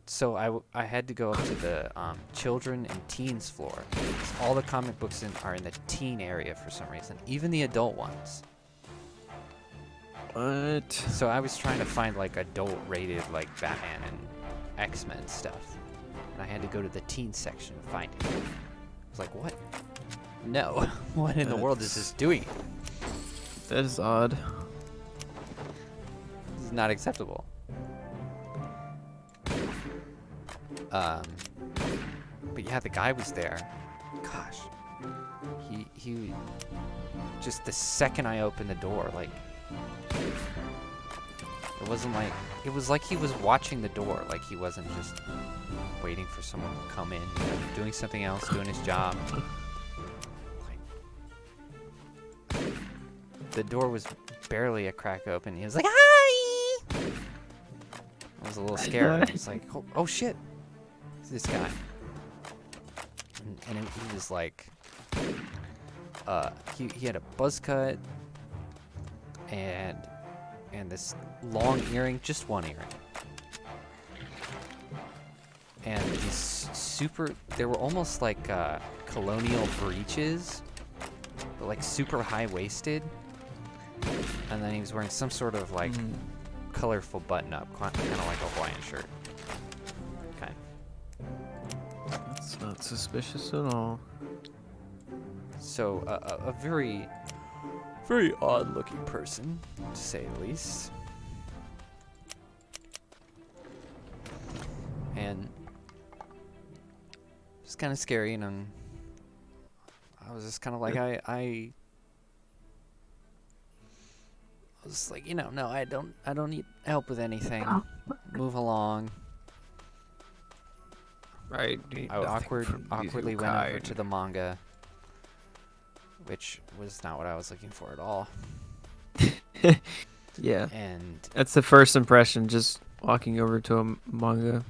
so I had to go up to the children and teens floor. All the comic books are in the teen area for some reason, even the adult ones. What? So I was trying to find like adult rated like Batman and X-Men stuff. And I had to go to the teen section to find it. I was like, what? No. What in the world is this doing? That is odd. This is not acceptable. But yeah, the guy was there. Gosh. He just the second I opened the door, like, it wasn't like, it was like he was watching the door, like he wasn't just waiting for someone to come in, doing something else, doing his job. Like, the door was barely a crack open. He was like, hi! I was a little scared. I was like, oh shit, it's this guy. And he was like, he had a buzz cut and this long earring, just one earring. And these they were almost like colonial breeches, but like super high-waisted. And then he was wearing some sort of like colorful button-up, kind of like a Hawaiian shirt. Not suspicious at all. So, a very, very odd-looking person, to say the least. And it's kind of scary, and I was just kind of like, I was like, you know, no, I don't need help with anything. Move along. Right. I awkwardly went over to the manga, which was not what I was looking for at all. Yeah. And that's the first impression, just walking over to a manga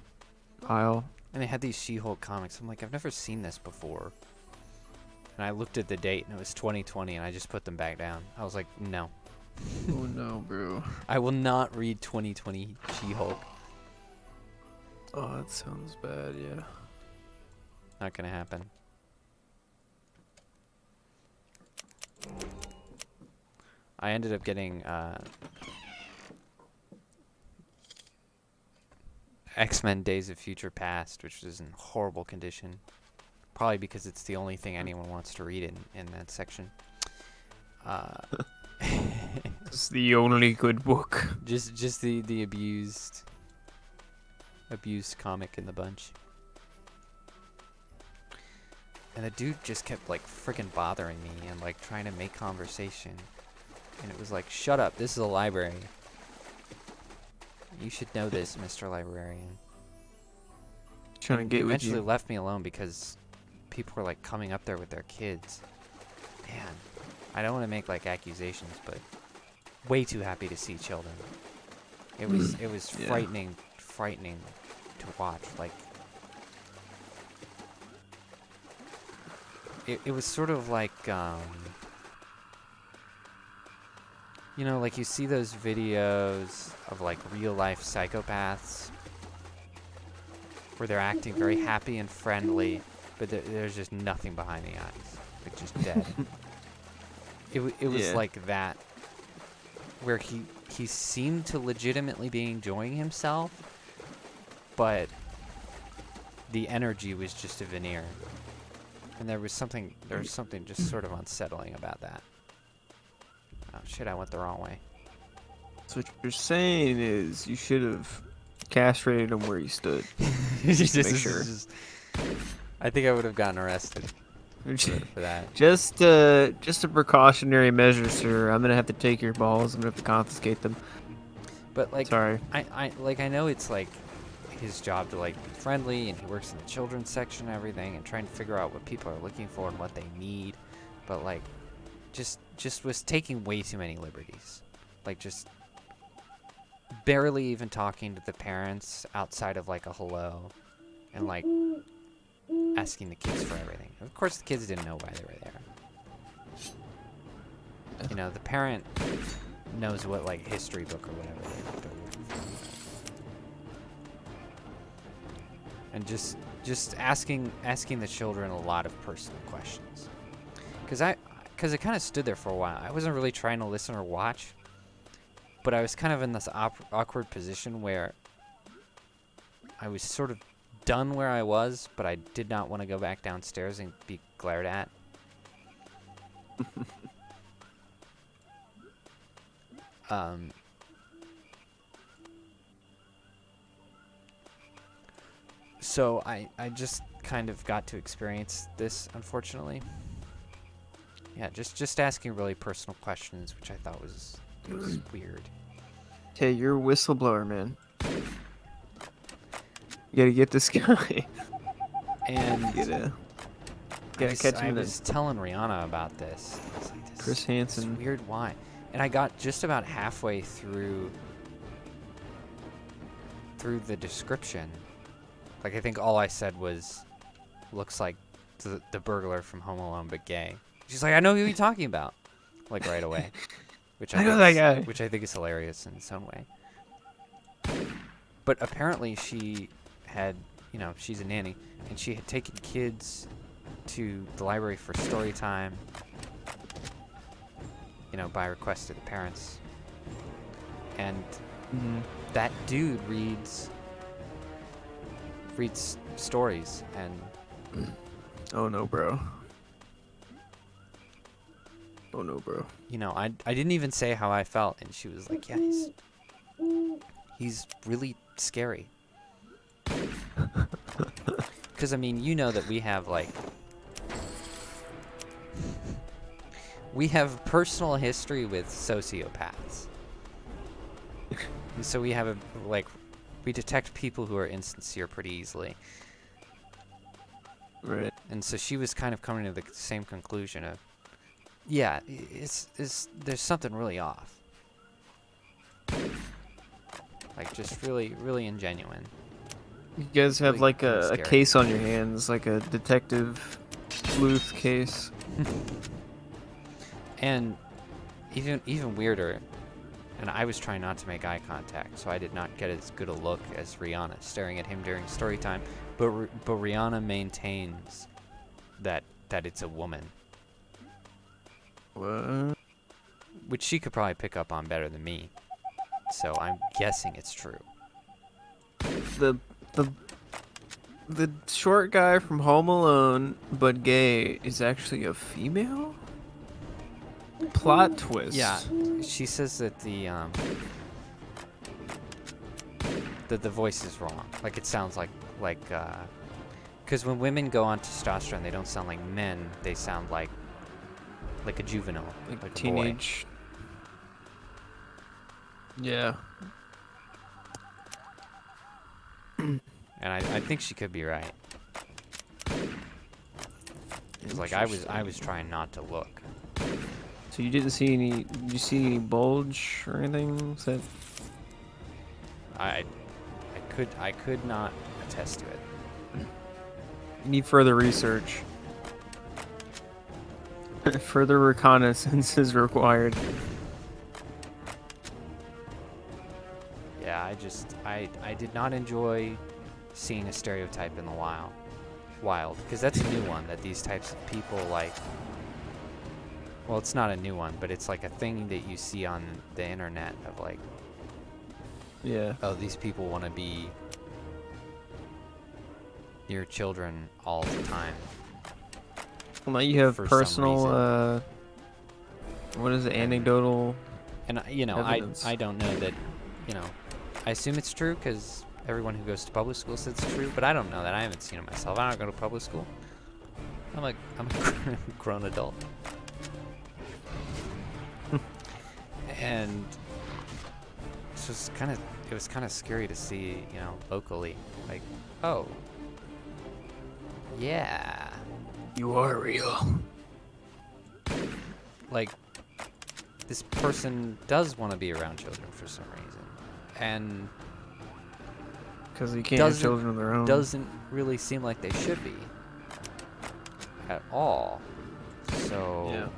aisle. And they had these She-Hulk comics. I'm like, I've never seen this before. And I looked at the date, and it was 2020, and I just put them back down. I was like, no. Oh, no, bro. I will not read 2020 She-Hulk. Oh, that sounds bad, yeah. Not gonna happen. I ended up getting X-Men Days of Future Past, which was in horrible condition. Probably because it's the only thing anyone wants to read in that section. It's the only good book. Just the abused comic in the bunch. And the dude just kept like freaking bothering me and like trying to make conversation. And it was like, shut up, this is a library. You should know this, Mr. Librarian. Trying to get with eventually you. left me alone because people were like coming up there with their kids. Man, I don't want to make like accusations, but way too happy to see children. It was Yeah. frightening to watch. Like it was sort of like you know, like you see those videos of like real life psychopaths where they're acting very happy and friendly, but there's just nothing behind the eyes. Like just dead. It was like that, where he seemed to legitimately be enjoying himself, but the energy was just a veneer. And there was something just sort of unsettling about that. Oh shit, I went the wrong way. So what you're saying is you should have castrated him where he stood. Just to make sure. I think I would have gotten arrested for that. Just a precautionary measure, sir. I'm gonna have to take your balls. I'm gonna have to confiscate them. But like, sorry. I know it's like his job to like be friendly, and he works in the children's section and everything, and trying to figure out what people are looking for and what they need. But like, just was taking way too many liberties. Like just barely even talking to the parents outside of like a hello, and like asking the kids for everything. Of course, the kids didn't know why they were there. You know, the parent knows what like history book or whatever they're looking for. And just asking the children a lot of personal questions. Because I kind of stood there for a while. I wasn't really trying to listen or watch, but I was kind of in this awkward position where I was sort of done where I was, but I did not want to go back downstairs and be glared at. So I just kind of got to experience this, unfortunately. Yeah, just asking really personal questions, which I thought was weird. Hey, you're a whistleblower, man. You gotta get this guy. And gotta catch him. I was telling Rihanna about this. I was like, Chris Hansen. It's weird, why? And I got just about halfway through the description. Like, I think all I said was, looks like the burglar from Home Alone, but gay. She's like, I know who you're talking about. Like, right away. Which I know that guy. Which I think is hilarious in its own way. But apparently she had, you know, she's a nanny, and she had taken kids to the library for story time, you know, by request of the parents. And that dude reads stories and Oh no, bro. Oh no, bro. You know, I didn't even say how I felt, and she was like, yeah, he's really scary. Because, I mean, you know that we have, like... We have personal history with sociopaths. And so we have a, like, we detect people who are insincere pretty easily. Right. And so she was kind of coming to the same conclusion of, yeah, there's something really off. Like, just really, really ingenuine. You guys have Really like a scary. case on your hands, like a detective sleuth case. And even weirder, and I was trying not to make eye contact, so I did not get as good a look as Rihanna staring at him during story time. But Rihanna maintains that it's a woman, What? which she could probably pick up on better than me. So I'm guessing it's true. The short guy from Home Alone, but gay, is actually a female? Plot twist. Yeah, she says that the voice is wrong. Like, it sounds like because when women go on testosterone, they don't sound like men. They sound like a juvenile, like a teenage. Yeah. boy. And I think she could be right. It's like I was trying not to look. So you didn't see any? Did you see any bulge or anything? Is that... I could not attest to it. You need further research. Further reconnaissance is required. Yeah, I did not enjoy seeing a stereotype in the wild, because that's a new one that these types of people like. Well, it's not a new one, but it's like a thing that you see on the internet of like, Yeah. oh, these people want to be near children all the time. Well, now you have For some personal, what is it, anecdotal And you know, evidence. I don't know that, you know, I assume it's true because everyone who goes to public school says it's true, but I don't know that. I haven't seen it myself. I don't go to public school. I'm a grown adult. And it was kind of scary to see, you know, locally, like, oh, yeah, You are real. like, this person does want to be around children for some reason, and Because you can't have children of their own. doesn't really seem like they should be at all. So, Yeah.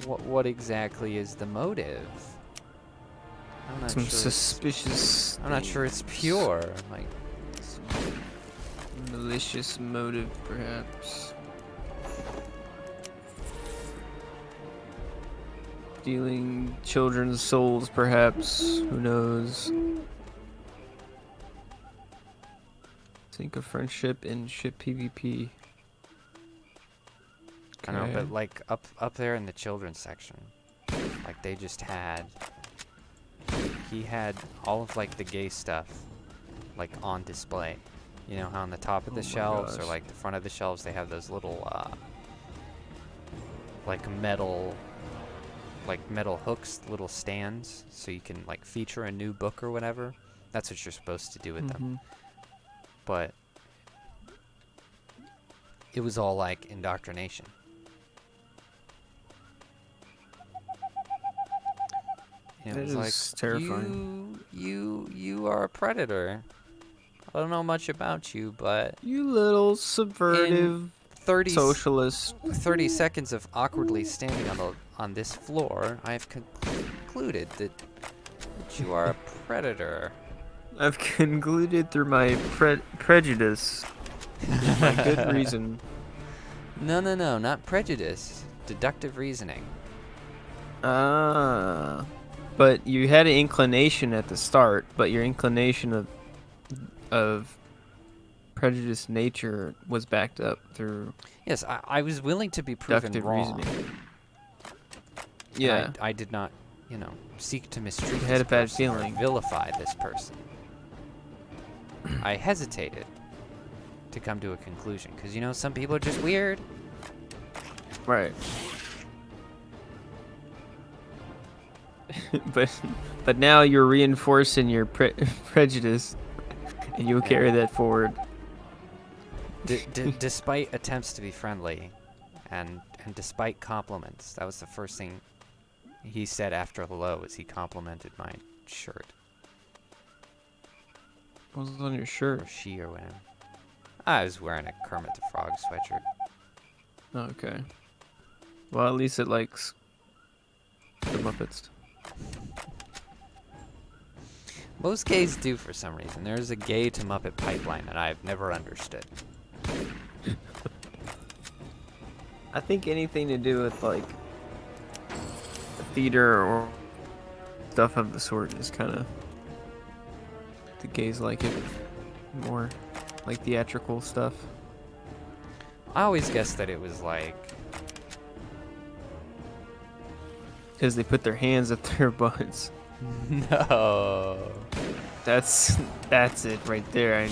what exactly is the motive? I'm not Some sure. suspicious. I'm not sure it's pure. Like, Malicious motive, perhaps. Stealing children's souls, perhaps. Who knows? Think of friendship in ship PvP. I know, but Okay. like up there in the children's section, like they just had. He had all of like the gay stuff, like on display. You know how on the top of the Oh my shelves or gosh. like the front of the shelves they have those little like metal hooks, little stands, so you can like feature a new book or whatever. That's what you're supposed to do with them. But it was all like indoctrination. And That it was like, is terrifying. You are a predator. I don't know much about you, but You little subvertive 30 socialist. 30 seconds of awkwardly standing on this floor, I have concluded that you are a predator. I've concluded through my prejudice. My good reason. No, not prejudice. Deductive reasoning. Ah. But you had an inclination at the start, but your inclination of prejudiced nature was backed up through Yes, I was willing to be proven deductive wrong. reasoning. And Yeah. I did not, you know, seek to mistreat You this had a bad person or feeling. vilify this person. I hesitated to come to a conclusion because, you know, some people are just weird. Right. but now you're reinforcing your prejudice, and you'll carry that forward. Despite attempts to be friendly, and despite compliments, that was the first thing he said after hello. Is he complimented my shirt? What was on your shirt? Or she or whatever. I was wearing a Kermit the Frog sweatshirt. Okay. Well, at least it likes the Muppets. Most gays do for some reason. There's a gay to Muppet pipeline that I've never understood. I think anything to do with like theater or stuff of the sort is kind of the gays like it more, like theatrical stuff. I always guessed that it was like because they put their hands up their butts. No. That's it right there.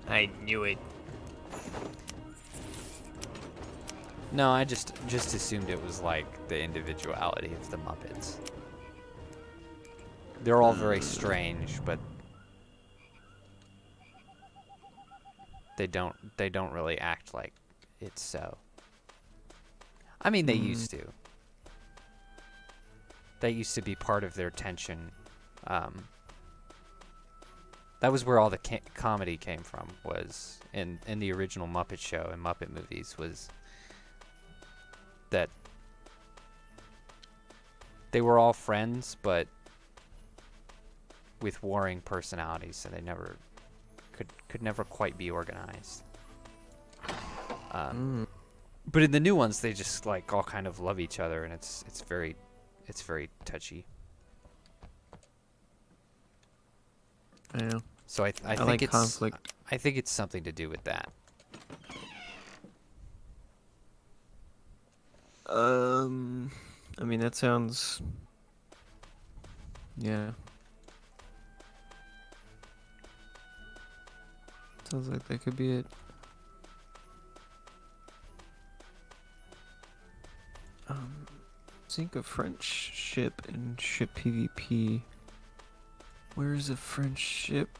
I knew it. No, I just assumed it was like the individuality of the Muppets. They're all very strange, but they don't really act like it's so. I mean, they used to. That used to be part of their tension. That was where all the comedy came from, was in the original Muppet Show and Muppet movies, was that they were all friends, but with warring personalities, so they never could never quite be organized. But in the new ones, they just like all kind of love each other, and it's very touchy. I know. So I think like it's conflict. I think it's something to do with that. I mean, that sounds. Yeah. Sounds like that could be it. Sink a French ship and ship PvP. Where is a French ship?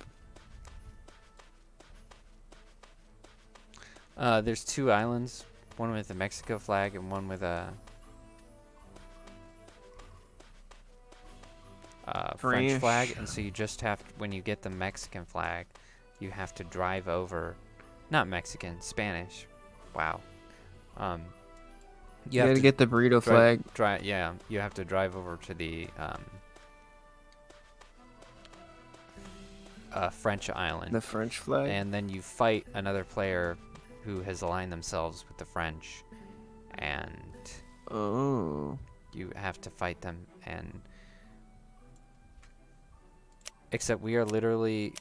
There's 2 islands, one with a Mexico flag and one with a French flag. And so you just have to, when you get the Mexican flag, you have to drive over, not Mexican, Spanish. Wow. You gotta get the burrito flag. Yeah, you have to drive over to the French island. The French flag? And then you fight another player who has aligned themselves with the French. And you have to fight them. And except we are literally,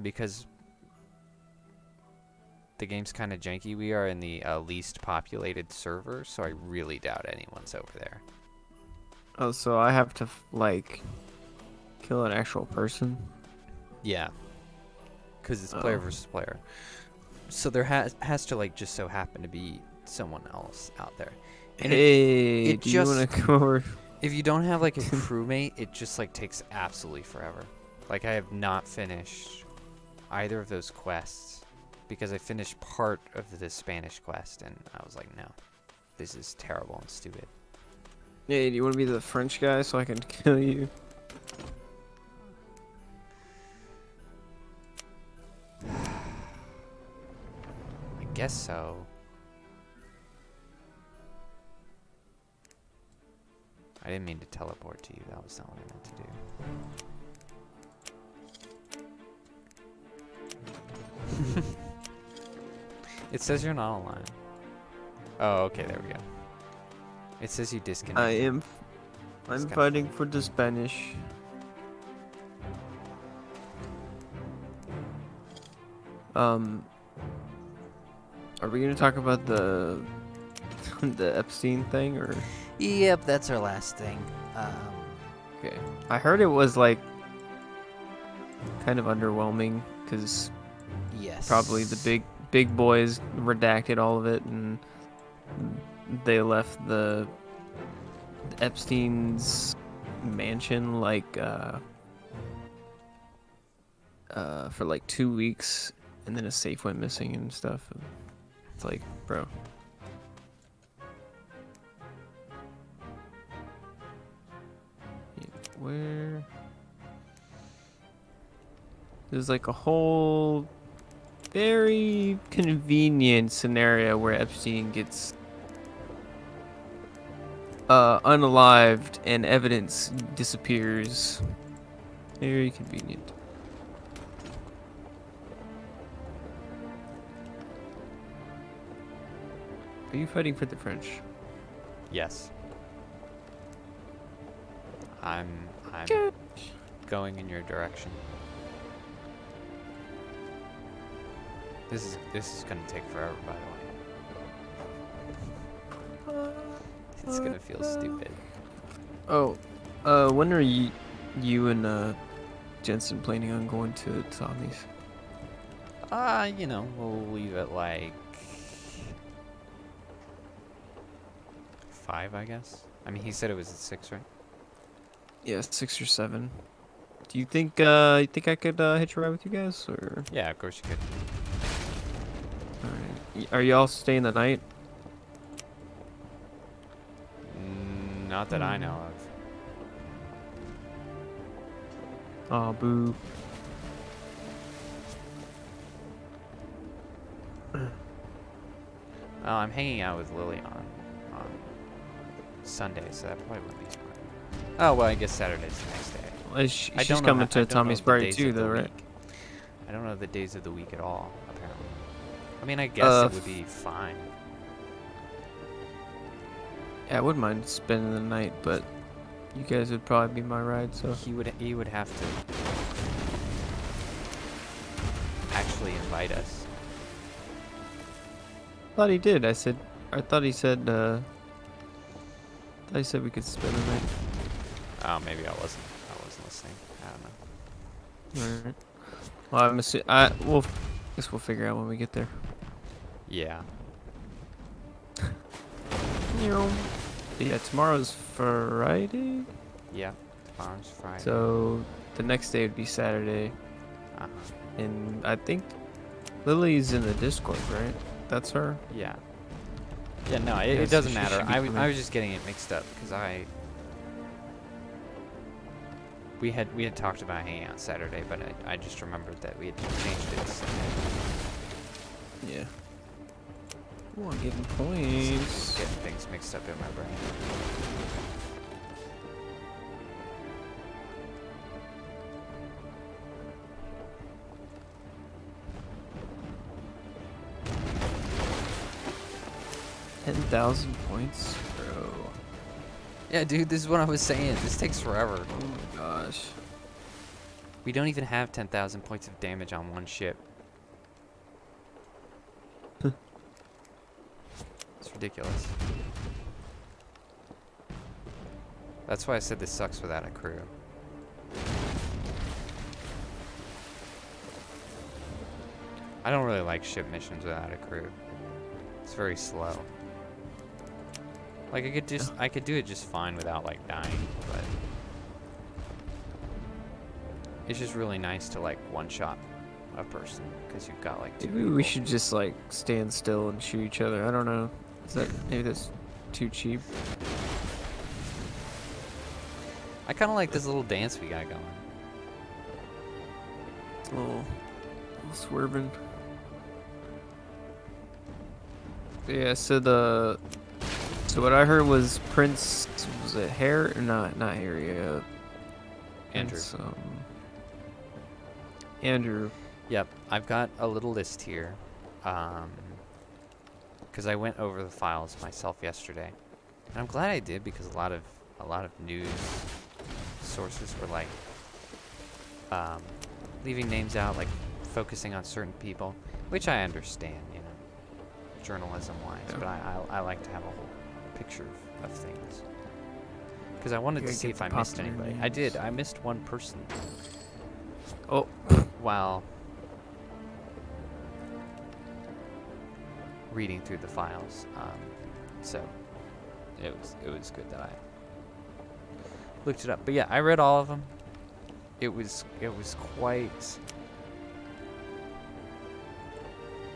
because the game's kind of janky, we are in the least populated server, so I really doubt anyone's over there. Oh, so I have to like kill an actual person? Yeah, because it's player versus player. So there has to like just so happen to be someone else out there. And hey, do you want to come over? If you don't have like a crewmate, it just like takes absolutely forever. Like I have not finished either of those quests because I finished part of the Spanish quest and I was like, no, this is terrible and stupid. Hey, do you want to be the French guy so I can kill you? I guess so. I didn't mean to teleport to you. That was not what I meant to do. It says you're not online. Oh, okay, there we go. It says you disconnected. I'm fighting for the Spanish. Are we gonna talk about the the Epstein thing or? Yep, that's our last thing. Okay. I heard it was like kind of underwhelming because Yes. probably the big boys redacted all of it and they left the Epstein's mansion like for like 2 weeks, and then a safe went missing and stuff. It's like, bro. Where? There's like a whole very convenient scenario where Epstein gets unalived and evidence disappears. Very convenient. Are you fighting for the French? Yes. I'm going in your direction. This is gonna take forever, by the way. It's gonna feel stupid. Oh, when are you and Jensen planning on going to Tommy's? You know, we'll leave at like 5, I guess. I mean, he said it was at 6, right? Yeah, 6 or 7. Do you think I could hitch a ride with you guys, or? Yeah, of course you could. Alright. Are y'all staying the night? Not that I know of. Oh, boo. Well, I'm hanging out with Lily on Sunday, so that probably would be fun. Oh, well, I guess Saturday's the next day. Well, she's coming to Tommy's party too, though, right? I don't know the days of the week at all, apparently. I mean, I guess it would be fine. Yeah, I wouldn't mind spending the night, but you guys would probably be my ride, so. He would have to actually invite us. I thought he did. I thought he said we could spend the night. Oh, maybe I wasn't listening. I don't know. Alright. Well, guess we'll figure out when we get there. Yeah. Yeah, tomorrow's Friday? Yeah, tomorrow's Friday. So, the next day would be Saturday. Uh-huh. And I think Lily's in the Discord, right? That's her? Yeah. Yeah, no, it Yeah, so doesn't she matter. should be I coming. was just getting it mixed up because we had talked about hanging out Saturday, but I just remembered that we had changed it to Sunday. Yeah. Oh, I'm getting points. Getting things mixed up in my brain. $10,000 points, bro. Yeah, dude, this is what I was saying. This takes forever. Oh my gosh. We don't even have 10,000 points of damage on one ship. It's ridiculous. That's why I said this sucks without a crew. I don't really like ship missions without a crew. It's very slow. Like I could do it just fine without like dying, but it's just really nice to like one-shot a person because you've got like 2 Maybe people. we should just like stand still and shoot each other. I don't know. Maybe that's too cheap? I kind of like this little dance we got going. A little swerving. Yeah. So what I heard was Prince was it Harry? Not Harry. Andrew. Prince, Andrew. Yep, I've got a little list here, because I went over the files myself yesterday, and I'm glad I did because a lot of news sources were like leaving names out, like focusing on certain people, which I understand, you know. journalism-wise, but I like to have a whole picture of things. Because I wanted to see if I missed anybody. I did. I missed one person. Oh. While reading through the files, so it was good that I looked it up. But yeah, I read all of them. It was quite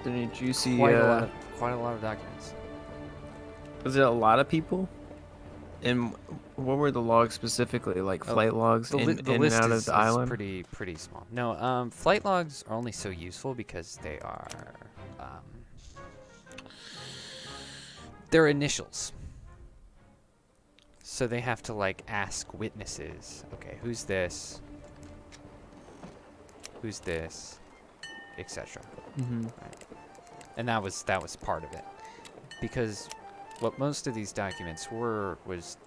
Any juicy? quite a lot of documents. Was it a lot of people? And what were the logs specifically? Like flight logs The in and list out of is the island? pretty small. No, flight logs are only so useful because they are they're initials. So they have to like ask witnesses, okay, who's this? Who's this? Etc. Mm-hmm. Right. And that was part of it, because what most of these documents were was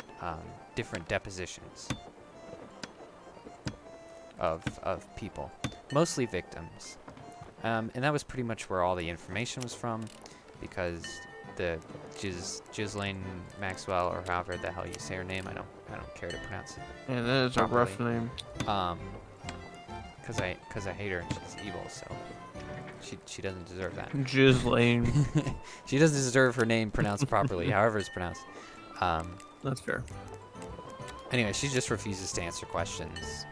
different depositions of people, mostly victims, and that was pretty much where all the information was from, because the Ghislaine Maxwell, or however the hell you say her name, I don't care to pronounce it. Yeah, that is properly. a rough name. Because I hate her and she's evil, so she doesn't deserve that. Ghislaine. She doesn't deserve her name pronounced properly, however it's pronounced. That's fair. Anyway, she just refuses to answer questions,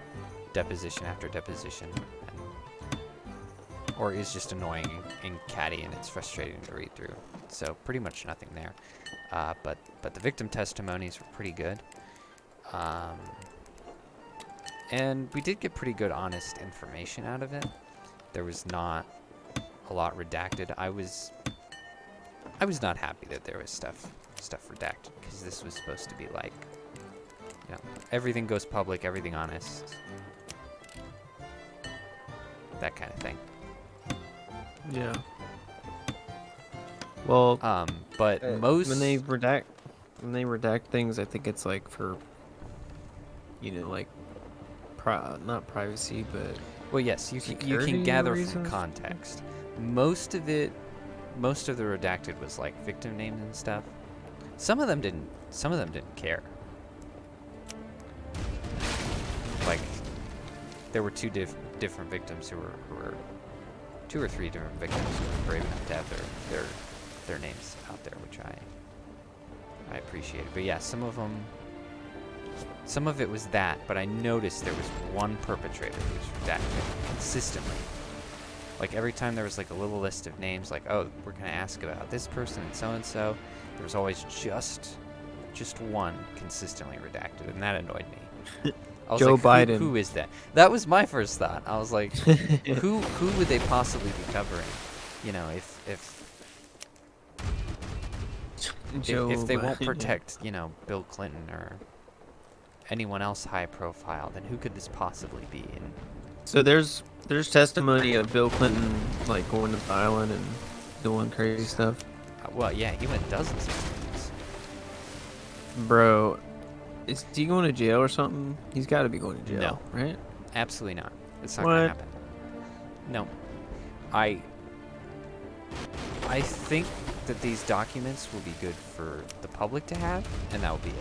deposition after deposition, or is just annoying and catty, and it's frustrating to read through. So pretty much nothing there. But the victim testimonies were pretty good. And we did get pretty good, honest information out of it. There was not a lot redacted. I was not happy that there was stuff redacted, because this was supposed to be like, you know, everything goes public, everything honest, that kind of thing. Yeah. Well, but most when they redact things, I think it's like for, you know, like not privacy, but well, yes, you can gather from context. Most of the redacted was like victim names and stuff. Some of them didn't care. Like, there were two different victims who were 2 or 3 different victims who were brave enough to have their names out there, which I appreciated. But yeah, some of it was that, but I noticed there was one perpetrator who was redacted consistently. Like, every time there was like a little list of names, like, oh, we're gonna ask about this person and so, there was always just one consistently redacted, and that annoyed me. I was Joe like, Biden. Who is that? That was my first thought. I was like, who would they possibly be covering? You know, if they won't protect, you know, Bill Clinton or anyone else high profile, then who could this possibly be? And so there's testimony of Bill Clinton like going to the island and doing crazy stuff. Well, yeah, he went dozens of times. Bro, is he going to jail or something? He's got to be going to jail, No. right? Absolutely not. It's not gonna happen. No. I think that these documents will be good for the public to have, and that will be it.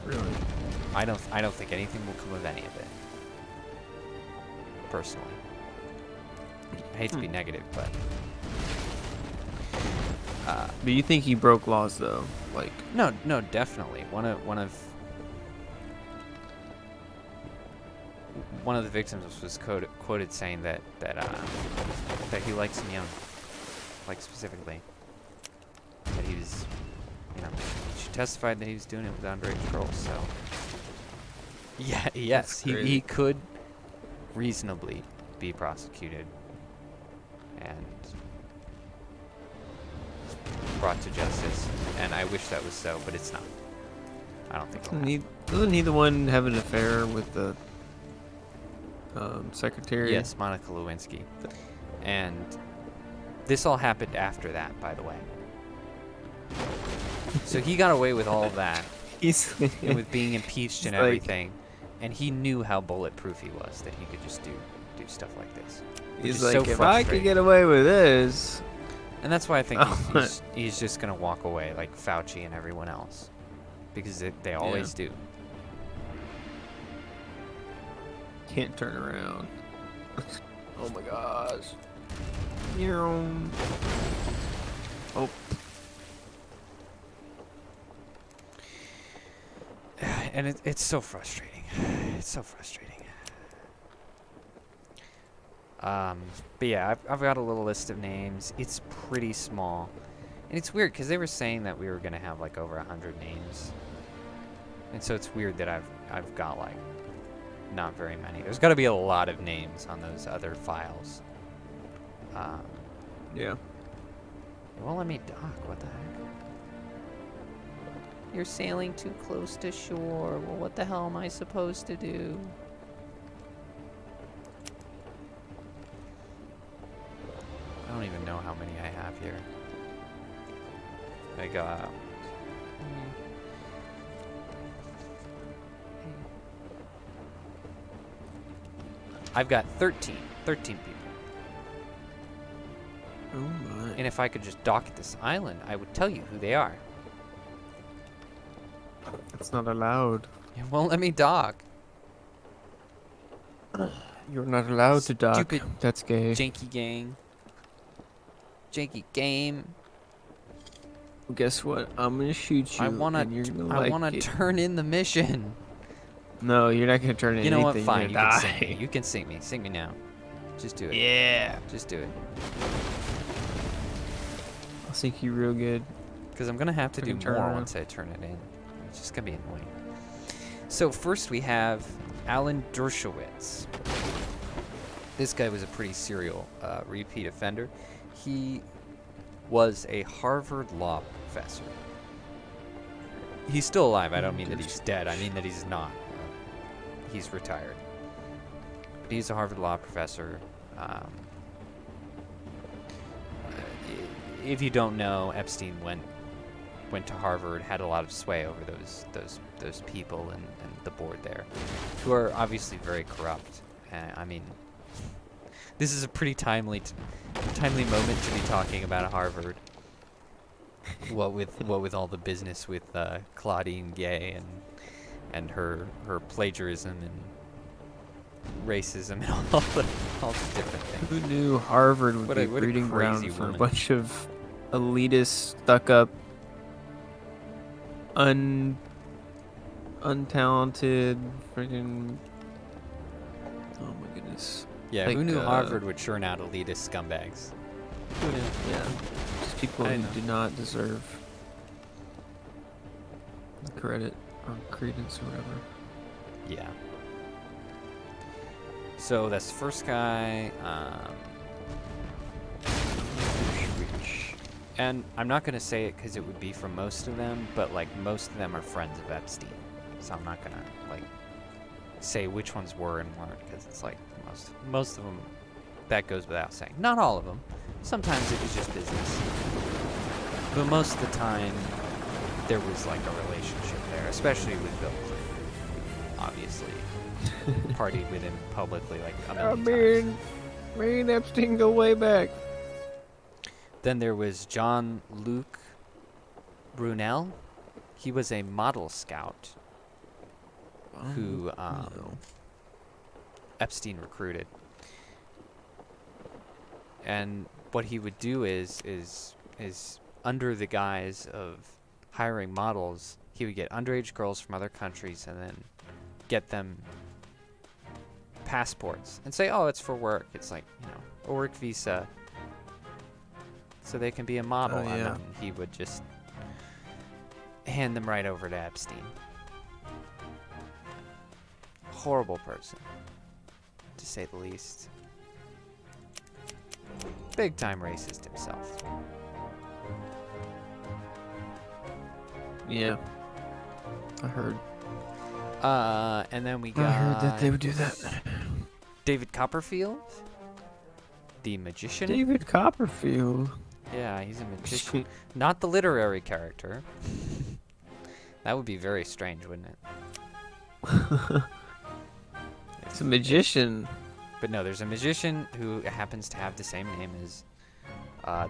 Really? I don't think anything will come of any of it. Personally. I hate to be negative, but But you think he broke laws though? Like no, definitely. One of the victims was quoted saying that he likes him young, like specifically. That he was, you know, she testified that he was doing it with underage girls. So yeah, yes, he could reasonably be prosecuted and brought to justice, and I wish that was so, but it's not. I don't think it'll happen. Doesn't he the one have an affair with the secretary? Yes, Monica Lewinsky. And this all happened after that, by the way. So he got away with all of that. He's and with being impeached and like, everything. And he knew how bulletproof he was, that he could just do stuff like this. He's is like, so if I could frustrating. get away with this. And that's why I think he's just going to walk away like Fauci and everyone else. Because they always do. Can't turn around. Oh my gosh. Oh. And it's so frustrating. It's so frustrating. But yeah, I've got a little list of names. It's pretty small. And it's weird because they were saying that we were going to have like over 100 names. And so it's weird that I've got like not very many. There's got to be a lot of names on those other files. Yeah. It won't let me dock. What the heck? You're sailing too close to shore. Well, what the hell am I supposed to do? I don't even know how many I have here. I got... I've got 13 people. Oh my. And if I could just dock at this island, I would tell you who they are. It's not allowed. It won't let me dock. You're not allowed to dock. Stupid That's gay. Janky gang. Janky game. Well, guess what? I'm gonna shoot you. I wanna turn in the mission. No, you're not gonna turn in You know anything. what? Fine, you can die. sink me. You can sink me. Sink me now. Just do it. Yeah. Just do it. I'll sink you real good. Because I'm gonna have to do Turn more around. once I turn it in. It's just gonna be annoying. So first we have Alan Dershowitz. This guy was a pretty serial repeat offender. He was a Harvard law professor. He's still alive. I don't mean that he's dead. I mean that he's not. He's retired. But he's a Harvard law professor. If you don't know, Epstein went to Harvard, had a lot of sway over those people and the board there, who are obviously very corrupt. I mean, this is a pretty timely moment to be talking about Harvard. What with all the business with Claudine Gay and her plagiarism and racism and all the different things. Who knew Harvard would What be a a breeding ground crazy for woman. a bunch of elitist, stuck-up, untalented, freaking. Oh my goodness. Yeah, Like, who knew Harvard would churn out elitist scumbags? Yeah, just people I who know. do not deserve the credit or credence or whatever. Yeah. So that's the first guy. And I'm not going to say it because it would be from most of them, but like most of them are friends of Epstein. So I'm not going to like say which ones were and weren't because it's like most of them, that goes without saying. Not all of them. Sometimes it was just business. But most of the time, there was like a relationship there, especially with Bill Clinton. Obviously. Partied with him publicly like a million times. Me and Epstein go way back. Then there was John Luke Brunel. He was a model scout who Epstein recruited. And what he would do is under the guise of hiring models, he would get underage girls from other countries and then get them passports and say, oh, it's for work. It's like, you know, a work visa. So they can be a model. Oh, yeah. And then he would just hand them right over to Epstein. Horrible person, to say the least. Big time racist himself. Yeah. I heard. And then we got I heard that they would do that. David Copperfield, the magician. David Copperfield. Yeah, he's a magician. Not the literary character. That would be very strange, wouldn't it? It's a magician. But no, there's a magician who happens to have the same name as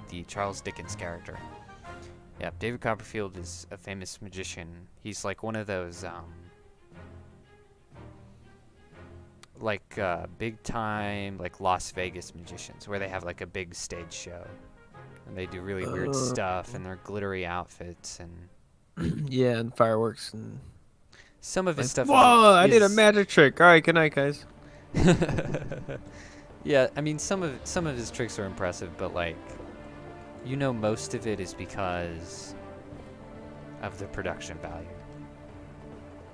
the Charles Dickens character. Yeah, David Copperfield is a famous magician. He's like one of those, big time, like Las Vegas magicians, where they have like a big stage show, and they do really weird stuff, and they're glittery outfits, and yeah, and fireworks and. Some of his stuff. Whoa! I did a magic trick. All right, good night, guys. Yeah, I mean, some of his tricks are impressive, but like, most of it is because of the production value.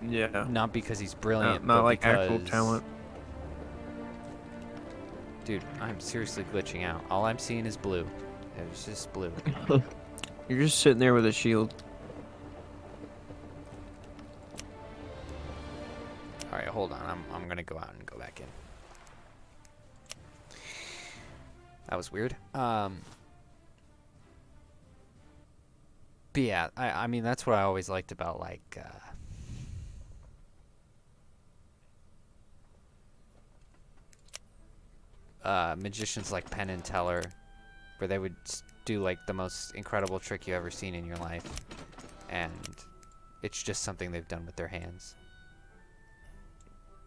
Yeah. Not because he's brilliant. Not but like because... actual talent. Dude, I'm seriously glitching out. All I'm seeing is blue. It's just blue. You're just sitting there with a shield. All right, hold on. I'm gonna go out and go back in. That was weird. But yeah, I mean that's what I always liked about like magicians like Penn and Teller, where they would do like the most incredible trick you ever seen in your life, and it's just something they've done with their hands.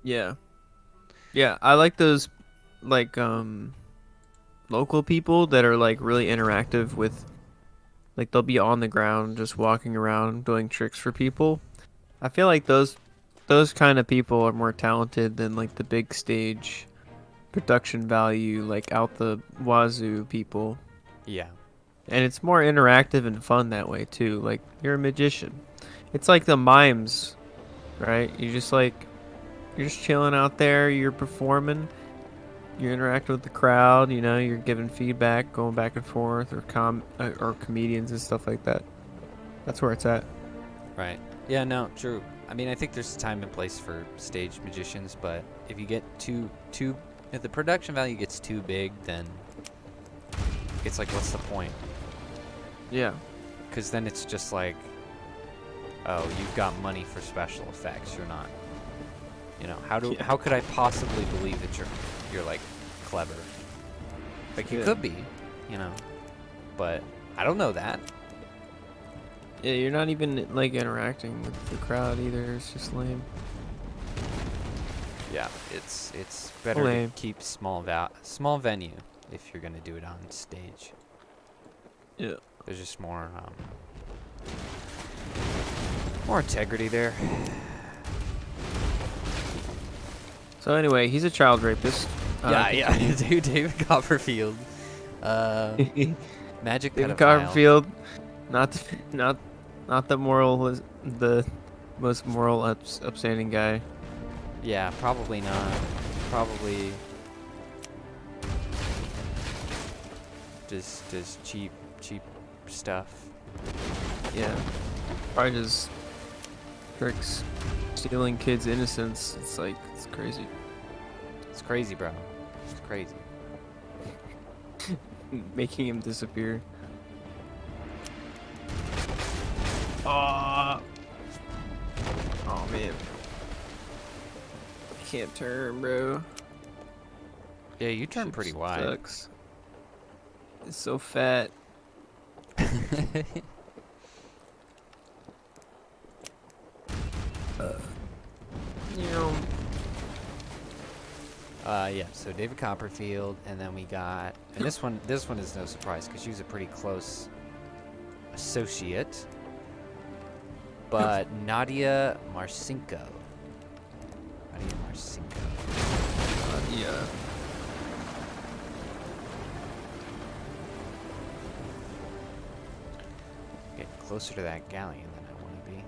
Yeah. Yeah, I like those like local people that are like really interactive with, like they'll be on the ground just walking around doing tricks for people. I feel like those kind of people are more talented than like the big stage production value, like out the wazoo people. Yeah. And it's more interactive and fun that way too. Like you're a magician. It's like the mimes, right? You're just chilling out there, you're performing, you're interacting with the crowd, you're giving feedback, going back and forth, or comedians and stuff like that. That's where it's at. Right. Yeah, no, true. I mean, I think there's a time and place for stage magicians, but if you get if the production value gets too big, then it's like, what's the point? Yeah. Because then it's just like, oh, you've got money for special effects. You're not. How could I possibly believe that you're like clever? Like you could be, but I don't know that. Yeah, you're not even like interacting with the crowd either. It's just lame. Yeah, it's better to keep small venue if you're gonna do it on stage. Yeah, there's just more integrity there. So anyway, he's a child rapist. Yeah, dude, David Copperfield. Magic David pedophile. Copperfield, not the most moral upstanding guy. Yeah, probably not. Probably just cheap stuff. Yeah, probably just tricks, stealing kids' innocence. It's crazy. It's crazy, bro. It's crazy. Making him disappear. Oh man. I can't turn, bro. Yeah, you turn pretty wide. Sucks. It's so fat. Yeah, so David Copperfield, and then we got, and this one is no surprise because she was a pretty close associate, but Nadia Marcinko. Yeah. Getting closer to that galleon than I want to be.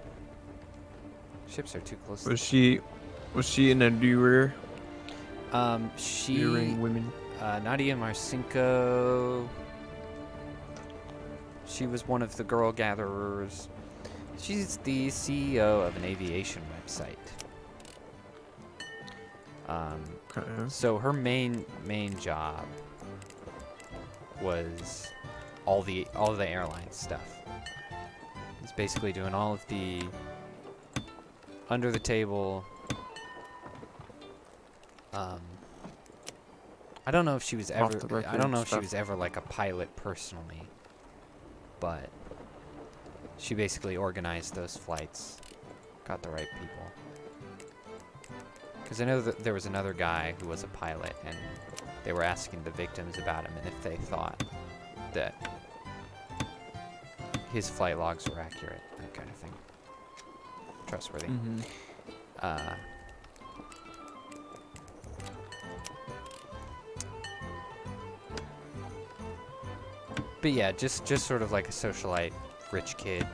Ships are too close. Was she in a doer? During women. Nadia Marcinko. She was one of the girl gatherers. She's the CEO of an aviation website. So her main job was all the airline stuff. It's basically doing all of the under the table I don't know if she was Off ever. the record I don't know if she stuff. was ever like a pilot personally, but she basically organized those flights, got the right people. Because I know that there was another guy who was a pilot, and they were asking the victims about him and if they thought that his flight logs were accurate, that kind of thing. Trustworthy. Mm-hmm. But yeah, just sort of like a socialite, rich kid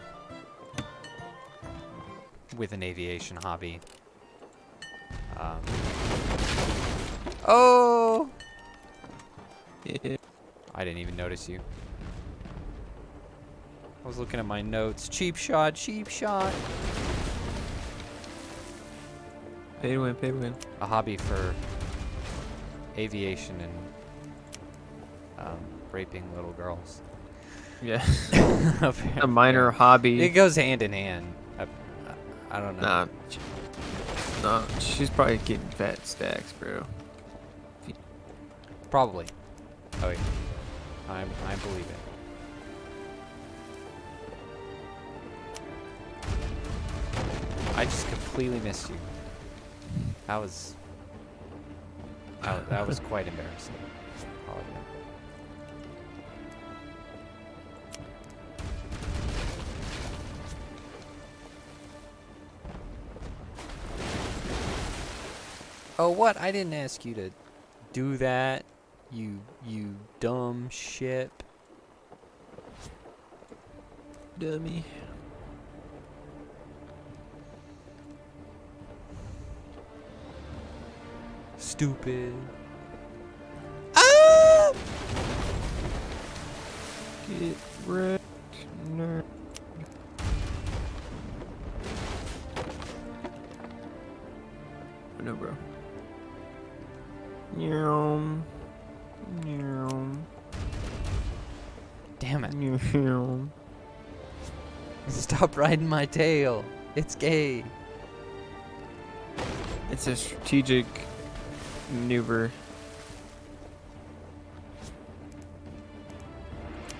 with an aviation hobby. Oh! Yeah. I didn't even notice you. I was looking at my notes. Cheap shot, cheap shot. Pay to win, pay to win. A hobby for aviation and raping little girls. Yeah. A minor hobby. It goes hand in hand. I don't know. Nah, she's probably getting fat stacks, bro. Probably. Oh yeah. I believe it. I just completely missed you. That was quite embarrassing. Probably. Oh, what? I didn't ask you to do that, you dumb shit. Dummy. Stupid. Ah! Get wrecked, nerd. No, bro. Yum. Yum. Damn it. Yum. Stop riding my tail. It's gay. It's a strategic maneuver.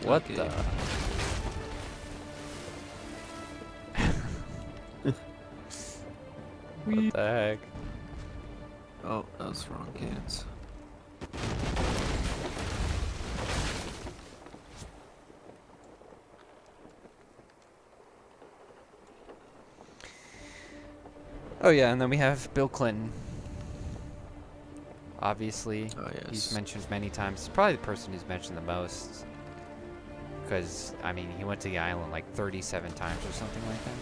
What Okay. the? What the heck? Oh, that was wrong cans. Oh yeah, and then we have Bill Clinton. Obviously, Oh, yes. he's mentioned many times. He's probably the person who's mentioned the most. Because, I mean, he went to the island like 37 times or something like that.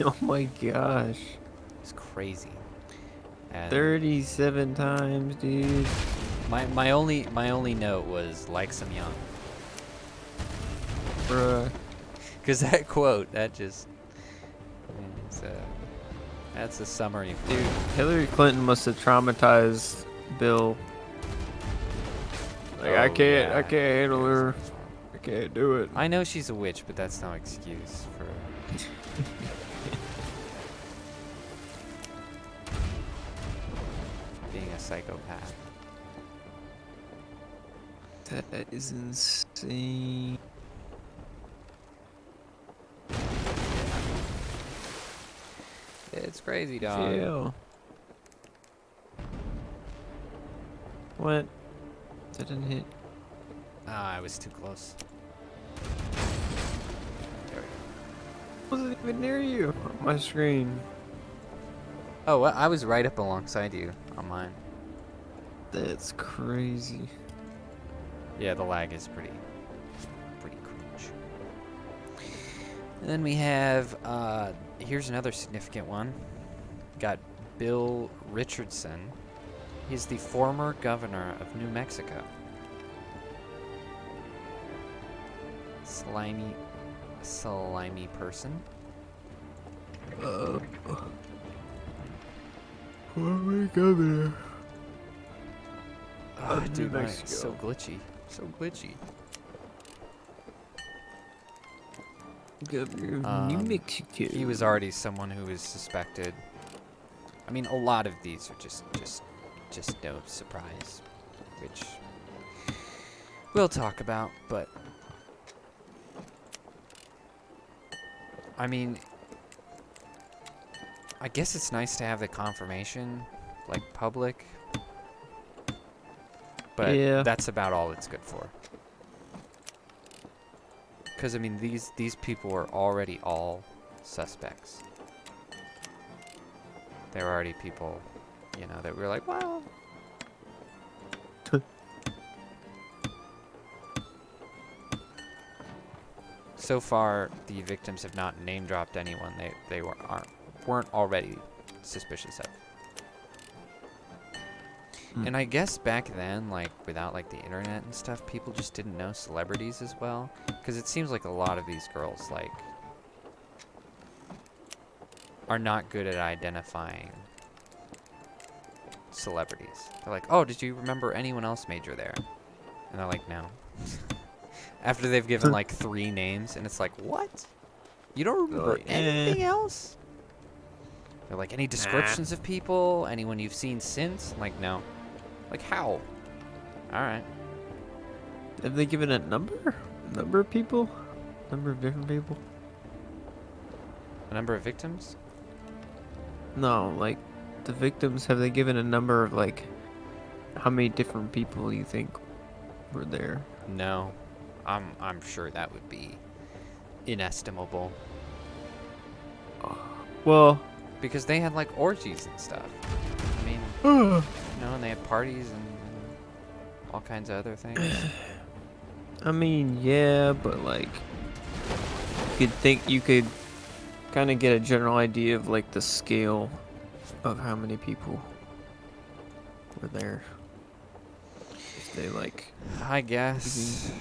Oh my gosh. It's crazy. And 37 times, dude. my only note was like some young. Bruh. Because that quote, that just, I mean, that's a summary. Dude, Hillary Clinton must have traumatized Bill. Like, I can't handle her. I can't do it. I know she's a witch, but that's no excuse for. being a psychopath. That is insane. It's crazy, dog. Chill. What? That didn't hit. Ah, I was too close. There we go. Wasn't even near you on my screen. Oh, well, I was right up alongside you on mine. That's crazy. Yeah, the lag is pretty cringe. And then we have, here's another significant one. Got Bill Richardson. He's the former governor of New Mexico. Slimy person. Former governor. Oh, New dude, Mexico. it's so glitchy. So glitchy. Governor of New Mexico. He was already someone who was suspected. I mean, a lot of these are just just no surprise, which we'll talk about, but I mean, I guess it's nice to have the confirmation, like, public, but Yeah. that's about all it's good for. Because, I mean, these people are already all suspects. There are already people, you know, that we're like, well... So far, the victims have not name-dropped anyone they weren't already suspicious of. And I guess back then, like, without, like, the internet and stuff, people just didn't know celebrities as well. Because it seems like a lot of these girls, like, are not good at identifying celebrities. They're like, oh, did you remember anyone else major there? And they're like, no. After they've given, like, 3 names, and it's like, what? You don't remember anything else? They're like, any descriptions of people? Anyone you've seen since? I'm like, no. Like, how? Alright. Have they given a number? Number of people? Number of different people? A number of victims? No, like, the victims, have they given a number of, like, how many different people you think were there? No. I'm sure that would be inestimable. Well... Because they had, like, orgies and stuff. I mean, you know, and they had parties and all kinds of other things. I mean, yeah, but, like, you could kind of get a general idea of, like, the scale of how many people were there. If they, like... I guess...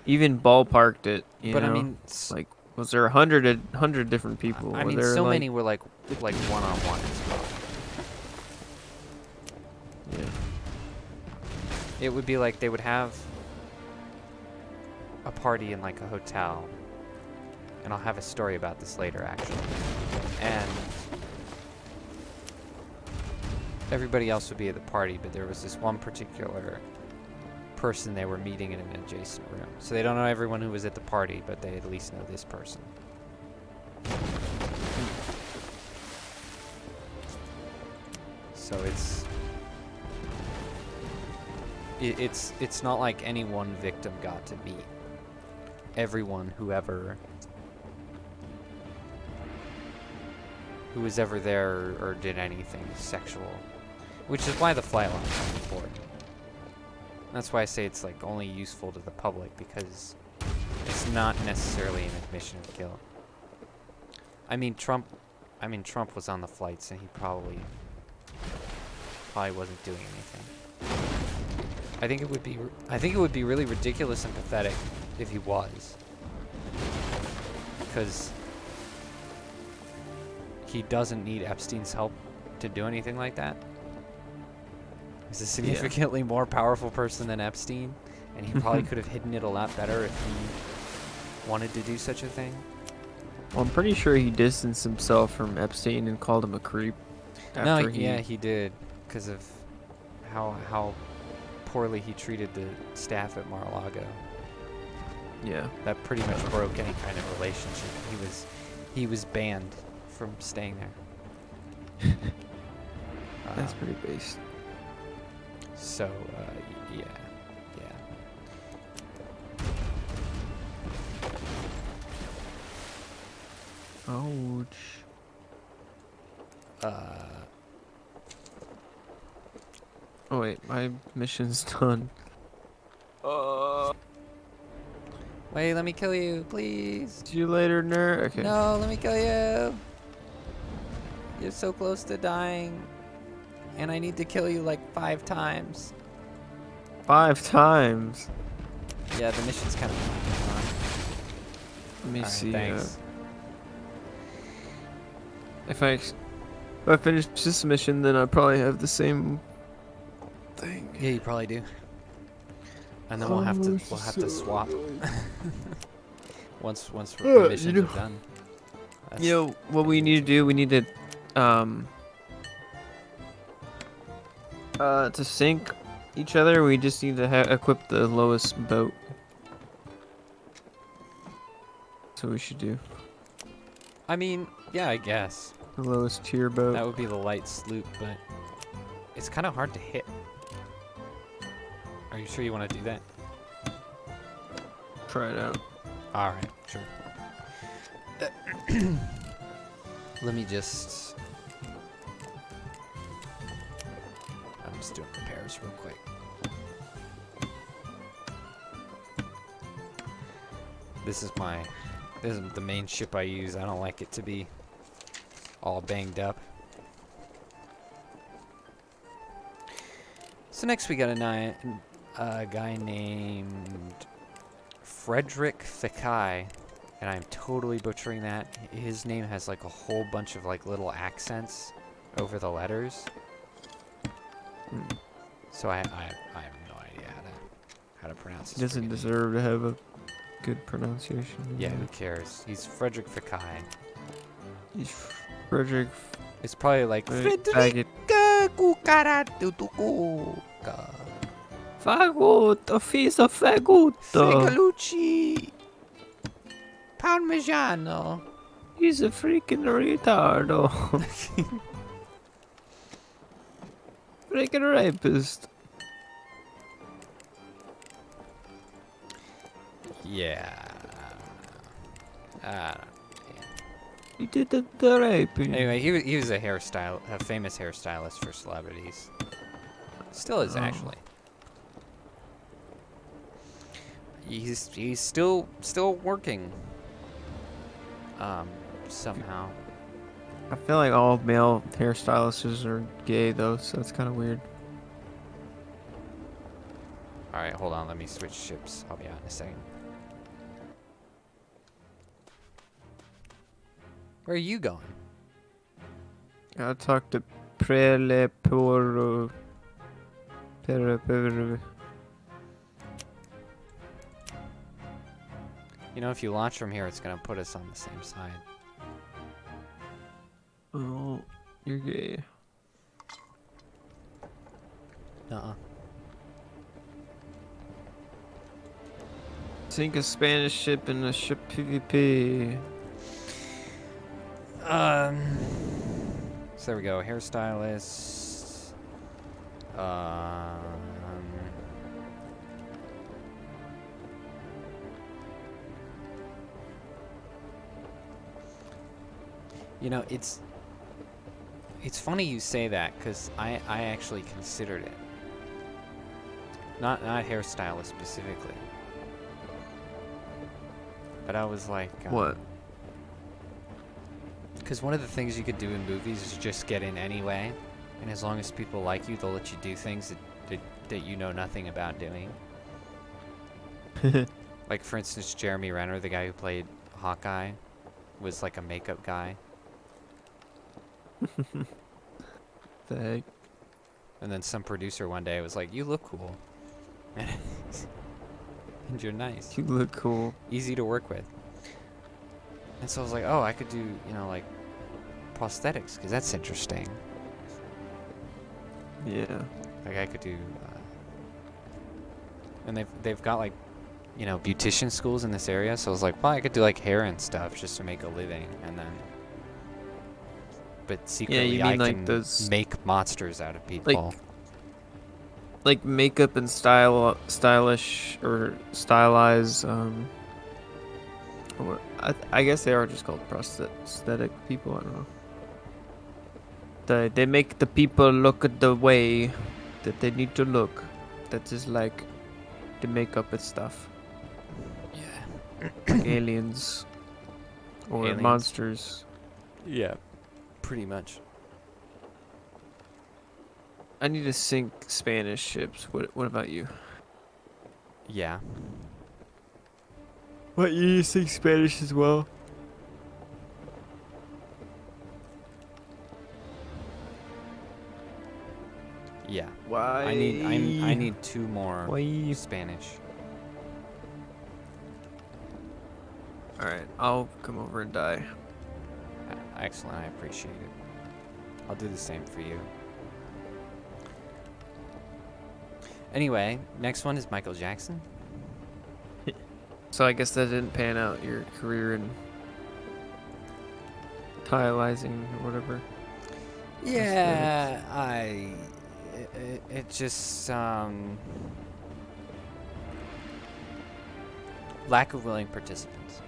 Even ballparked it, you know? I mean... Like, was there 100 different people? I mean, there, so like, many were, like one-on-one as well. Yeah. It would be like they would have a party in, like, a hotel. And I'll have a story about this later, actually. And everybody else would be at the party, but there was this one particular person they were meeting in an adjacent room. So they don't know everyone who was at the party, but they at least know this person. So it's not like any one victim got to meet everyone who was ever there or did anything sexual, which is why the flight line is important. That's why I say it's, like, only useful to the public, because it's not necessarily an admission of guilt. I mean, Trump was on the flights, and he probably wasn't doing anything. I think it would be really ridiculous and pathetic if he was, because he doesn't need Epstein's help to do anything like that. He's a significantly more powerful person than Epstein, and he probably could have hidden it a lot better if he wanted to do such a thing. Well, I'm pretty sure he distanced himself from Epstein and called him a creep. Yeah, he did, because of how poorly he treated the staff at Mar-a-Lago. Yeah. That pretty much broke any kind of relationship. He was banned from staying there. That's pretty based. So, yeah. Ouch. Oh wait, my mission's done. Wait, let me kill you, please. See you later, nerd. Okay. No, let me kill you. You're so close to dying. And I need to kill you like 5 times. 5 times? Yeah, the mission's kind of fun. Let me see. Thanks. If I finish this mission, then I'll probably have the same thing. Yeah, you probably do. And then we'll have to swap. once the missions are done. You know what we need to do? We need to To sink each other, we just need to equip the lowest boat. That's what we should do. I mean, yeah, I guess. The lowest tier boat. That would be the light sloop, but it's kind of hard to hit. Are you sure you want to do that? Try it out. All right, sure. Let me just... I'm just doing repairs real quick. This is the main ship I use. I don't like it to be all banged up. So next we got a guy named Frederick Fakai, and I'm totally butchering that. His name has like a whole bunch of like little accents over the letters. So I have no idea how to pronounce He his doesn't freaking name. deserve to have a good pronunciation. Yeah, who cares? He's Frederick Fakai. He's Frederick. It's probably like Faggot. Frederica Fagot, a piece of fagot. Fegalucci Parmigiano. He's a freaking retardo. Freaking rapist. Yeah. He did the raping. Anyway, he was a famous hairstylist for celebrities. Still is actually. He's still working. Somehow. I feel like all male hairstylists are gay though, so that's kind of weird. All right, hold on. Let me switch ships. I'll be out in a second. Where are you going? I talked to Prele Poro. You know, if you launch from here, it's gonna put us on the same side. Oh, you're gay. Sink a Spanish ship in a ship PvP. So there we go. Hairstylist. You know, it's funny you say that, because I actually considered it. Not hairstylist specifically. But I was like... What? Because one of the things you could do in movies is just get in anyway. And as long as people like you, they'll let you do things that you know nothing about doing. Like, for instance, Jeremy Renner, the guy who played Hawkeye, was like a makeup guy. The heck? And then some producer one day was like, "You look cool." And you're nice. You look cool. Easy to work with. And so I was like, oh, I could do, you know, like, prosthetics, because that's interesting. Yeah. Like, I could do... and they've got, like, you know, beautician schools in this area, so I was like, well, I could do, like, hair and stuff just to make a living, and then... But secretly, I like can those, make monsters out of people. Like makeup and stylish or stylize. Or I guess they are just called prosthetic people. I don't know. They make the people look at the way that they need to look. That is like the makeup and stuff. Yeah. Like aliens or Aliens. monsters. Yeah. Pretty much. I need to sink Spanish ships. What about you? Yeah. What, you need to sink Spanish as well? Yeah. Why? I need 2 more Why? Spanish. Alright, I'll come over and die. Excellent, I appreciate it. I'll do the same for you. Anyway, next one is Michael Jackson. So I guess that didn't pan out your career in tileizing or whatever. Yeah, it just lack of willing participants.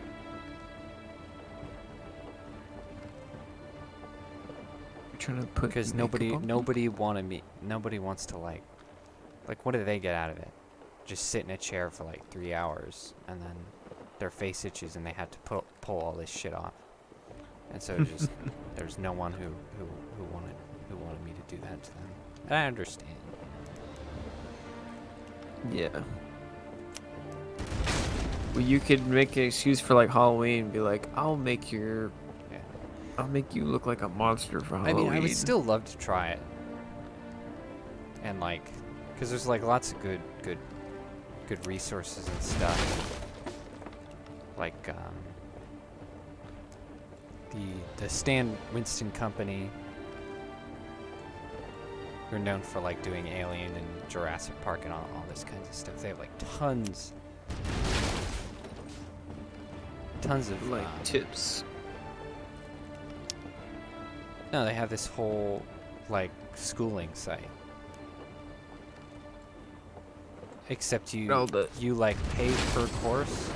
You're trying to put Because makeup nobody on? nobody wants to like what do they get out of it? Just sit in a chair for like 3 hours and then their face itches and they had to pull all this shit off. And so just there's no one who wanted me to do that to them. And I understand. Yeah. Well, you could make an excuse for like Halloween and be like, I'll make you look like a monster for I Halloween. mean, I would still love to try it. And like, because there's like lots of good resources and stuff. Like the Stan Winston Company, who are known for like doing Alien and Jurassic Park and all this kinds of stuff. They have like tons of like tips. No, they have this whole like schooling site. Except you like pay per course.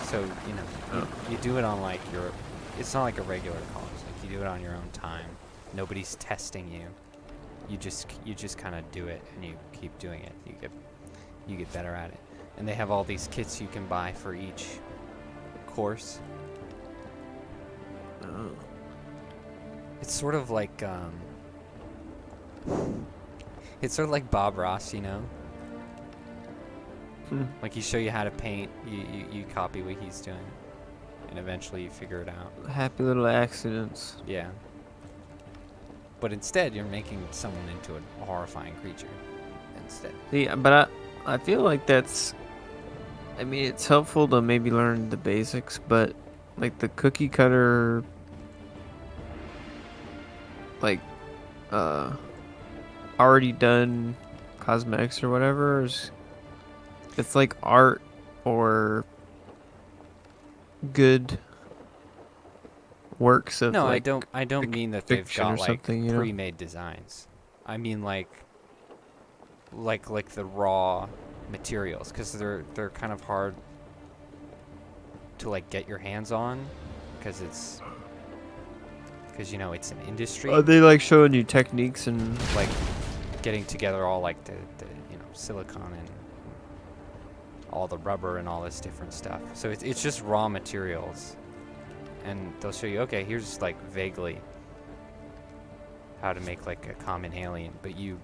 So, you know, you do it on like it's not like a regular college. Like you do it on your own time. Nobody's testing you. You just kind of do it and you keep doing it. You get better at it. And they have all these kits you can buy for each course. Oh. It's sort of like Bob Ross, you know? Like he show you how to paint, you copy what he's doing, and eventually you figure it out. Happy little accidents. Yeah. But instead, you're making someone into a horrifying creature. Instead. See, but I feel like that's. I mean, it's helpful to maybe learn the basics, but like the cookie cutter, like, already done cosmetics or whatever is. It's like art or good works of No, like I don't mean that they've got like you know? pre-made designs. I mean like the raw materials, because they're kind of hard to like get your hands on, because you know it's an industry. Are they like showing you techniques and like getting together all like the you know silicone and all the rubber and all this different stuff. So it's just raw materials, and they'll show you, okay, here's like vaguely how to make like a common alien, but you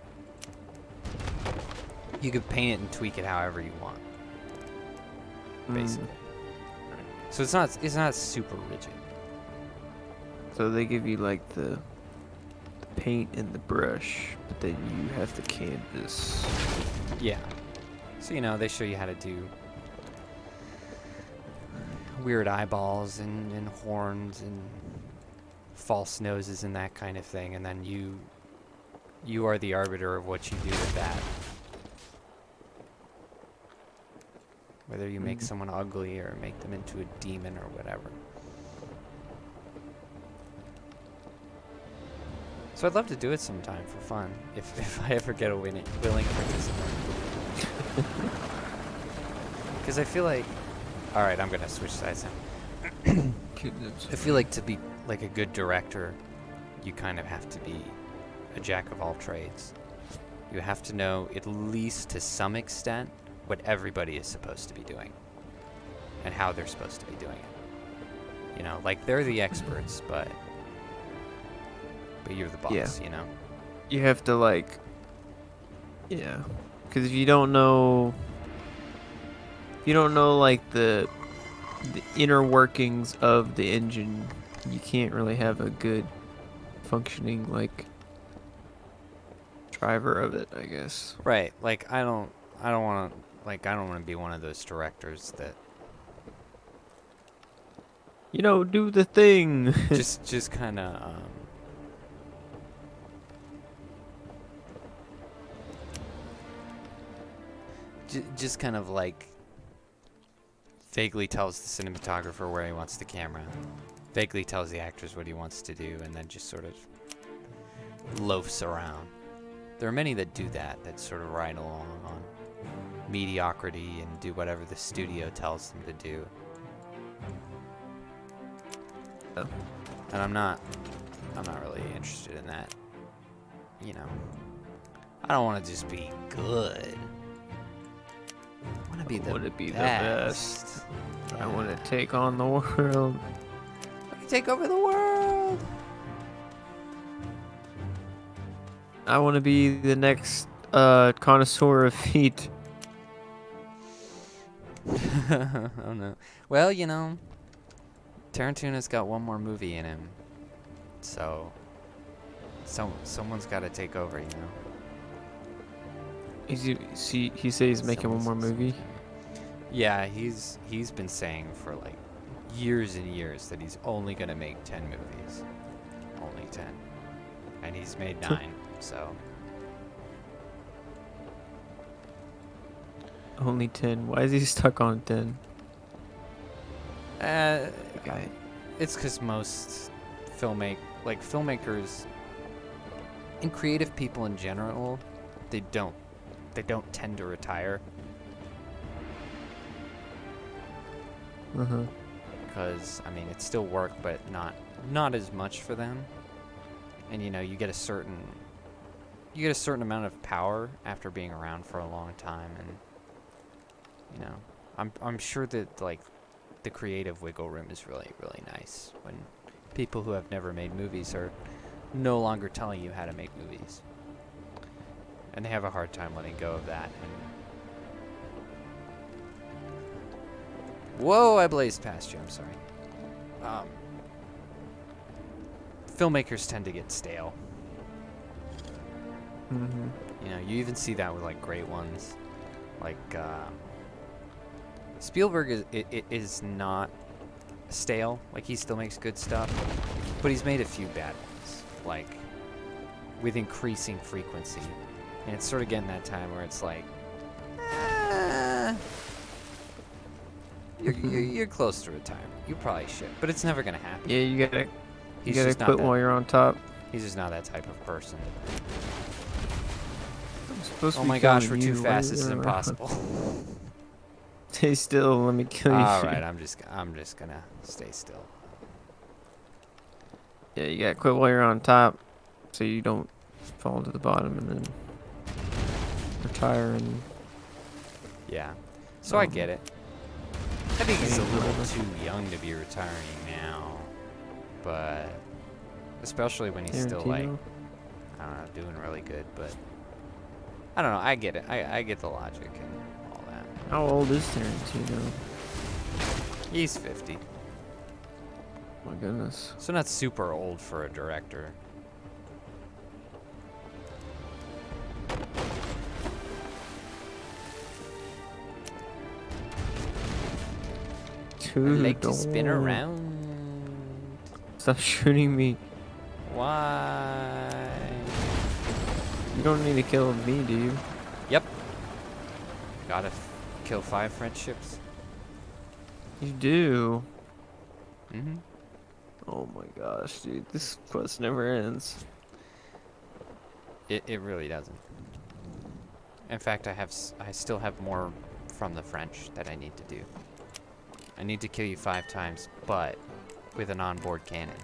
could paint it and tweak it however you want, basically. So it's not super rigid. So they give you like the paint and the brush, but then you have the canvas. Yeah. So, you know, they show you how to do weird eyeballs and horns and false noses and that kind of thing, and then you are the arbiter of what you do with that. Whether you make someone ugly or make them into a demon or whatever. So I'd love to do it sometime for fun, if I ever get a willing participant. Because I feel like, all right, I'm gonna switch sides now. I feel like to be like a good director, you kind of have to be a jack of all trades. You have to know, at least to some extent, what everybody is supposed to be doing and how they're supposed to be doing it. You know, like they're the experts, but you're the boss, you know? You have to like, yeah, because if you don't know like the inner workings of the engine, you can't really have a good functioning like driver of it, I guess. Right. Like I don't want to be one of those directors that do the thing. just kind of just kind of like vaguely tells the cinematographer where he wants the camera, vaguely tells the actors what he wants to do, and then just sort of loafs around. There are many that do that, that sort of ride along on mediocrity and do whatever the studio tells them to do. And I'm not really interested in that. You know, I don't want to just be good. I want to be the best. I want to take on the world. Take over the world. I want to be the next connoisseur of feet. Oh no. Well, you know, Tarantuna's got one more movie in him, so someone's got to take over, you know. He says he's making one more movie. Yeah, he's been saying for like years and years that he's only gonna make 10 movies, only 10, and he's made 9. So only 10. Why is he stuck on 10? It's because most filmmakers and creative people in general, they don't tend to retire. Because I mean, it's still work, but not as much for them. And you know, you get a certain amount of power after being around for a long time, and you know, I'm sure that like the creative wiggle room is really, really nice when people who have never made movies are no longer telling you how to make movies, and they have a hard time letting go of that. And whoa, I blazed past you. I'm sorry. Filmmakers tend to get stale. You know, you even see that with like great ones, like Spielberg is not stale. Like, he still makes good stuff, but he's made a few bad ones, like with increasing frequency, and it's sort of getting that time where it's like, you're close to retirement. You probably should, but it's never gonna happen. Yeah, you gotta quit that, while you're on top. He's just not that type of person. Oh my gosh, we're too fast. This is impossible. Stay still. Let me kill you. All right, I'm just gonna stay still. Yeah, you gotta quit while you're on top, so you don't fall to the bottom and then retire and. Yeah, so I get it. I think he's a little too young to be retiring now, but especially when he's still like, I don't know, doing really good. But I don't know. I get it. I get the logic and all that. How old is Tarantino? He's 50. My goodness. So not super old for a director. Dude, I like to spin around. Stop shooting me. Why? You don't need to kill me, do you? Yep. Gotta kill 5 French ships. You do. Mm-hmm. Oh my gosh, dude. This quest never ends. It really doesn't. In fact, I still have more from the French that I need to do. I need to kill you 5 times, but with an onboard cannon.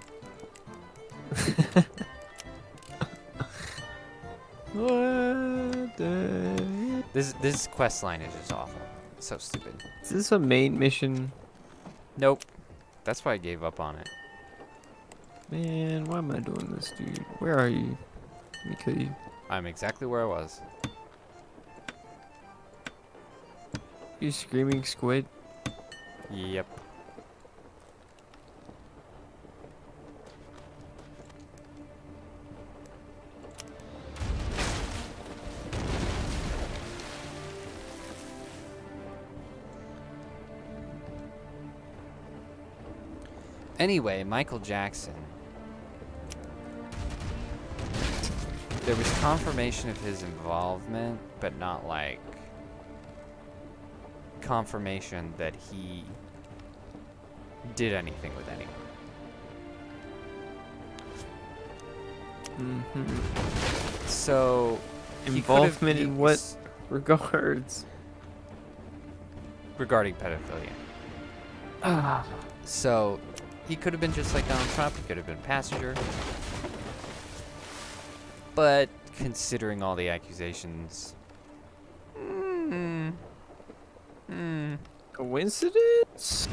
This quest line is just awful. It's so stupid. Is this a main mission? Nope. That's why I gave up on it. Man, why am I doing this, dude? Where are you? Let me kill you. I'm exactly where I was. You screaming squid? Yep. Anyway, Michael Jackson. There was confirmation of his involvement, but not like confirmation that he did anything with anyone. So Involvement in what regards? Regarding pedophilia. So he could have been just like Donald Trump. He could have been a passenger. But considering all the accusations, Coincidence?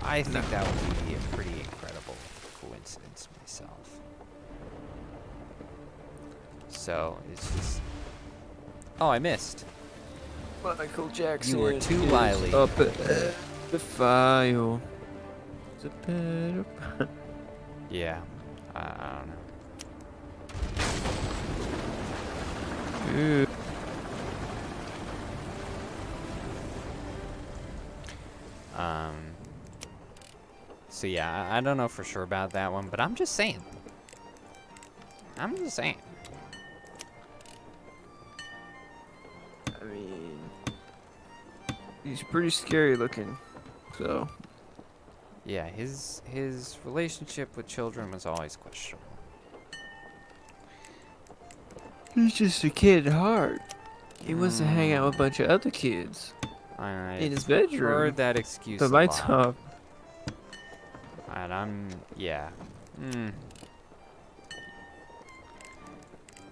I think that would be a pretty incredible coincidence myself. So it's just, oh, I missed. Michael Jackson. You were too is wily. A pedophile. It's a pedophile. Yeah, I don't know. Ooh. So yeah, I don't know for sure about that one, but I'm just saying. I'm just saying. I mean, he's pretty scary looking, so. Yeah, his relationship with children was always questionable. He's just a kid at heart. He wants to hang out with a bunch of other kids in his bedroom. Heard that excuse. The a lights lot. off. And yeah.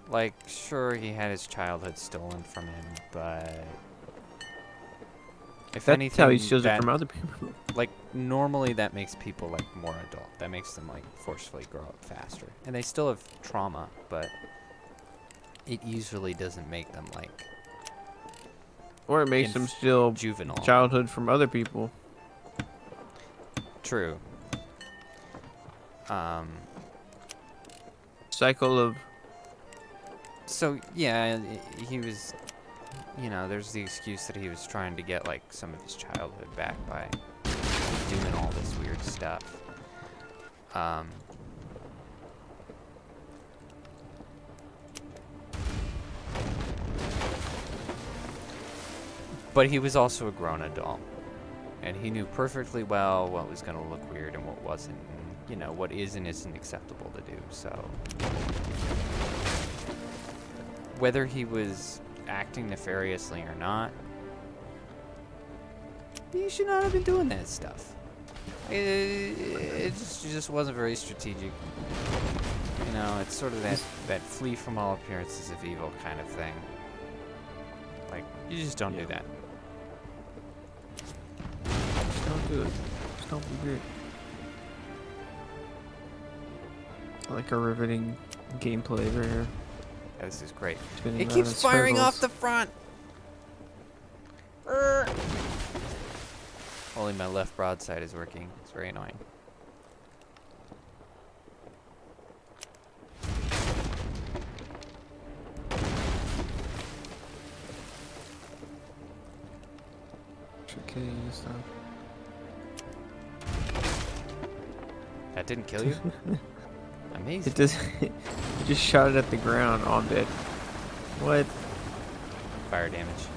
Like, sure, he had his childhood stolen from him, but if That's anything, how he steals it from other people. Like, normally that makes people like more adult. That makes them like forcefully grow up faster, and they still have trauma, but it usually doesn't make them like. Or it makes them steal juvenile childhood from other people. True. Cycle of. So yeah, he was, you know, there's the excuse that he was trying to get like some of his childhood back by doing all this weird stuff. But he was also a grown adult, and he knew perfectly well what was going to look weird and what wasn't, and, you know, what is and isn't acceptable to do. So whether he was acting nefariously or not, he should not have been doing that stuff. It just wasn't very strategic. You know, it's sort of that flee from all appearances of evil kind of thing. Like, you just don't do that. Just don't do it. Just don't be weird. I like a riveting gameplay over here. Yeah, this is great. Spinning It around keeps in firing off circles. the front. Only my left broadside is working. It's very annoying. Okay, stuff. That didn't kill you? Amazing. It does. You just shot it at the ground on bit. What? Fire damage.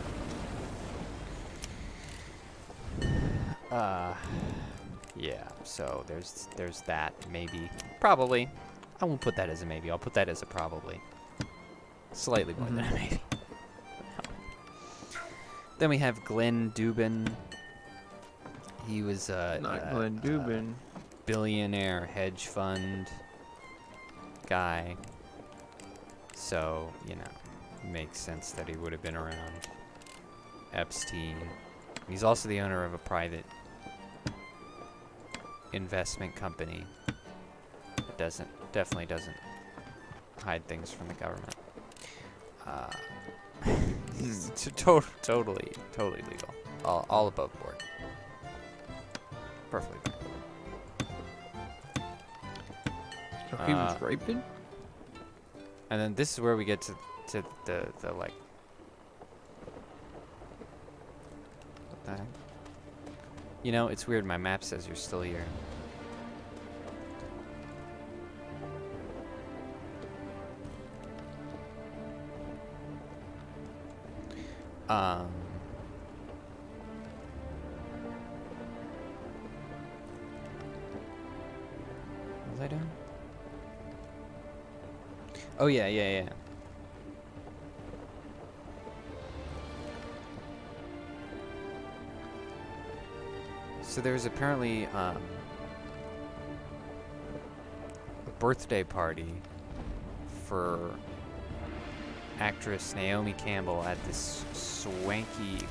Yeah, so there's that, maybe. Probably. I won't put that as a maybe. I'll put that as a probably. Slightly more than a maybe. Then we have Glenn Dubin. He was Not Glenn Dubin. Billionaire hedge fund guy. So, you know, makes sense that he would have been around Epstein. He's also the owner of a private investment company that definitely doesn't hide things from the government. Totally legal. All above board. Perfectly fine. So he was raping? And then this is where we get to the like. What the heck? You know, it's weird. My map says you're still here. was I doing? Oh yeah. So there's apparently a birthday party for actress Naomi Campbell at this swanky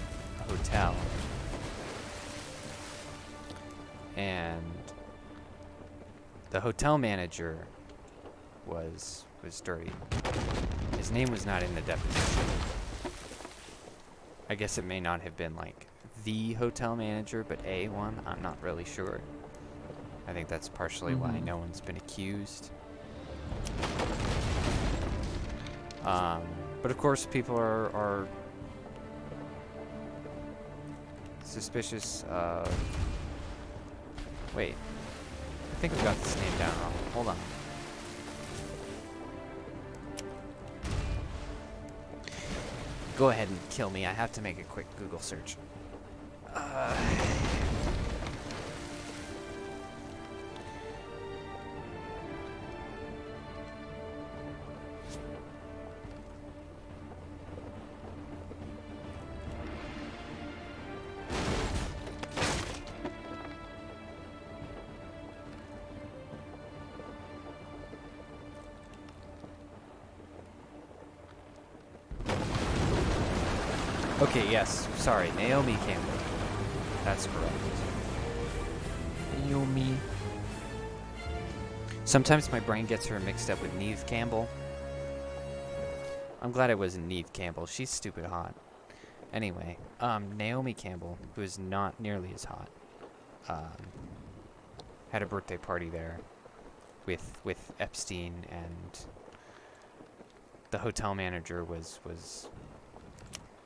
hotel. And the hotel manager was dirty. His name was not in the deposition. I guess it may not have been like the hotel manager, but a one. I'm not really sure. I think that's partially why no one's been accused. But of course, people are suspicious of... Wait. I think we got this name down wrong. Hold on. Go ahead and kill me. I have to make a quick Google search. Okay, yes. Sorry, Naomi Campbell. That's correct. Naomi. Sometimes my brain gets her mixed up with Neve Campbell. I'm glad it wasn't Neve Campbell. She's stupid hot. Anyway, Naomi Campbell, who is not nearly as hot, had a birthday party there with Epstein, and the hotel manager was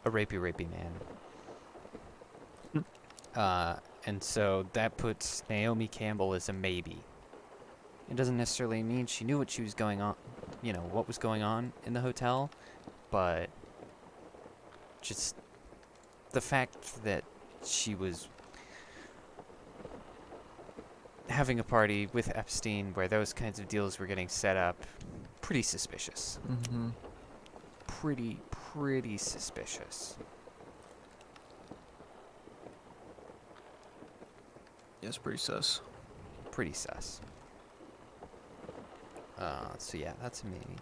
a rapey man. And so that puts Naomi Campbell as a maybe. It doesn't necessarily mean she knew what she was going on, you know, what was going on in the hotel, but just the fact that she was having a party with Epstein where those kinds of deals were getting set up, pretty suspicious. Pretty suspicious. Yes, pretty sus. Pretty sus. So yeah, that's a maybe.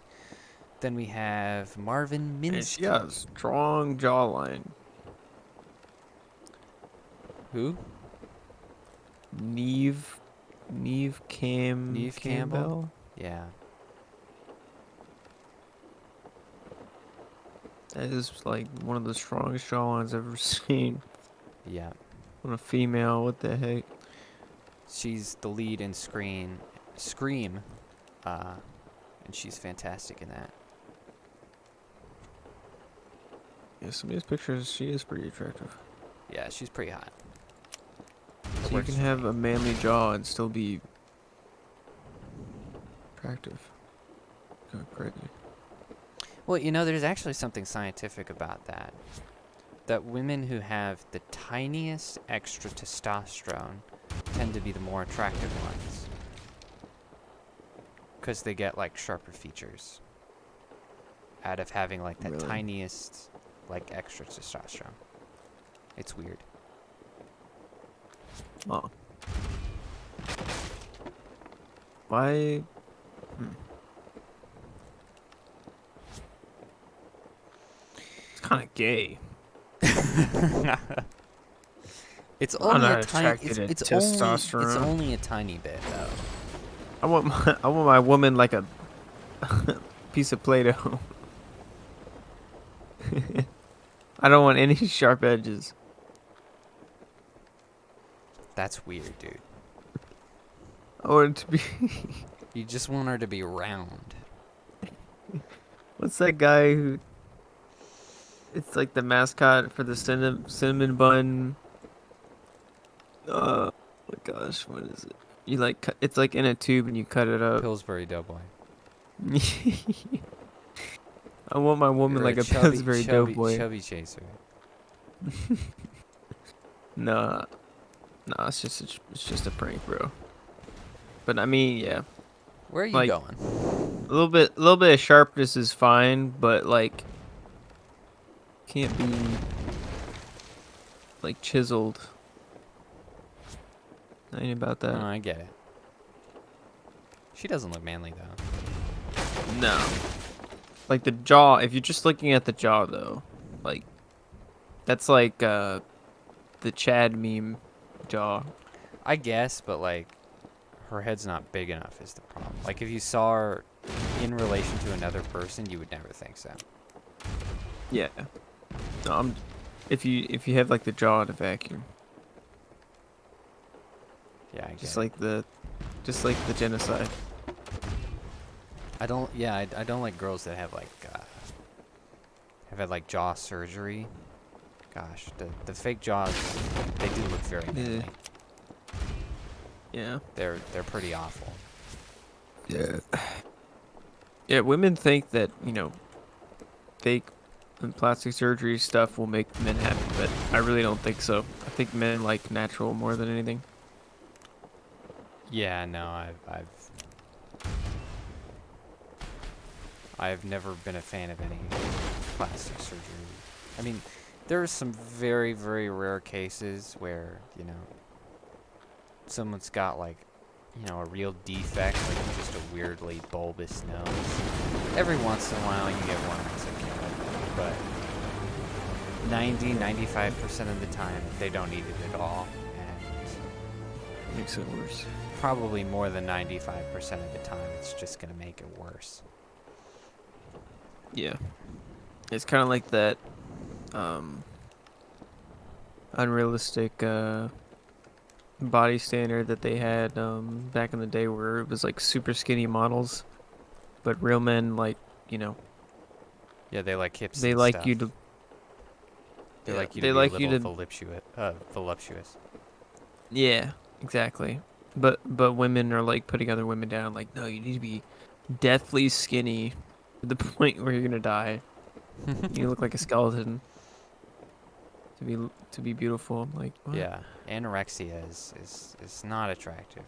Then we have Marvin Minsky. Yeah, strong jawline. Who? Neve Campbell? Campbell? Yeah. That is like one of the strongest jawlines I've ever seen. Yeah. On a female, what the heck? She's the lead in Scream, and she's fantastic in that. Yeah, some of these pictures, she is pretty attractive. Yeah, she's pretty hot. So you can have a manly jaw and still be attractive. Kind of crazy. Well, you know, there's actually something scientific about that. That women who have the tiniest extra testosterone tend to be the more attractive ones. Because they get, like, sharper features. Out of having, like, that tiniest, like, extra testosterone. It's weird. Oh. Why? It's kind of gay. It's only a tiny. It's only a tiny bit, though. I want my woman like a piece of Play-Doh. I don't want any sharp edges. That's weird, dude. I want it to be. You just want her to be round. What's that guy who? It's like the mascot for the cinnamon bun. Oh my gosh, what is it? You like it's like in a tube and you cut it up. Pillsbury Doughboy. I want my woman like a Pillsbury Doughboy. Chubby chaser. Nah, it's just a prank, bro. But I mean, yeah, Where are you Like, going? A little bit of sharpness is fine, but like can't be like chiseled. I ain't about Oh, that. I get it. She doesn't look manly though. No. Like the jaw, if you're just looking at the jaw though, like that's like the Chad meme jaw. I guess, but like her head's not big enough is the problem. Like if you saw her in relation to another person, you would never think so. Yeah. No, if you have like the jaw in a vacuum. Yeah, I get Just it. like the genocide. I don't like girls that have like have had like jaw surgery. Gosh, the fake jaws, they do look very manly. Yeah. They're pretty awful. Yeah. Yeah, women think that, fake and plastic surgery stuff will make men happy, but I really don't think so. I think men like natural more than anything. Yeah, no, I've never been a fan of any plastic surgery. I mean, there are some very, very rare cases where, someone's got like, a real defect, like just a weirdly bulbous nose. Every once in a while you get one that's okay, but 95% of the time they don't need it at all, and Makes it worse. probably more than 95% of the time it's just gonna make it worse. Yeah. It's kind of like that unrealistic body standard that they had back in the day where it was like super skinny models, but real men like, Yeah, they like hips. they and like stuff. you to They yeah, like you they to be like a you little to voluptuous. Yeah, exactly. But women are like putting other women down like, no, you need to be deathly skinny to the point where you're gonna die. You look like a skeleton to be beautiful. I'm like, what? Yeah, anorexia is not attractive.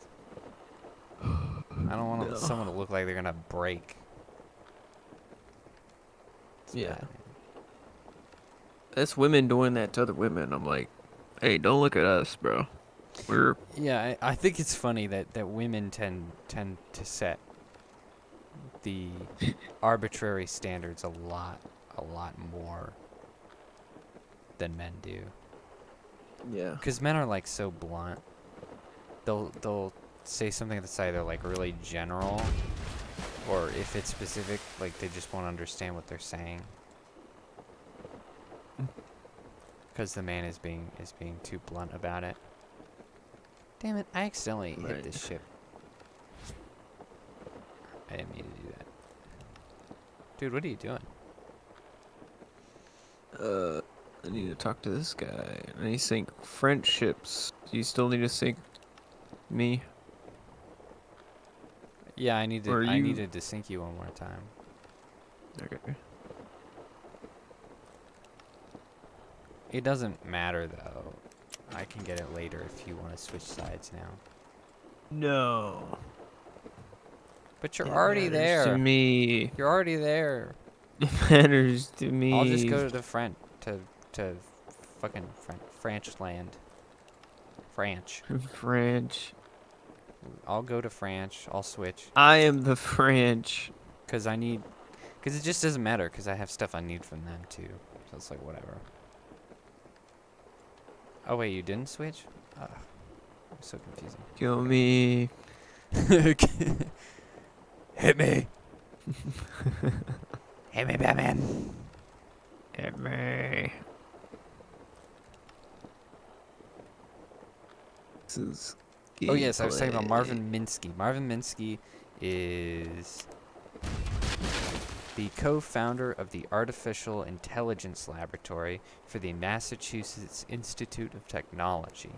I don't want someone to look like they're gonna break. It's Yeah. bad. That's women doing that to other women. I'm like, hey, don't look at us, bro. We're Yeah, I think it's funny that women tend to set the arbitrary standards a lot more than men do. yeah. Because men are like so blunt. They'll say something that's either like really general, or if it's specific, like they just won't understand what they're saying. Because the man is being too blunt about it. Damn it! I accidentally hit this ship. I didn't mean to do that. Dude, what are you doing? I need to talk to this guy. I need to sync friendships. Do you still need to sync me? Yeah, I needed to sync you one more time. Okay. It doesn't matter though. I can get it later if you want to switch sides now. No. But you're It already matters there. to me. You're already there. It matters to me. I'll just go to the front to fucking French land. French. French. I'll go to French. I'll switch. I am the French. Cause it just doesn't matter. Cause I have stuff I need from them too. So it's like whatever. Oh wait, you didn't switch? Ugh, so confusing. Kill me. Hit me. Hit me, Batman. Hit me. This is Oh yes, I was talking about gameplay. Marvin Minsky. Marvin Minsky is the co-founder of the Artificial Intelligence Laboratory for the Massachusetts Institute of Technology.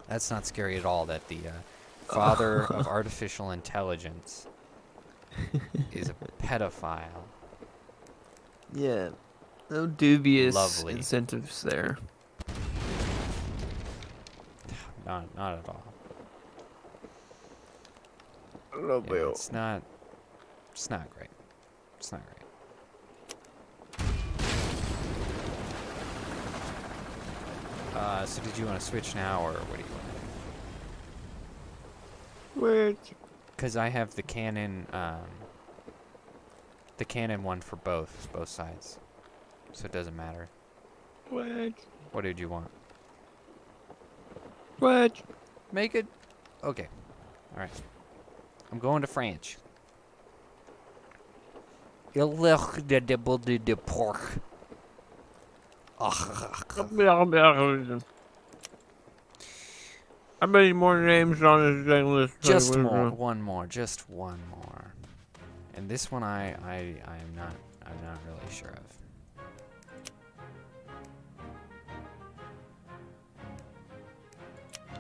That's not scary at all that the father of artificial intelligence is a pedophile. Yeah. No dubious Lovely. incentives there. Not at all. Yeah, it's not great. It's not great. So did you want to switch now, or what do you want? Switch. Because I have the Canon one for both sides, so it doesn't matter. Switch. What did you want? Switch. Make it. Okay. All right. I'm going to France. The pork. How many more names on this thing list? Just one more. And this one I'm not really sure of.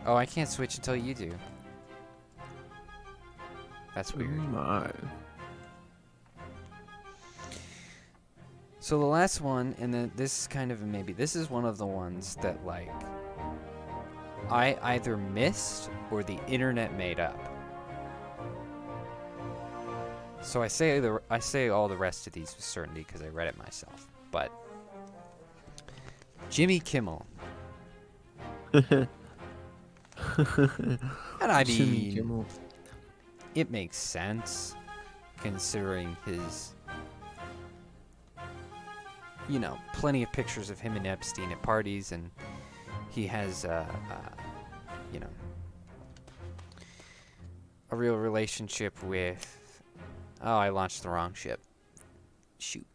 Oh, I can't switch until you do. That's weird. My. So the last one, and this is kind of this is one of the ones that, like, I either missed or the internet made up. So I say all the rest of these with certainty because I read it myself. But Jimmy Kimmel. And I mean, it makes sense considering his, you know, plenty of pictures of him and Epstein at parties, and he has, you know, a real relationship with. Oh, I launched the wrong ship. Shoot.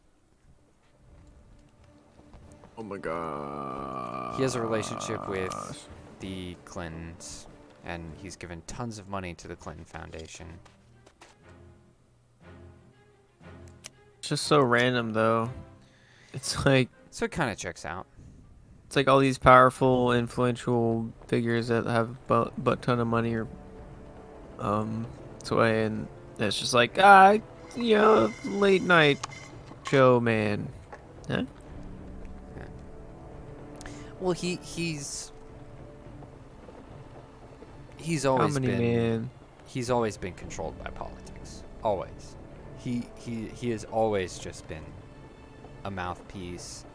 Oh my god. He has a relationship with the Clintons, and he's given tons of money to the Clinton Foundation. It's just so random, though. It's like... So it kind of checks out. It's like all these powerful, influential figures that have a butt ton of money or sway, and it's just like, you know, late night show, man. Huh? Yeah. Well, he's always he's always been controlled by politics. Always. He has always just been a mouthpiece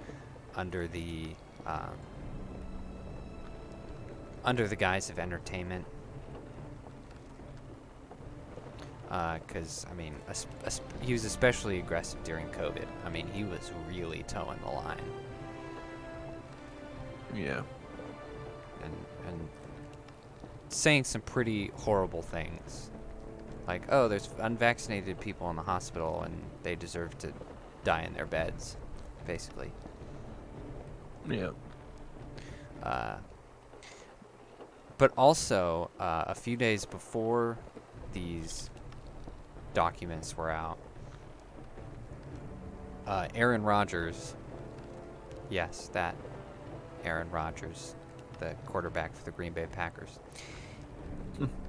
under the guise of entertainment. Because, I mean, he was especially aggressive during COVID. I mean, he was really towing the line. Yeah. And saying some pretty horrible things. Like, oh, there's unvaccinated people in the hospital and they deserve to die in their beds, basically. Yeah. But also, a few days before these documents were out, Aaron Rodgers, yes, that Aaron Rodgers, the quarterback for the Green Bay Packers,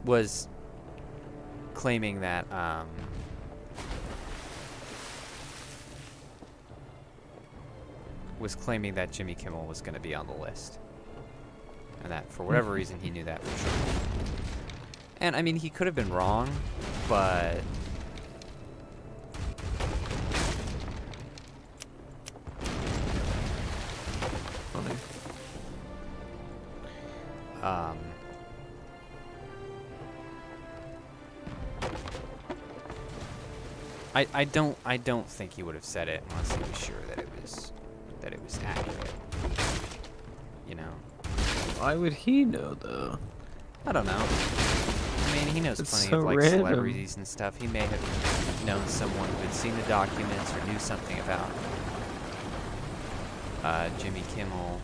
was claiming that Jimmy Kimmel was going to be on the list, and that for whatever reason he knew that for sure. And I mean, he could have been wrong, but I don't think he would have said it unless he was sure that it was accurate. You know. Why would he know, though? I don't know. I mean, he knows plenty of like random. celebrities and stuff. He may have known someone who had seen the documents or knew something about Jimmy Kimmel.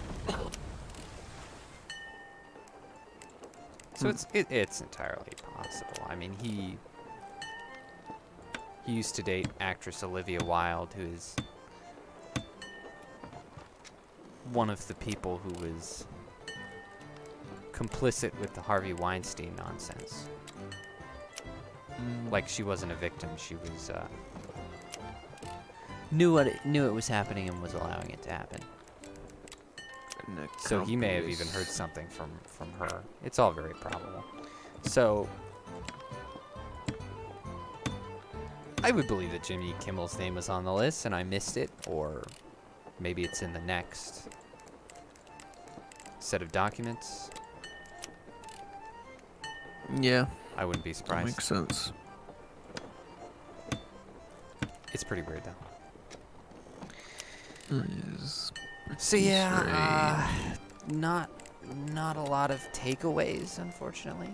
So it's entirely possible. I mean, he used to date actress Olivia Wilde, who is one of the people who was complicit with the Harvey Weinstein nonsense. Like, she wasn't a victim; she was knew it was happening and was allowing it to happen. So he may have even heard something from her. It's all very probable. So I would believe that Jimmy Kimmel's name was on the list and I missed it, or maybe it's in the next set of documents. Yeah. I wouldn't be surprised. Makes sense. It's pretty weird though. So Strange. yeah, not a lot of takeaways, unfortunately.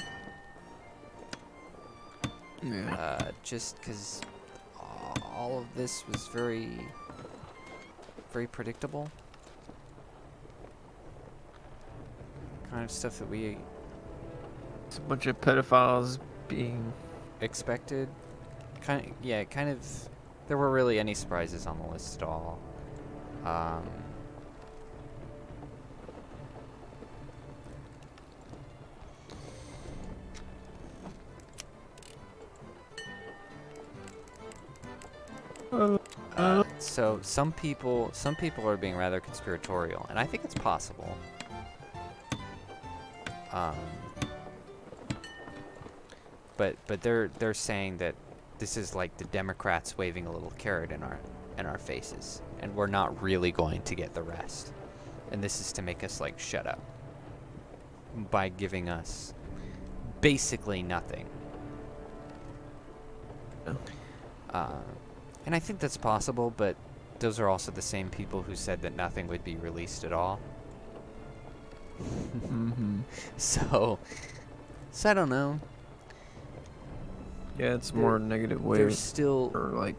Yeah. Just because all of this was very, very predictable. Kind of stuff that we It's a bunch of pedophiles being expected. Kind of. There weren't really any surprises on the list at all. So some people are being rather conspiratorial, and I think it's possible. But they're saying that this is like the Democrats waving a little carrot in our faces, and we're not really going to get the rest. And this is to make us like shut up by giving us basically nothing. And I think that's possible, but those are also the same people who said that nothing would be released at all. So I don't know. Yeah, it's more negative way. There's still, or like,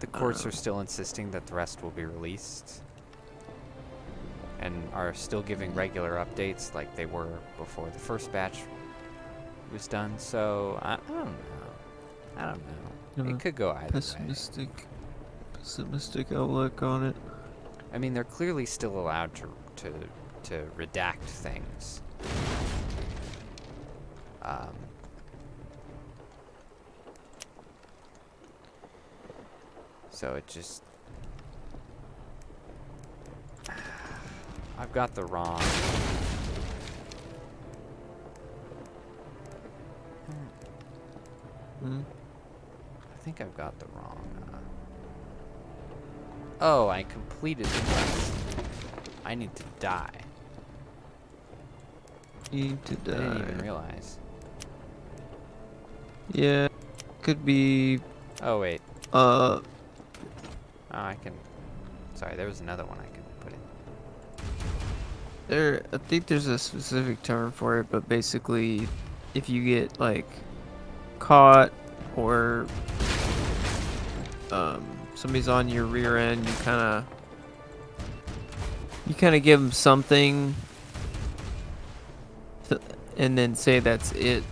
the courts are still insisting that the rest will be released, and are still giving regular updates like they were before the first batch was done. So I don't know. It could go either way. Pessimistic outlook on it. I mean, they're clearly still allowed to redact things. So it just... I've got the wrong... I think I've got the wrong... Oh, I completed the quest. I need to die. Need to die. I didn't even realize. Yeah, could be... Oh, wait. Oh, I can... Sorry, there was another one I could put in. I think there's a specific term for it, but basically, if you get, like, caught, or somebody's on your rear end, you kind of give them something, and then say that's it,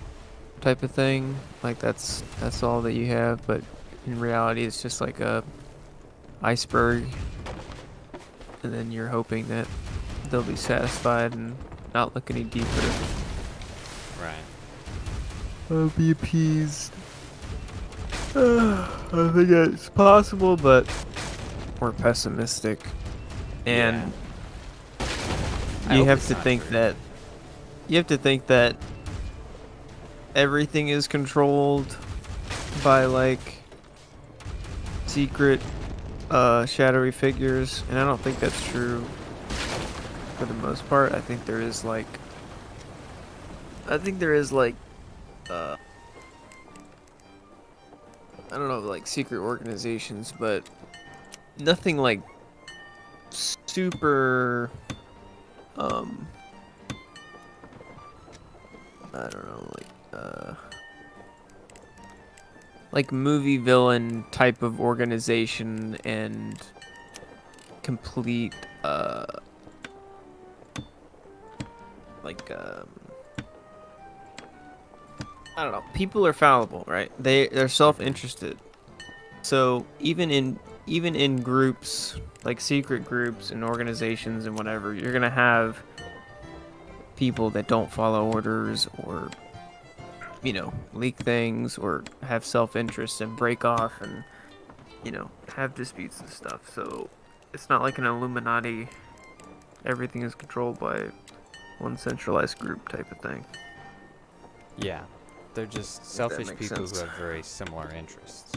type of thing. Like that's all that you have, but in reality, it's just like a iceberg, and then you're hoping that they'll be satisfied and not look any deeper. Right. I'll be appeased. I think it's possible, but we're pessimistic, and you have to think that everything is controlled by like secret shadowy figures, and I don't think that's true for the most part. I think there is like I don't know, like secret organizations, but nothing like super I don't know, like movie villain type of organization and complete I don't know. People are fallible, right? They're self-interested. So even in groups, like secret groups and organizations and whatever, you're gonna have people that don't follow orders, or leak things, or have self-interest and break off and have disputes and stuff. So it's not like an Illuminati. Everything is controlled by one centralized group type of thing. Yeah. They're just that selfish makes people sense. who have very similar interests.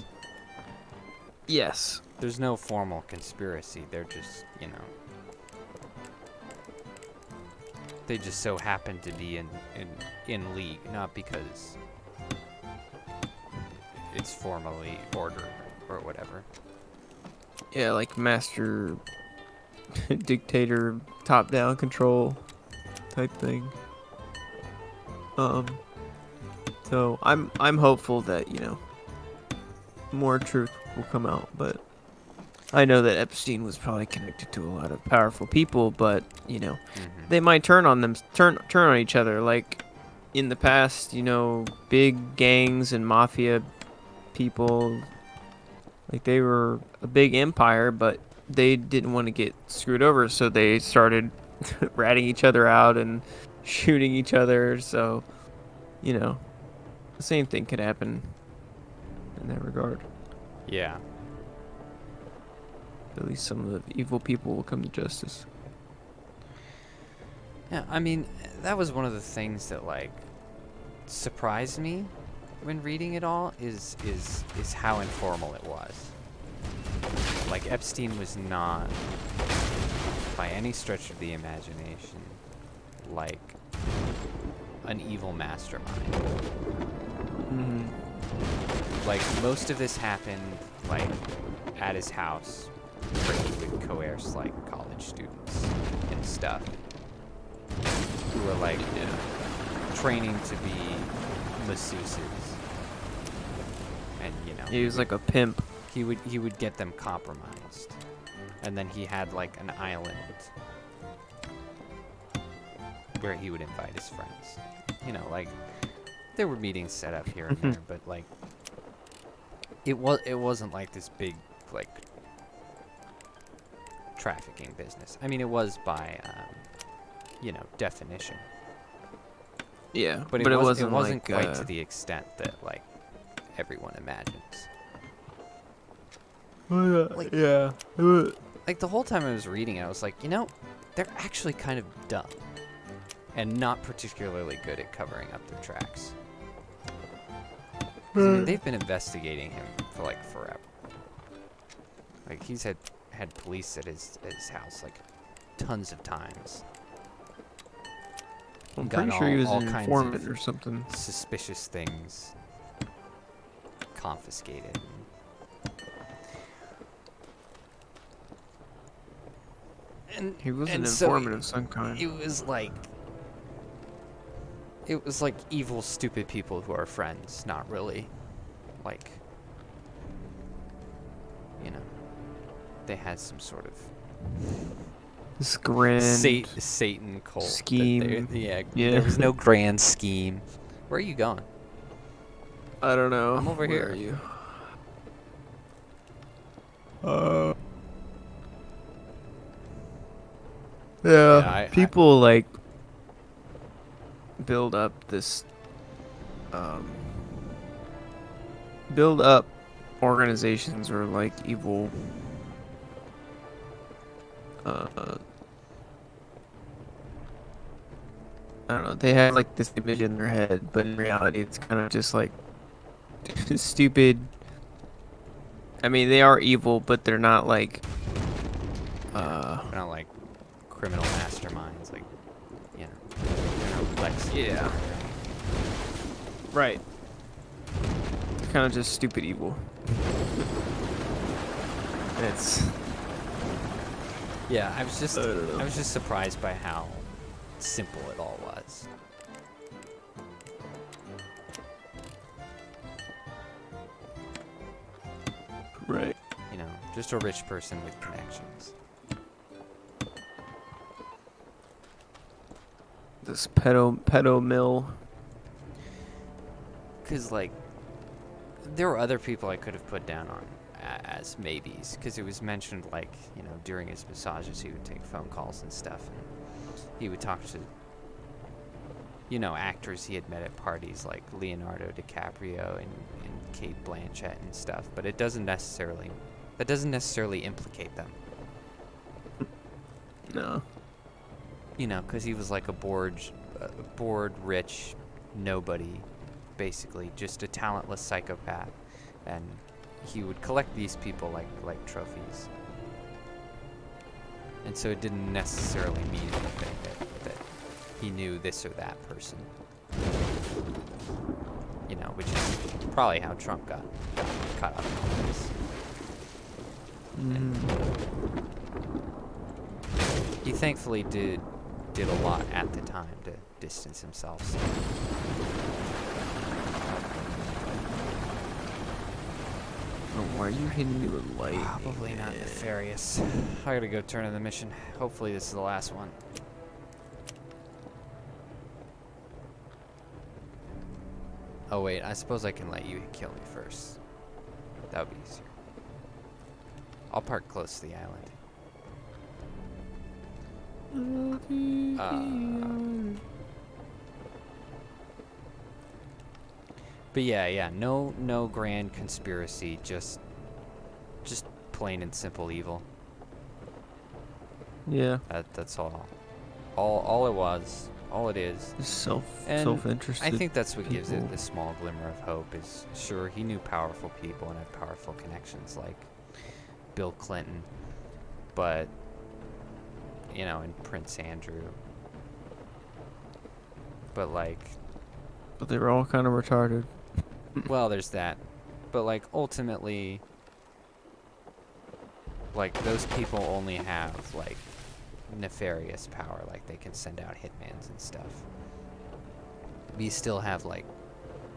Yes. There's no formal conspiracy. They're just, you know, they just so happen to be in league, not because it's formally ordered or whatever. Yeah, like master dictator top-down control type thing. So I'm hopeful that, you know, more truth will come out, but I know that Epstein was probably connected to a lot of powerful people, but, you know, they might turn on each other. Like in the past, you know, big gangs and mafia people, like they were a big empire, but they didn't want to get screwed over, so they started ratting each other out and shooting each other. So, you know, the same thing could happen in that regard. Yeah. At least some of the evil people will come to justice. Yeah, I mean, that was one of the things that, like, surprised me when reading it all is how informal it was. Like, Epstein was not, by any stretch of the imagination, like an evil mastermind. Like, most of this happened, like, at his house, where he would coerce, like, college students and stuff who were, like, training to be masseuses. And, you know, He was like a pimp. He would get them compromised. And then he had, like, an island where he would invite his friends. You know, like, there were meetings set up here and there, but, like, it wasn't like this big, like, trafficking business. I mean, it was by, you know, definition. Yeah, but it wasn't like, quite to the extent that, like, everyone imagines. Like, like, the whole time I was reading it, I was like, you know, they're actually kind of dumb and not particularly good at covering up their tracks. 'Cause, I mean, they've been investigating him for, like, forever. Like, he's had police at his house, like, tons of times. I'm Gotten pretty sure he was all an kinds informant of or something. Suspicious things confiscated. And He was an so informant of some kind. It was like evil, stupid people who are friends, not really, like, you know, they had some sort of This grand Satan cult scheme. Yeah, there was no grand scheme. Where are you going? I don't know. I'm over Where here. Are you? Yeah, people like build up this, build up organizations or like evil, I don't know. They have like this image in their head, but in reality, it's kind of just like stupid. I mean, they are evil, but they're not like, they're not like criminal masterminds, like, you know, they're not Lex. Yeah. Right. Kind of just stupid evil. It's. Yeah, I was just surprised by how simple it all was. Right. You know, just a rich person with connections. This pedo mill. Because, like, there were other people I could have put down on as maybes. Because it was mentioned, like, you know, during his massages he would take phone calls and stuff. And he would talk to, you know, actors he had met at parties like Leonardo DiCaprio and Cate Blanchett and stuff. But that doesn't necessarily implicate them. No. You know, because he was like a bored, rich nobody basically just a talentless psychopath, and he would collect these people like trophies. And so it didn't necessarily mean anything that he knew this or that person. You know, which is probably how Trump got caught up in all this. He thankfully did a lot at the time to distance himself. So. Why are you hitting me with light? Probably not nefarious. I gotta go turn in the mission. Hopefully this is the last one. Oh wait, I suppose I can let you kill me first. That would be easier. I'll park close to the island. But yeah, no grand conspiracy, just plain and simple evil. Yeah. That's all. All it was, all it is. Self-interested. I think that's what gives it the small glimmer of hope. Is sure he knew powerful people and had powerful connections like Bill Clinton, but you know, and Prince Andrew. But they were all kind of retarded. Well, there's that. But ultimately, those people only have nefarious power, they can send out hitmans and stuff. We still have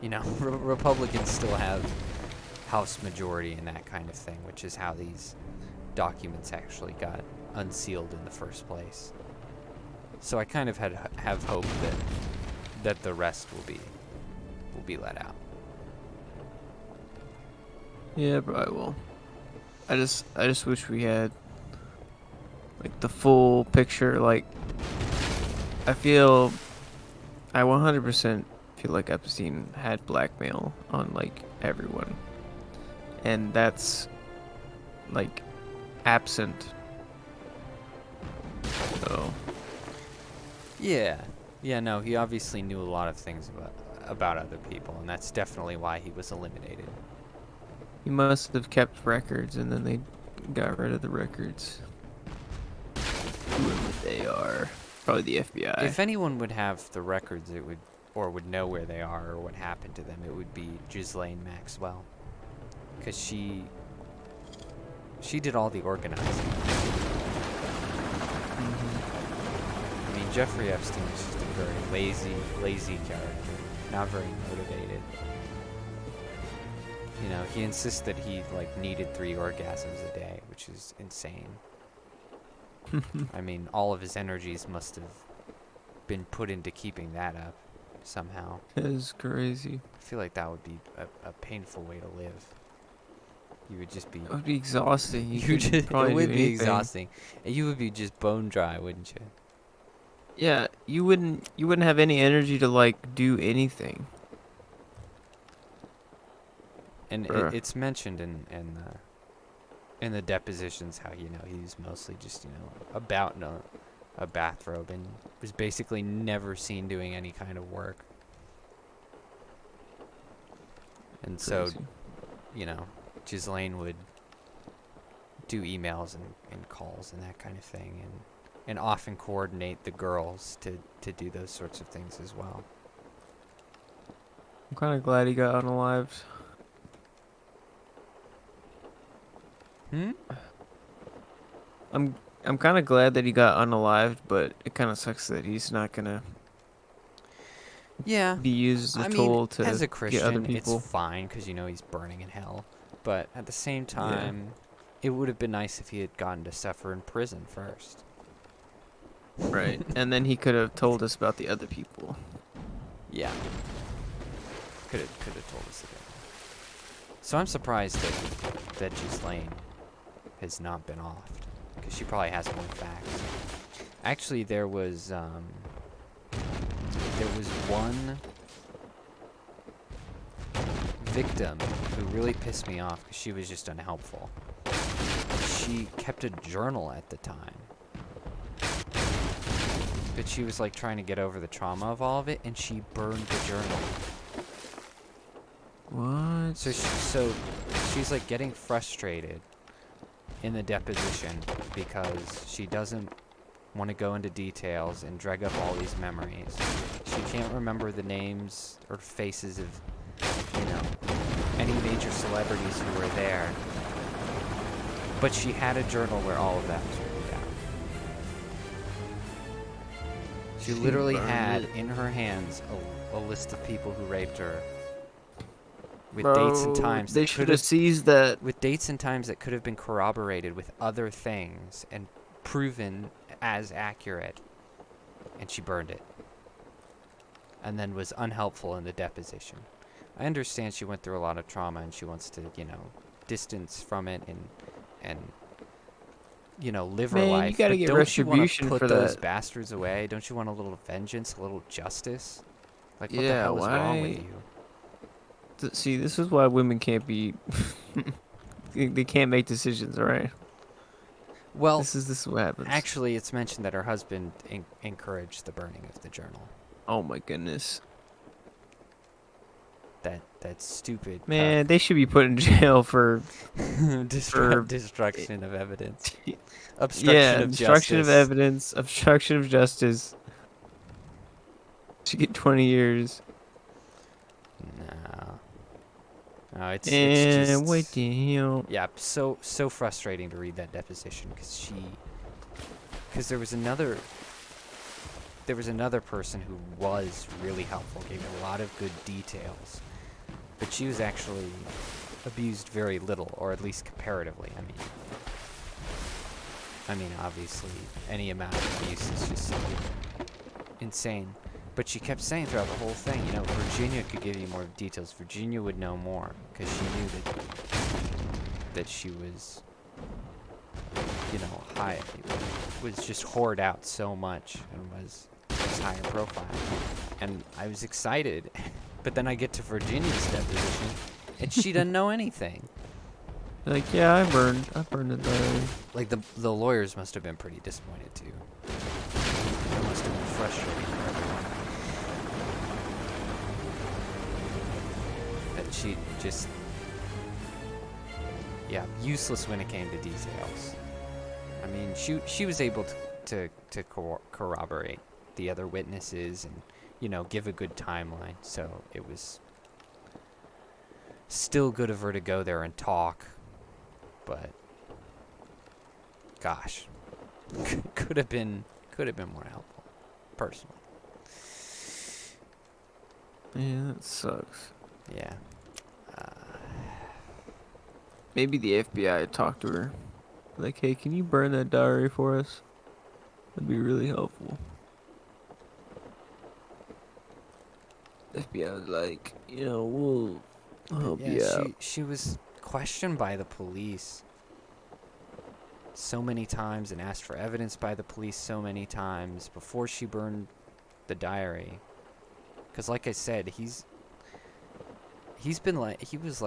you know, Republicans still have House majority and that kind of thing, which is how these documents actually got unsealed in the first place. So I kind of have hope that the rest will be let out. Yeah, probably will. I just wish we had the full picture. I 100% feel like Epstein had blackmail on everyone, and that's absent. So yeah, no, he obviously knew a lot of things about other people, and that's definitely why he was eliminated. he must have kept records, and then they got rid of the records. Whoever they are, probably the FBI. If anyone would have the records, would know where they are or what happened to them, it would be Ghislaine Maxwell, because she did all the organizing. I mean, Jeffrey Epstein was just a very lazy character, not very motivated. You know, he insists that he needed 3 orgasms a day, which is insane. I mean, all of his energies must have been put into keeping that up somehow. That is crazy. I feel like that would be a painful way to live. You would just be... It would be exhausting. It would be exhausting. And you would be just bone dry, wouldn't you? Yeah, you wouldn't have any energy to do anything. And it's mentioned in the depositions how he's mostly just about in a bathrobe and was basically never seen doing any kind of work. And Crazy. So, Ghislaine would do emails and calls and that kind of thing, and often coordinate the girls to do those sorts of things as well. I'm kind of glad he got unalived. I'm kind of glad that he got unalived, but it kind of sucks that he's not gonna be used as a tool to as a get Christian, other people. it's fine because he's burning in hell. But at the same time, it would have been nice if he had gotten to suffer in prison first. Right, and then he could have told us about the other people. Yeah, could have told us about that. So I'm surprised that Ghislaine has not been offed, because she probably has more facts. Actually, there was one victim who really pissed me off because she was just unhelpful. She kept a journal at the time, but she was trying to get over the trauma of all of it, and she burned the journal. What? So she's like getting frustrated in the deposition because she doesn't want to go into details and drag up all these memories. She can't remember the names or faces of, any major celebrities who were there. But she had a journal where all of that was written down. She literally had in her hands a list of people who raped her. With dates and times. They should have seized that. With dates and times that could have been corroborated with other things and proven as accurate. And she burned it. And then was unhelpful in the deposition. I understand she went through a lot of trauma and she wants to, distance from it and live her life. You gotta but get don't retribution you want for to put those that. bastards away? Don't you want a little vengeance, a little justice? Like, what the Yeah, hell is wrong why? with you? See, this is why women can't be. They can't make decisions, all right? Well, this is what happens. Actually, it's mentioned that her husband encouraged the burning of the journal. Oh my goodness. That stupid. Man, they should be put in jail for destruction of evidence. Obstruction of obstruction of justice. evidence, obstruction of justice. Should get 20 years. No, it's just. What the hell? Yeah, so frustrating to read that deposition because there was another person who was really helpful, gave a lot of good details, but she was actually abused very little, or at least comparatively. I mean, obviously, any amount of abuse is just insane. But she kept saying throughout the whole thing, Virginia could give you more details. Virginia would know more because she knew that she was, high, was just hoard out so much and was higher profile. And I was excited, but then I get to Virginia's deposition, and she doesn't know anything. Like, yeah, I burned the diary. Like the lawyers must have been pretty disappointed too. It must have been frustrating for everyone. That she just, useless when it came to details. I mean, she was able to corroborate the other witnesses and, give a good timeline. So it was still good of her to go there and talk, but gosh, could have been more helpful, personally. Yeah, that sucks. Yeah. Maybe the FBI would talk to her. Like, hey, can you burn that diary for us? That'd be really helpful. FBI was like, we'll help you out. She was questioned by the police so many times and asked for evidence by the police so many times before she burned the diary. Because like I said, he was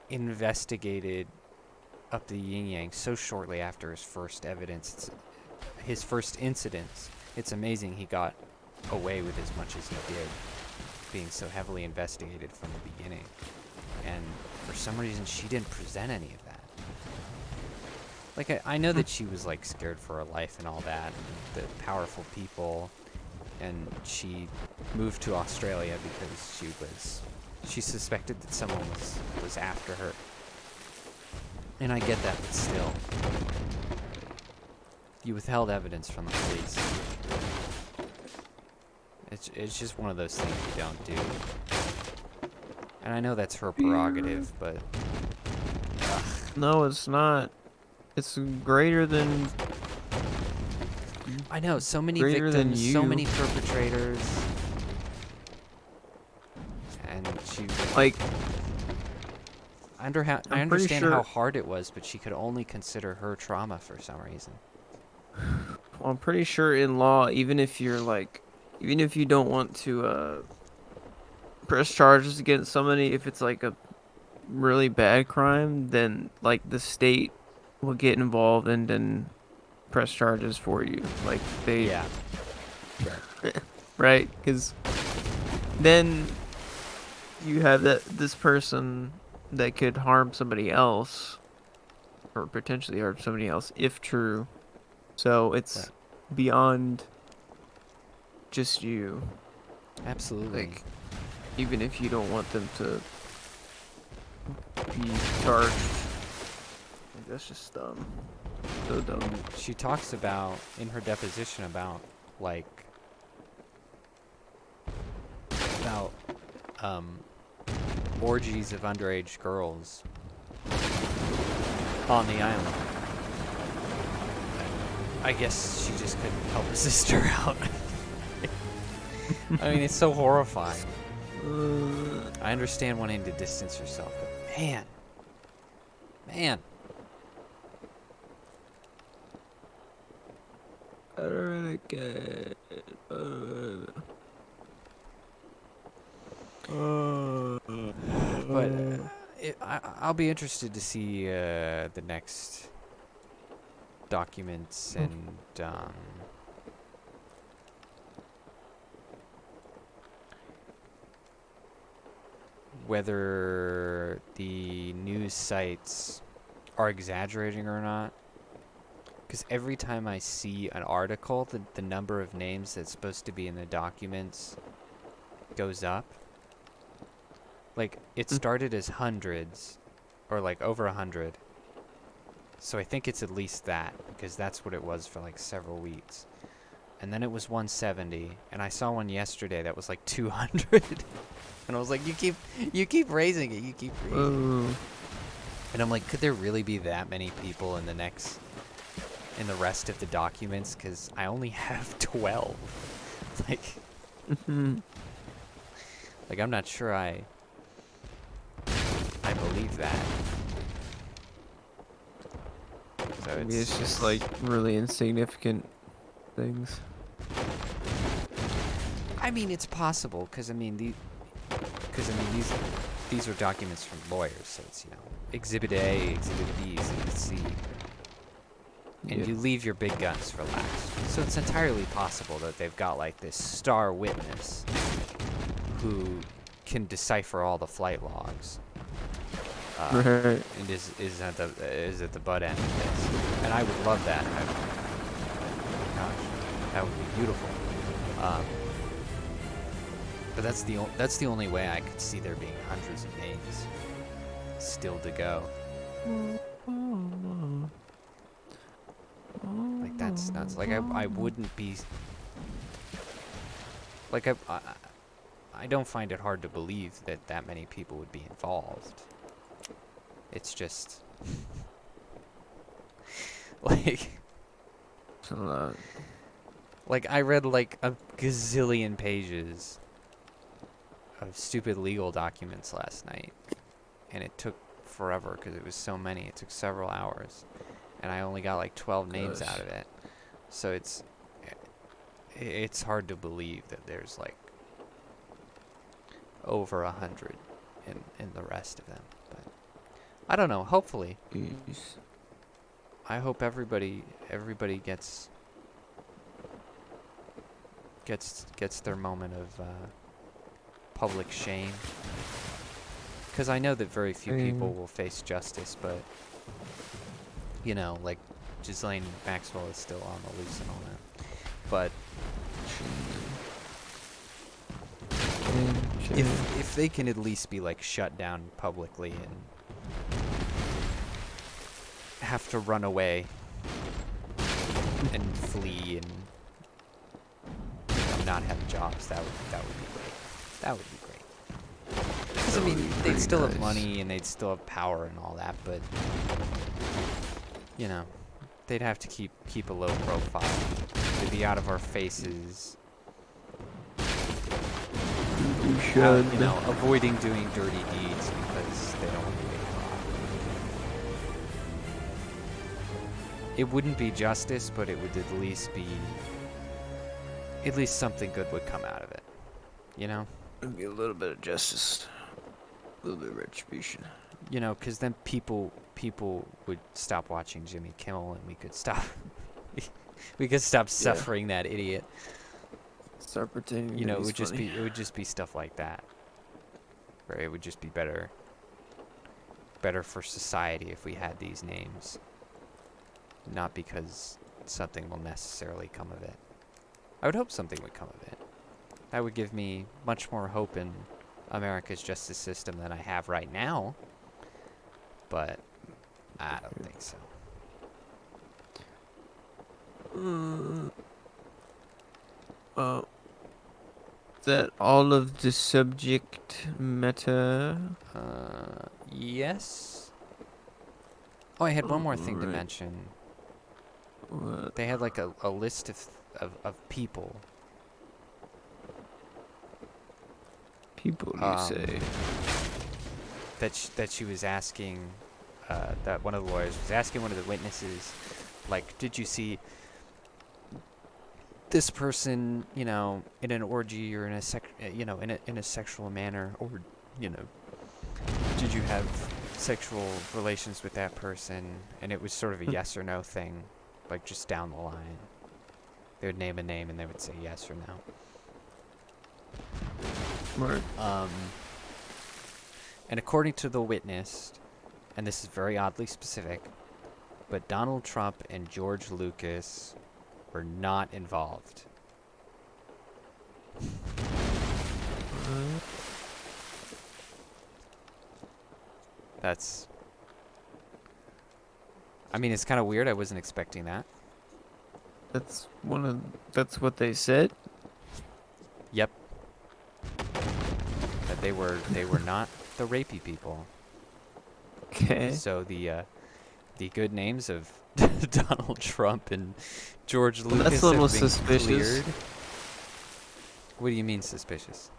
investigated up the yin yang so shortly after his first evidence, his first incidents. It's amazing he got away with as much as he did, being so heavily investigated from the beginning. And for some reason, she didn't present any of that. Like, I know that she was, scared for her life and all that, and the powerful people, and she moved to Australia because she suspected that someone was after her. And I get that, but still. You withheld evidence from the police. It's just one of those things you don't do. And I know that's her prerogative, but... Ugh. No, it's not. It's greater than... I know, so many greater than victims, so you. many perpetrators. And she... I understand how hard it was, but she could only consider her trauma for some reason. Well, I'm pretty sure in law, even if you don't want to press charges against somebody, if it's a really bad crime, then the state will get involved and then press charges for you. Yeah. Right? Because then you have this person that could harm somebody else, or potentially harm somebody else, if true. So it's beyond just you. Absolutely. Like, even if you don't want them to be charged, like, that's just dumb. So dumb. She talks about, in her deposition, about, like, orgies of underage girls on the island. I guess she just couldn't help her sister out. I mean, it's so horrifying. I understand wanting to distance yourself, but man. But I'll be interested to see the next documents and whether the news sites are exaggerating or not. Because every time I see an article, the number of names that's supposed to be in the documents goes up. Like, it started as hundreds, or like over 100. So I think it's at least that, because that's what it was for like several weeks. And then it was 170, and I saw one yesterday that was like 200. And I was like, you keep raising it, you keep raising it. And I'm like, could there really be that many people in the rest of the documents? Because I only have 12. Like, like, I'm not sure I believe that. So Maybe it's just like really insignificant things. I mean, it's possible, because I mean, these are documents from lawyers, so it's, you know, Exhibit A, Exhibit B, Exhibit C, and you leave your big guns for last. So it's entirely possible that they've got like this star witness who can decipher all the flight logs. And is at the butt end of this, and I would love that. Gosh, that would be beautiful. But that's the only way I could see there being hundreds of names still to go. Like, that's nuts. Like, I wouldn't be like, I don't find it hard to believe that many people would be involved. It's just like I read like a gazillion pages of stupid legal documents last night, and it took forever because it was so many. It took several hours, and I only got like 12 names out of it. So it's hard to believe that there's like over 100 in the rest of them. But I don't know. Hopefully, I hope everybody gets their moment of public shame. Because I know that very few people will face justice, but you know, like Ghislaine Maxwell is still on the loose and all that. But if they can at least be like shut down publicly and have to run away and flee and, you know, not have jobs, that would be great. That would be great. Because I mean, they'd still have money and they'd still have power and all that, but you know, they'd have to keep a low profile. They'd be out of our faces. You know, avoiding doing dirty deeds because they don't want to get caught. It wouldn't be justice, but it would at least be... At least something good would come out of it. You know? It'd be a little bit of justice. A little bit of retribution. You know, because then people would stop watching Jimmy Kimmel and we could stop... we could stop suffering that idiot. Start pretending. You know, it would just be stuff like that. Right? It would just be better for society if we had these names. Not because something will necessarily come of it. I would hope something would come of it. That would give me much more hope in America's justice system than I have right now. But I don't think so. Is that all of the subject matter? Yes. Oh, I had one more thing to mention. What? They had like a list of people. People, you say? That she was asking, that one of the lawyers was asking one of the witnesses, like, did you see this person, you know, in an orgy or in a in a sexual manner, or, you know, did you have sexual relations with that person? And it was sort of a yes or no thing, like just down the line. They would name a name and they would say yes or no. Right. And according to the witness, and this is very oddly specific, but Donald Trump and George Lucas were not involved. That's... I mean, it's kind of weird. I wasn't expecting that. That's what they said? Yep. That they were not the rapey people. Okay. So the good names of Donald Trump and George Lucas that's a little have been suspicious. cleared. What do you mean suspicious?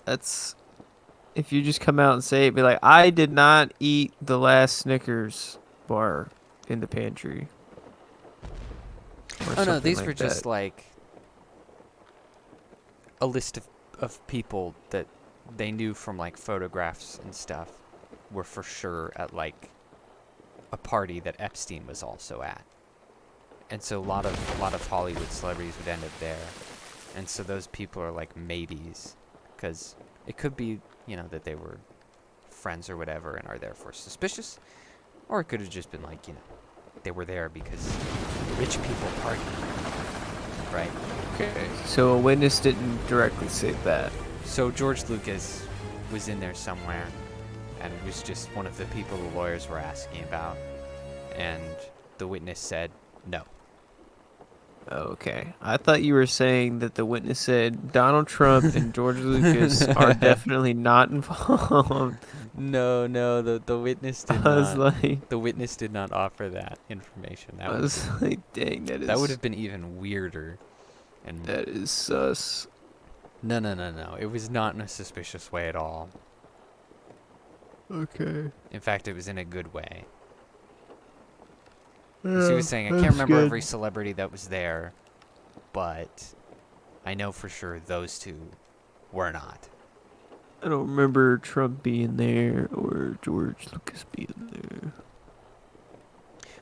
That's if you just come out and say it, be like, I did not eat the last Snickers bar in the pantry. Oh no, these were just like a list of people that they knew from like photographs and stuff were for sure at like a party that Epstein was also at. And so a lot of Hollywood celebrities would end up there. And so those people are like maybes, because it could be, you know, that they were friends or whatever and are therefore suspicious, or it could have just been like, you know, they were there because rich people party, right? Okay. So a witness didn't directly say that. So George Lucas was in there somewhere, and was just one of the people the lawyers were asking about, and the witness said no. Okay. I thought you were saying that the witness said Donald Trump and George Lucas are definitely not involved. No, the witness did not. The witness did not offer that information. I was like, dang, that would have been even weirder. And that is sus. No. It was not in a suspicious way at all. Okay. In fact, it was in a good way. Yeah, he was saying, I can't remember every celebrity that was there, but I know for sure those two were not. I don't remember Trump being there or George Lucas being there.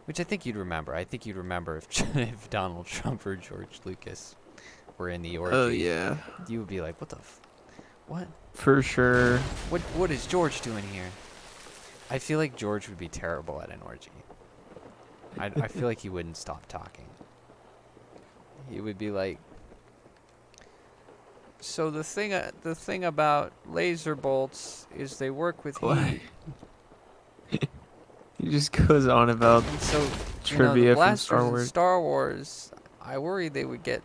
Which I think you'd remember. I think you'd remember if Donald Trump or George Lucas were in the orgy. Oh, yeah. You would be like, what? For sure. What is George doing here? I feel like George would be terrible at an orgy. I feel like he wouldn't stop talking. He would be like, so the thing about laser bolts is they work with heat. He just goes on about trivia from Star Wars. In Star Wars, I worried they would get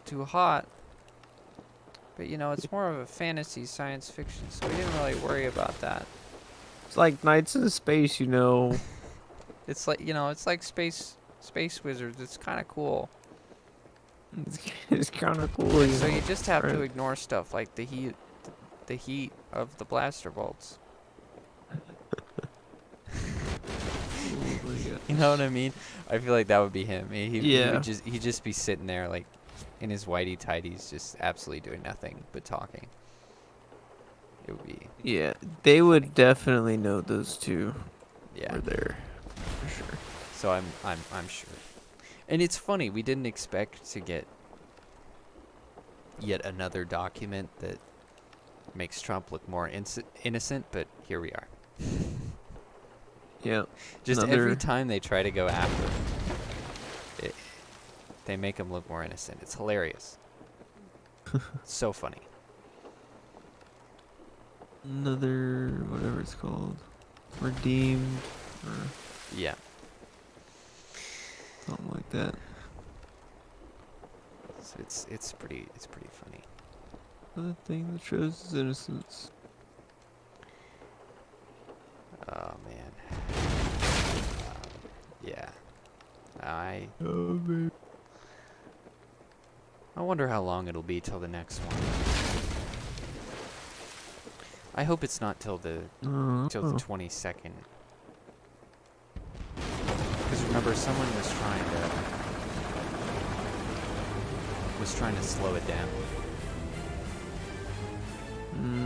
too hot. But you know, it's more of a fantasy science fiction, so we didn't really worry about that. It's like Knights in Space, you know. It's like, you know, it's like space wizards. It's kind of cool. It's kind of cool. So you just have to ignore stuff like the heat of the blaster bolts. You know what I mean? I feel like that would be him. He'd just be sitting there like in his whitey tighties, just absolutely doing nothing but talking. It would be. Yeah, they would definitely know those two. Yeah. Were there. For sure. So I'm sure. And it's funny, we didn't expect to get yet another document that makes Trump look more innocent, but here we are. Yeah. Just every time they try to go after him, they make him look more innocent. It's hilarious. So funny. Another, whatever it's called, redeemed, or Yeah. something like that. So it's pretty funny. Another thing that shows his innocence. Oh man. Yeah. I wonder how long it'll be till the next one. I hope it's not till the 22nd. Because remember, someone was trying to slow it down.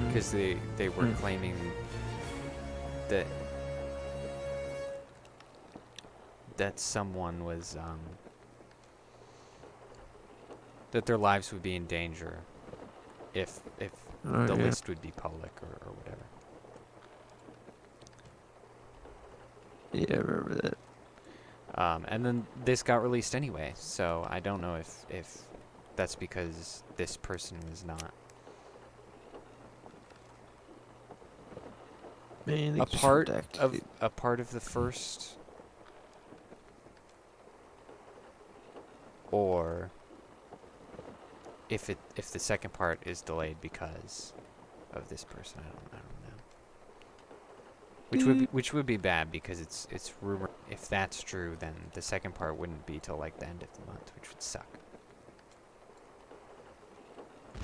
Because they were claiming that someone was that their lives would be in danger if the list would be public or whatever. Yeah, I remember that. And then this got released anyway, so I don't know if that's because this person was not a part of the first, or if the second part is delayed because of this person. I don't know. Which would be bad, because it's rumored. If that's true, then the second part wouldn't be till like the end of the month, which would suck.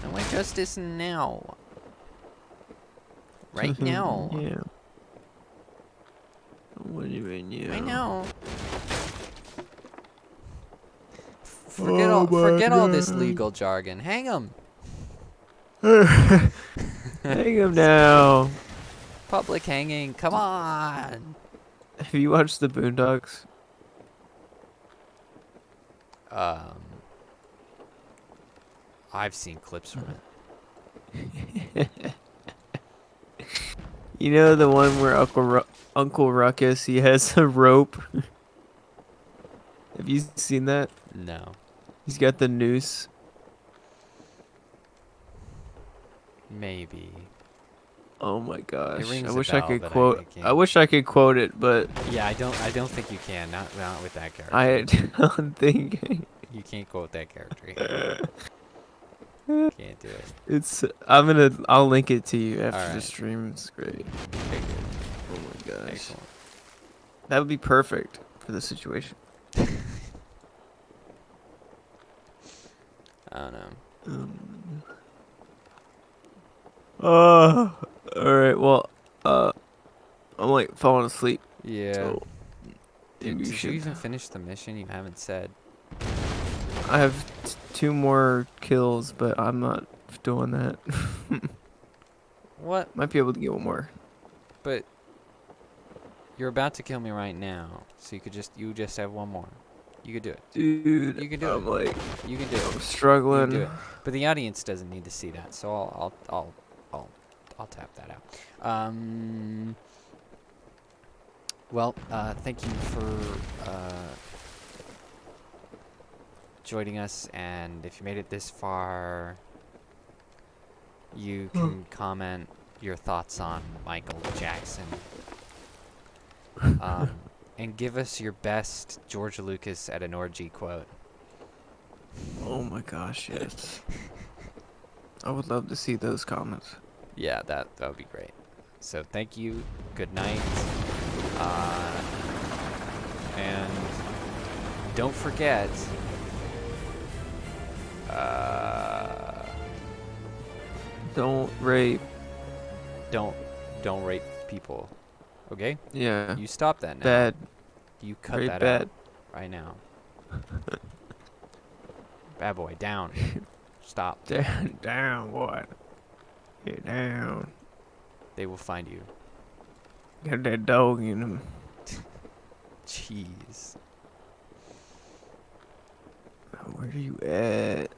I want justice now. Right now. Yeah. What do you mean, yeah? I know. Forget all this legal jargon. Hang 'em. Hang him now. Public hanging. Come on. Have you watched the Boondocks? I've seen clips from it. You know the one where Uncle Ruckus, he has a rope? Have you seen that? No. He's got the noose. Maybe. Oh my gosh! It rings I wish a I bell, could but quote. I wish I could quote it, but yeah, I don't think you can. Not with that character. I don't think you can't quote that character. Can't do it. I'll link it to you after the stream. It's great. Okay, Oh my gosh. excellent. That would be perfect for the situation. I don't know. Alright, well, I'm like falling asleep. Yeah. So Did you even finish the mission? You haven't said. I have 2 more kills, but I'm not doing that. What? Might be able to get 1 more. But you're about to kill me right now, so you just have 1 more. You could do it. Dude, you can do I'm it. like, you can do it. I'm struggling. You can do it. But the audience doesn't need to see that, so I'll tap that out. Well, thank you for joining us, and if you made it this far, you can comment your thoughts on Michael Jackson. And give us your best George Lucas at an orgy quote. Oh my gosh, yes. I would love to see those comments. Yeah, that would be great. So thank you. Good night. And don't forget. Don't rape. Don't rape people. Okay? Yeah. You stop that now. Bad. You cut Very that bad. out right now. Bad boy, down. Stop. Down, boy. Get down. They will find you. Got that dog in him. Jeez. Where are you at?